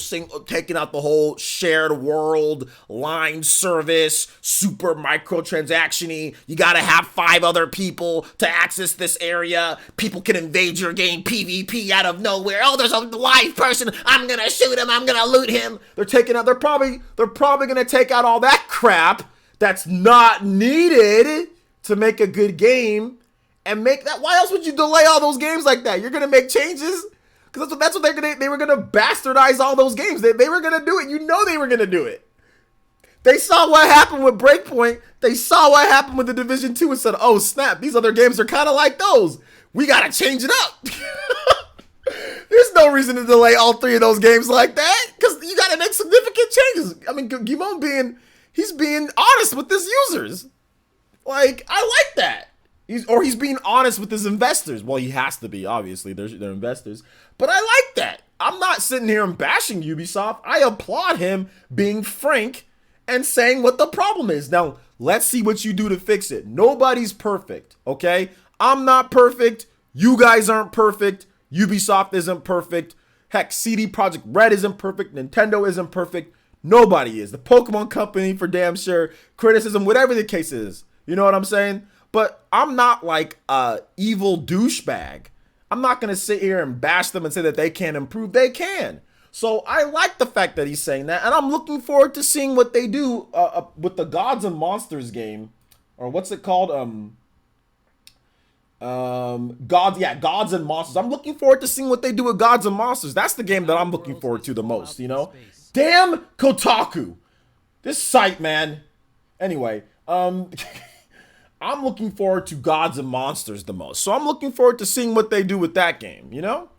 shared world, line service, super microtransaction-y. You gotta have 5 other people to access this area. People can invade your game PvP out of nowhere. Oh, there's a live person. I'm gonna shoot him. I'm gonna loot him. They're probably gonna take out all that crap that's not needed to make a good game and make that. Why else would you delay all those games like that? You're gonna make changes. Because that's what they were gonna bastardize all those games. They were gonna do it. You know they were gonna do it. They saw what happened with Breakpoint. They saw what happened with the Division 2 and said, oh snap, these other games are kind of like those. We gotta change it up. There's no reason to delay all 3 of those games like that. Because you gotta make significant changes. I mean, Guimon he's being honest with his users. Like, I like that. He's being honest with his investors. Well, he has to be, obviously. They're investors. But I like that. I'm not sitting here and bashing Ubisoft. I applaud him being frank and saying what the problem is. Now, let's see what you do to fix it. Nobody's perfect, okay? I'm not perfect. You guys aren't perfect. Ubisoft isn't perfect. Heck, CD Projekt Red isn't perfect. Nintendo isn't perfect. Nobody is. The Pokemon Company, for damn sure. Criticism, whatever the case is. You know what I'm saying? But I'm not like a evil douchebag. I'm not going to sit here and bash them and say that they can't improve. They can. So I like the fact that he's saying that. And I'm looking forward to seeing what they do with the Gods and Monsters game. Or what's it called? Gods and Monsters. I'm looking forward to seeing what they do with Gods and Monsters. That's the game that I'm looking forward to the most, you know? Damn Kotaku. This site, man. Anyway, I'm looking forward to Gods and Monsters the most. So I'm looking forward to seeing what they do with that game, you know?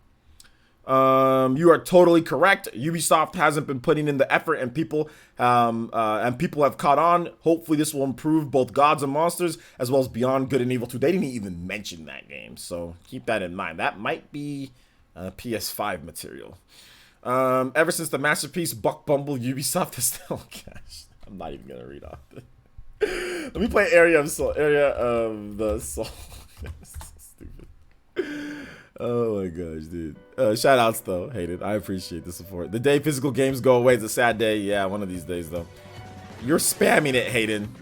You are totally correct. Ubisoft hasn't been putting in the effort and people have caught on. Hopefully this will improve both Gods and Monsters as well as Beyond Good and Evil 2. They didn't even mention that game, so keep that in mind. That might be PS5 material. Ever since the masterpiece Buck Bumble, Ubisoft is still cash. I'm not even going to read off this. Let me play Area of the Soul. Stupid. Oh my gosh, dude. Shout outs though, Hayden. I appreciate the support. The day physical games go away is a sad day. Yeah, one of these days though. You're spamming it, Hayden.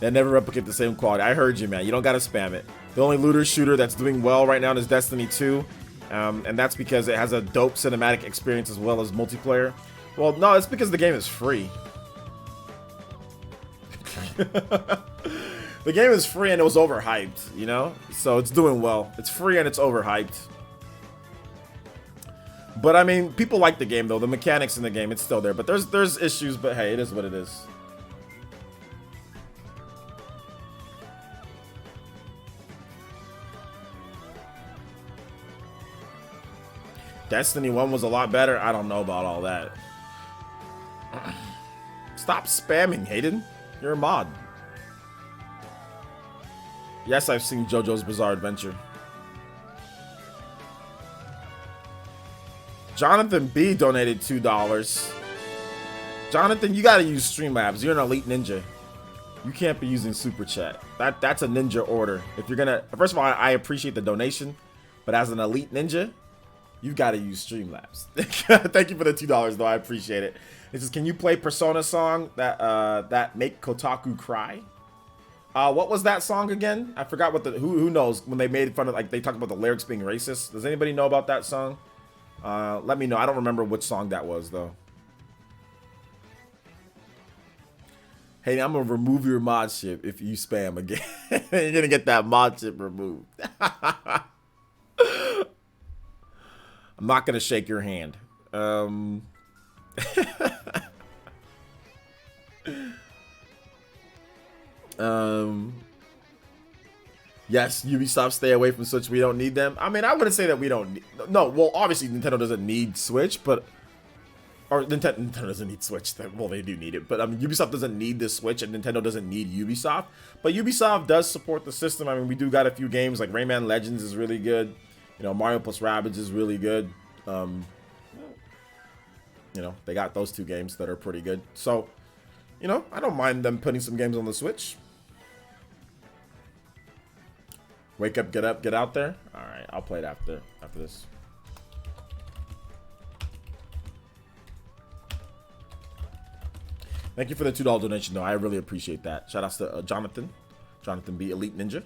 They never replicate the same quality. I heard you, man. You don't gotta spam it. The only looter shooter that's doing well right now is Destiny 2. And that's because it has a dope cinematic experience as well as multiplayer. Well, no, it's because the game is free. The game is free and it was overhyped, you know? So it's doing well. It's free and it's overhyped. But I mean, people like the game though. The mechanics in the game, it's still there. But there's issues, but hey, it is what it is. Destiny 1 was a lot better. I don't know about all that. Stop spamming, Hayden. You're a mod. Yes, I've seen JoJo's Bizarre Adventure. Jonathan B donated $2. Jonathan, you gotta use Streamlabs. You're an elite ninja. You can't be using Super Chat. That's a ninja order. If you're gonna, first of all, I appreciate the donation, but as an elite ninja, you've got to use Streamlabs. Thank you for the $2 though. I appreciate it. It says, can you play Persona song that make Kotaku cry? What was that song again? I forgot what the who knows when they made fun of, like, they talked about the lyrics being racist. Does anybody know about that song? Let me know. I don't remember which song that was though. Hey, I'm gonna remove your mod ship if you spam again. You're gonna get that mod ship removed. I'm not gonna shake your hand. Yes, Ubisoft, stay away from Switch. We don't need them. I mean, I wouldn't say that we don't need, no, well, obviously Nintendo doesn't need Switch, but Or Nintendo doesn't need Switch. Well, they do need it, but I mean, Ubisoft doesn't need the Switch, and Nintendo doesn't need Ubisoft. But Ubisoft does support the system. I mean, we do got a few games like Rayman Legends is really good. You know, Mario plus Rabbids is really good. You know, they got those 2 games that are pretty good. So, you know, I don't mind them putting some games on the Switch. Wake up, get out there. All right, I'll play it after this. Thank you for the $2 donation, though. I really appreciate that. Shout outs to Jonathan B, Elite Ninja.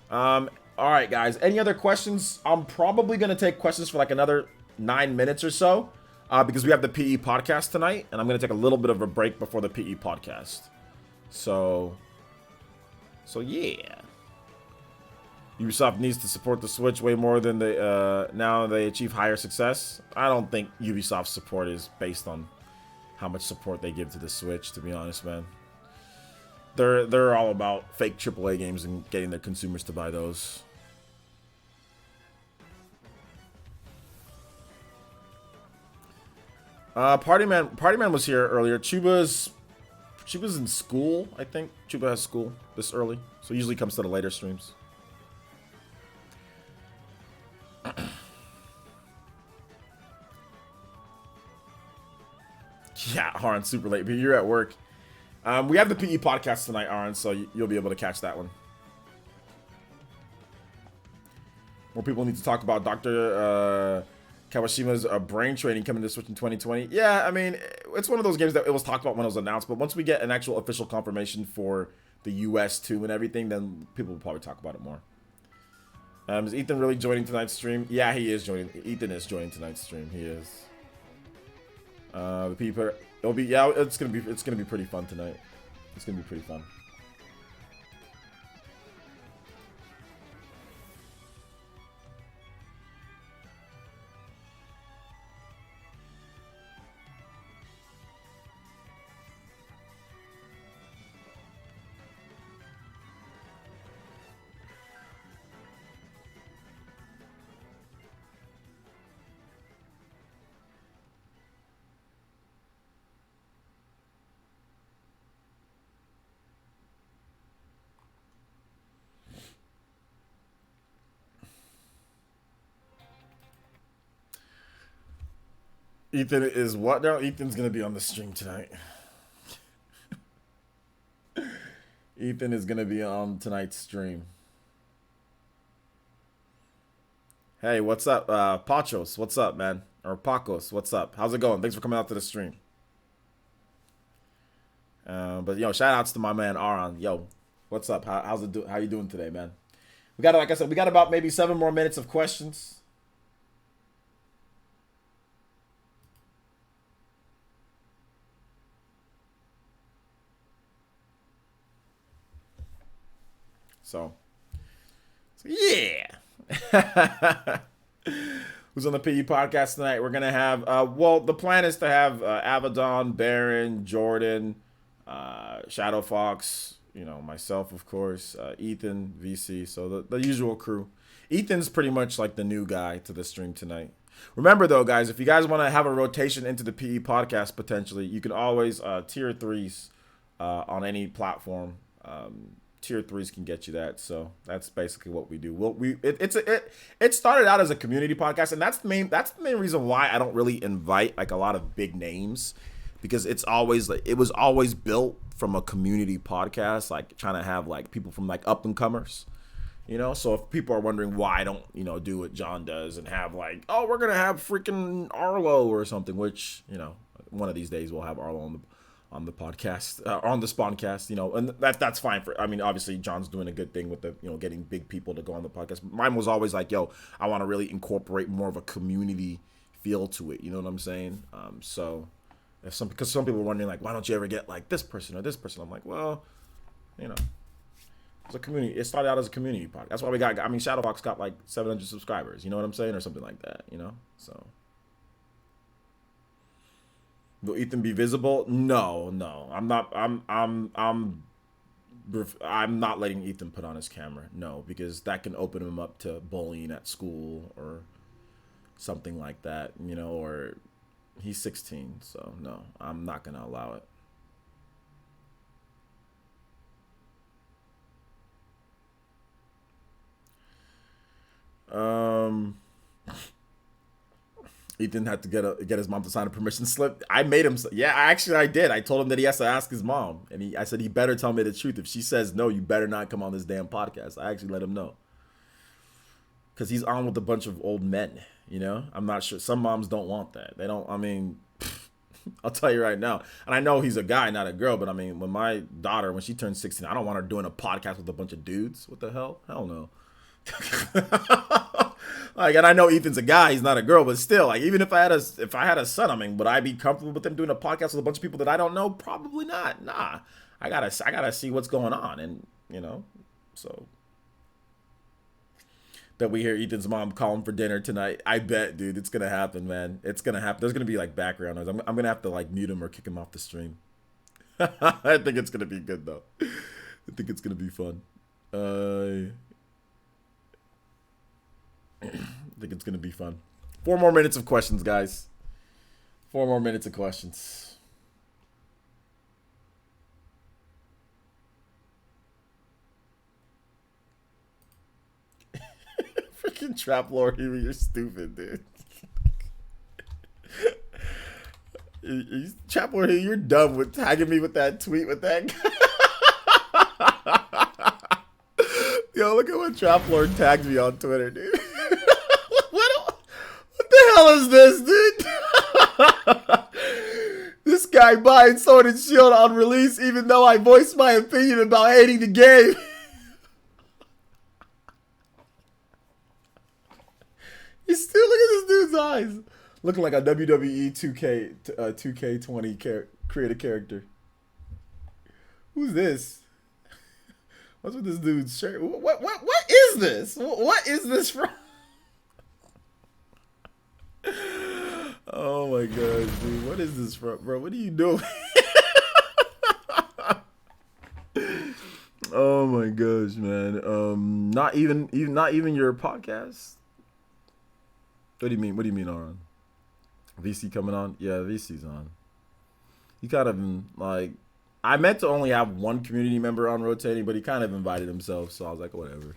All right, guys. Any other questions? I'm probably gonna take questions for like another 9 minutes or so, because we have the PE podcast tonight, and I'm gonna take a little bit of a break before the PE podcast. So yeah. Ubisoft needs to support the Switch way more than they now they achieve higher success. I don't think Ubisoft's support is based on how much support they give to the Switch, to be honest, man. They're all about fake AAA games and getting their consumers to buy those. Party Man was here earlier. Chuba's in school, I think. Chuba has school this early, so he usually comes to the later streams. Yeah, Aaron, super late, but you're at work. We have the PE podcast tonight, Aaron, so you'll be able to catch that one. More people need to talk about Dr. Kawashima's brain training coming to Switch in 2020. Yeah, I mean, it's one of those games that it was talked about when it was announced, but once we get an actual official confirmation for the US too and everything, then people will probably talk about it more. Is Ethan really joining tonight's stream? Yeah, he is joining. Ethan is joining tonight's stream. He is. The people, it's gonna be pretty fun tonight. It's gonna be pretty fun. Ethan is what now? Ethan's gonna be on the stream tonight. Ethan is gonna be on tonight's stream. Hey, what's up? Pachos, what's up, man? Or Pacos, what's up? How's it going? Thanks for coming out to the stream. But yo, shout outs to my man Aaron. Yo, what's up? How you doing today, man? We got, like I said, we got about maybe 7 more minutes of questions. So yeah. Who's on the PE podcast tonight? We're gonna have well, the plan is to have Avedon, Baron, Jordan, Shadow Fox, you know, myself of course, Ethan, VC, so the usual crew. Ethan's pretty much like the new guy to the stream tonight. Remember though, guys, if you guys want to have a rotation into the PE podcast potentially, you can always tier 3s on any platform. Tier 3s can get you that, so that's basically what we do. It started out as a community podcast, and that's the main reason why I don't really invite like a lot of big names, because it was always built from a community podcast, like trying to have like people from like up and comers, you know. So if people are wondering why I don't, you know, do what John does and have like, oh, we're gonna have freaking Arlo or something, which, you know, one of these days we'll have Arlo on the podcast, on the Spawncast, you know, and that's fine. I mean, obviously John's doing a good thing with the, you know, getting big people to go on the podcast. Mine was always like, yo, I want to really incorporate more of a community feel to it. You know what I'm saying? So because some people are wondering like, why don't you ever get like this person or this person? I'm like, well, you know, it's a community. It started out as a community podcast. That's why we got, I mean, Shadowbox got like 700 subscribers. You know what I'm saying? Or something like that, you know? So. Will Ethan be visible? No. I'm not letting Ethan put on his camera. No, because that can open him up to bullying at school or something like that, you know, or He's 16, so no, I'm not gonna allow it. Ethan had to get his mom to sign a permission slip. I made him. Yeah, actually, I did. I told him that he has to ask his mom, and I said he better tell me the truth. If she says no, you better not come on this damn podcast. I actually let him know because he's on with a bunch of old men. You know, I'm not sure. Some moms don't want that. They don't. I mean, I'll tell you right now. And I know he's a guy, not a girl. But I mean, when my daughter, when she turns 16, I don't want her doing a podcast with a bunch of dudes. What the hell? Hell no. Like, and I know Ethan's a guy, he's not a girl, but still, like, even if I had a son, I mean, would I be comfortable with him doing a podcast with a bunch of people that I don't know? Probably not. Nah, I gotta see what's going on, and you know, so that we hear Ethan's mom call him for dinner tonight. I bet, dude, it's gonna happen, man. It's gonna happen. There's gonna be like background noise. I'm gonna have to like mute him or kick him off the stream. I think it's gonna be good though. I think it's gonna be fun. I think it's gonna be fun. 4 more minutes of questions, guys. 4 more minutes of questions. Freaking Trap Lord, you're stupid, dude. Trap Lord, you're dumb with tagging me with that tweet with that guy. Yo, look at what Trap Lord tagged me on Twitter, dude. What the hell is this, dude? This guy buying Sword and Shield on release, even though I voiced my opinion about hating the game. You still look at this dude's eyes, looking like a WWE 2K20 creative character. Who's this? What's with this dude's shirt? What is this? What is this from? Oh my gosh, dude. What is this from, bro? What are you doing? Oh my gosh, man. Not even your podcast? What do you mean? What do you mean on? VC coming on? Yeah, VC's on. He kind of like, I meant to only have one community member on rotating, but he kind of invited himself, so I was like, whatever.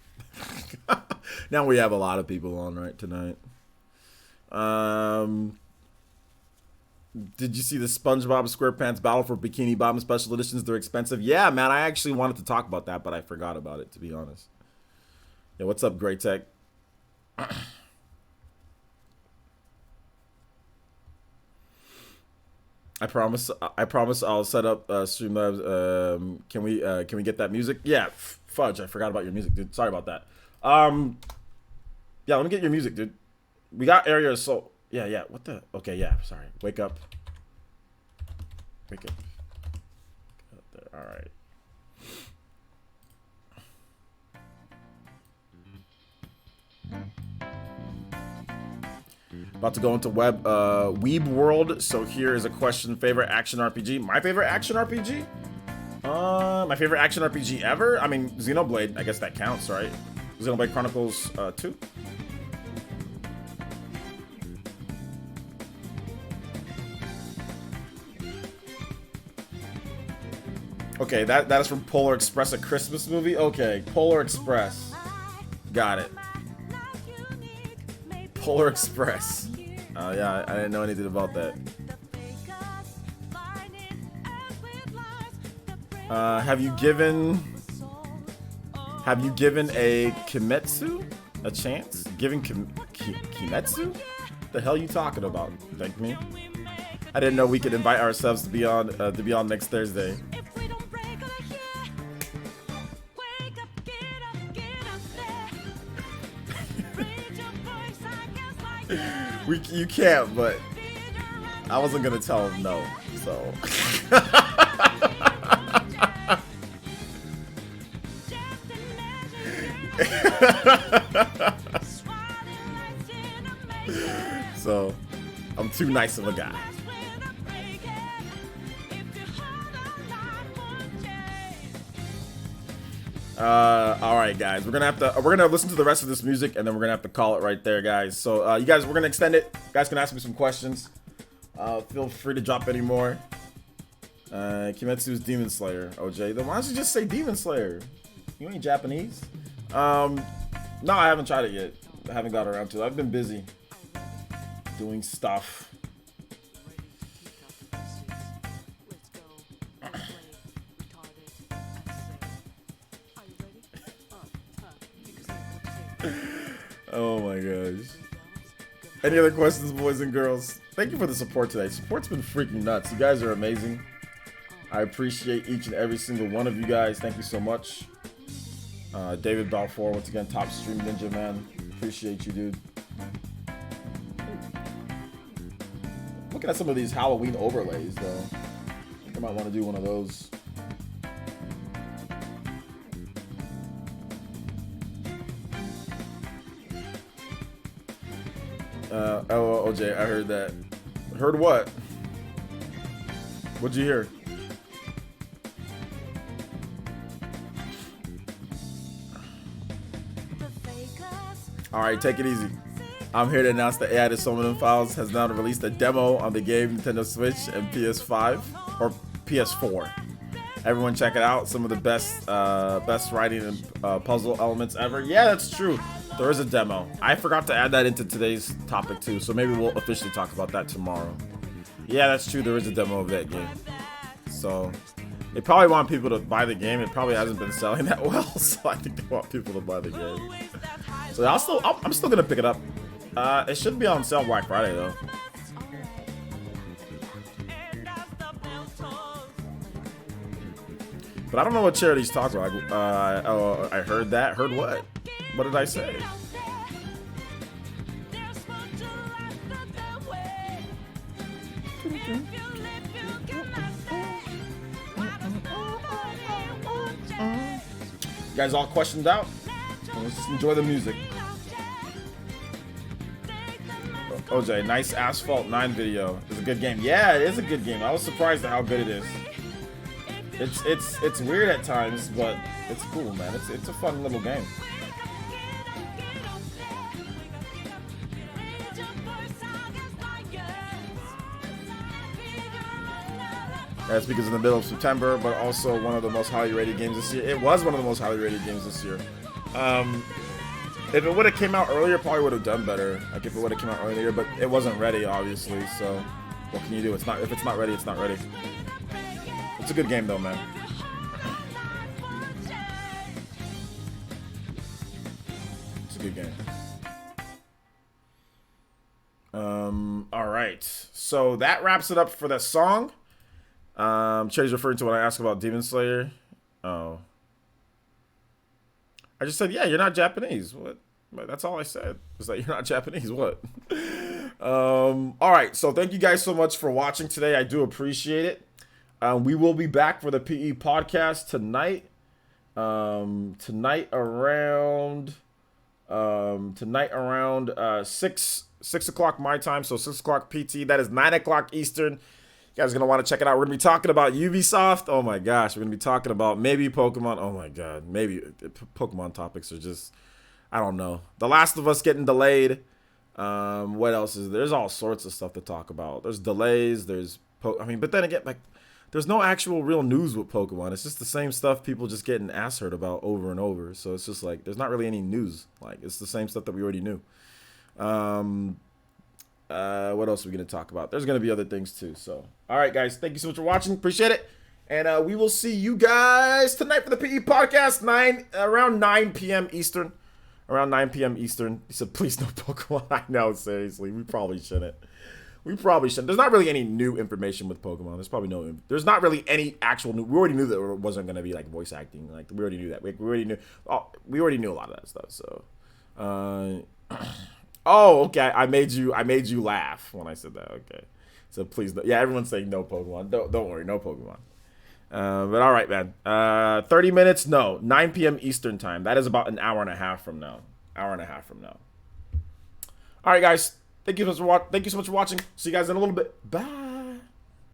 Now we have a lot of people on right tonight. Did you see the SpongeBob SquarePants Battle for Bikini Bottom special editions? They're expensive. Yeah, man, I actually wanted to talk about that, but I forgot about it, to be honest. Yeah, what's up, Great Tech? I promise I'll set up Streamlabs. Can we get that music? Yeah, fudge, I forgot about your music, dude. Sorry about that. Yeah, let me get your music, dude. We got Area Assault. Yeah. What the? Okay, yeah. Sorry. Wake up. Wake up. Get up there. All right. About to go into Weeb World. So here is a question: favorite action RPG? My favorite action RPG? My favorite action RPG ever? I mean, Xenoblade. I guess that counts, right? Xenoblade Chronicles 2. Okay, that is from Polar Express, a Christmas movie? Okay, Polar Express. Got it. Polar Express. Yeah, I didn't know anything about that. Have you given a Kimetsu a chance? Giving Kimetsu? The hell you talking about? Thank me. I didn't know we could invite ourselves to be on next Thursday. You can't, but I wasn't gonna tell him no, so. So, I'm too nice of a guy. All right, guys, we're gonna listen to the rest of this music, and then we're gonna have to call it right there, guys. So, you guys, we're gonna extend it. You guys can ask me some questions. Feel free to drop any more. Kimetsu's Demon Slayer, OJ. Then why don't you just say Demon Slayer? You ain't Japanese. No, I haven't tried it yet. I haven't got around to it. I've been busy doing stuff. Oh my gosh. Any other questions, boys and girls? Thank you for the support today. Support's been freaking nuts. You guys are amazing. I appreciate each and every single one of you guys. Thank you so much. David Balfour, once again, top stream ninja, man. Appreciate you, dude. Looking at some of these Halloween overlays, though. I think I might want to do one of those. Oh, OJ, I heard that. Heard what? What'd you hear? Alright, take it easy. I'm here to announce that AI to Summon Files has now released a demo on the game Nintendo Switch and PS5 or PS4. Everyone check it out. Some of the best writing and puzzle elements ever. Yeah, that's true. There is a demo. I forgot to add that into today's topic too, so maybe we'll officially talk about that tomorrow. Yeah, that's true. There is a demo of that game. So they probably want people to buy the game. It probably hasn't been selling that well, so I think they want people to buy the game. So I'm still gonna pick it up. It should be on sale Black Friday though. But I don't know what charity's talking about. Oh, I heard that. Heard what? What did I say? You guys all questioned out? Let's just enjoy the music. OJ, nice Asphalt 9 video. It's a good game. Yeah, it is a good game. I was surprised at how good it is. It's weird at times, but it's cool, man. It's a fun little game. That's because in the middle of September, but also one of the most highly rated games this year. It was one of the most highly rated games this year. If it would have came out earlier, probably would have done better. Like if it would have came out earlier, but it wasn't ready, obviously. So what can you do? If it's not ready, it's not ready. It's a good game though, man. It's a good game. All right. So that wraps it up for that song. Cherry's referring to when I asked about Demon Slayer. Oh. I just said, yeah, you're not Japanese. What? That's all I said. It's like, you're not Japanese. What? All right. So thank you guys so much for watching today. I do appreciate it. We will be back for the PE podcast tonight. Tonight around 6 o'clock my time. So 6 o'clock PT. That is 9 o'clock Eastern. You guys are going to want to check it out. We're going to be talking about Ubisoft. Oh my gosh. We're going to be talking about maybe Pokemon. Oh my God. Maybe Pokemon topics are just, I don't know. The Last of Us getting delayed. What else is there? There's all sorts of stuff to talk about. There's delays. But then again, like, there's no actual real news with Pokemon. It's just the same stuff people just getting ass hurt about over and over. So it's just like, there's not really any news. Like, it's the same stuff that we already knew. What else are we going to talk about? There's going to be other things too. So, all right, guys. Thank you so much for watching. Appreciate it. And we will see you guys tonight for the PE podcast, around 9 p.m. Eastern. Around 9 p.m. Eastern. He said, please no Pokemon. I know, seriously. We probably shouldn't. There's not really any new information with Pokemon. There's not really any actual new. We already knew that there wasn't going to be like voice acting. Like, we already knew that. We already knew a lot of that stuff. So, oh, okay. I made you laugh when I said that. Okay. So please, yeah, everyone's saying no Pokemon. Don't worry, no Pokemon. But all right, man. 30 minutes. No, 9 p.m. Eastern time. That is about an hour and a half from now. All right, guys. Thank you so much for watching. See you guys in a little bit. Bye.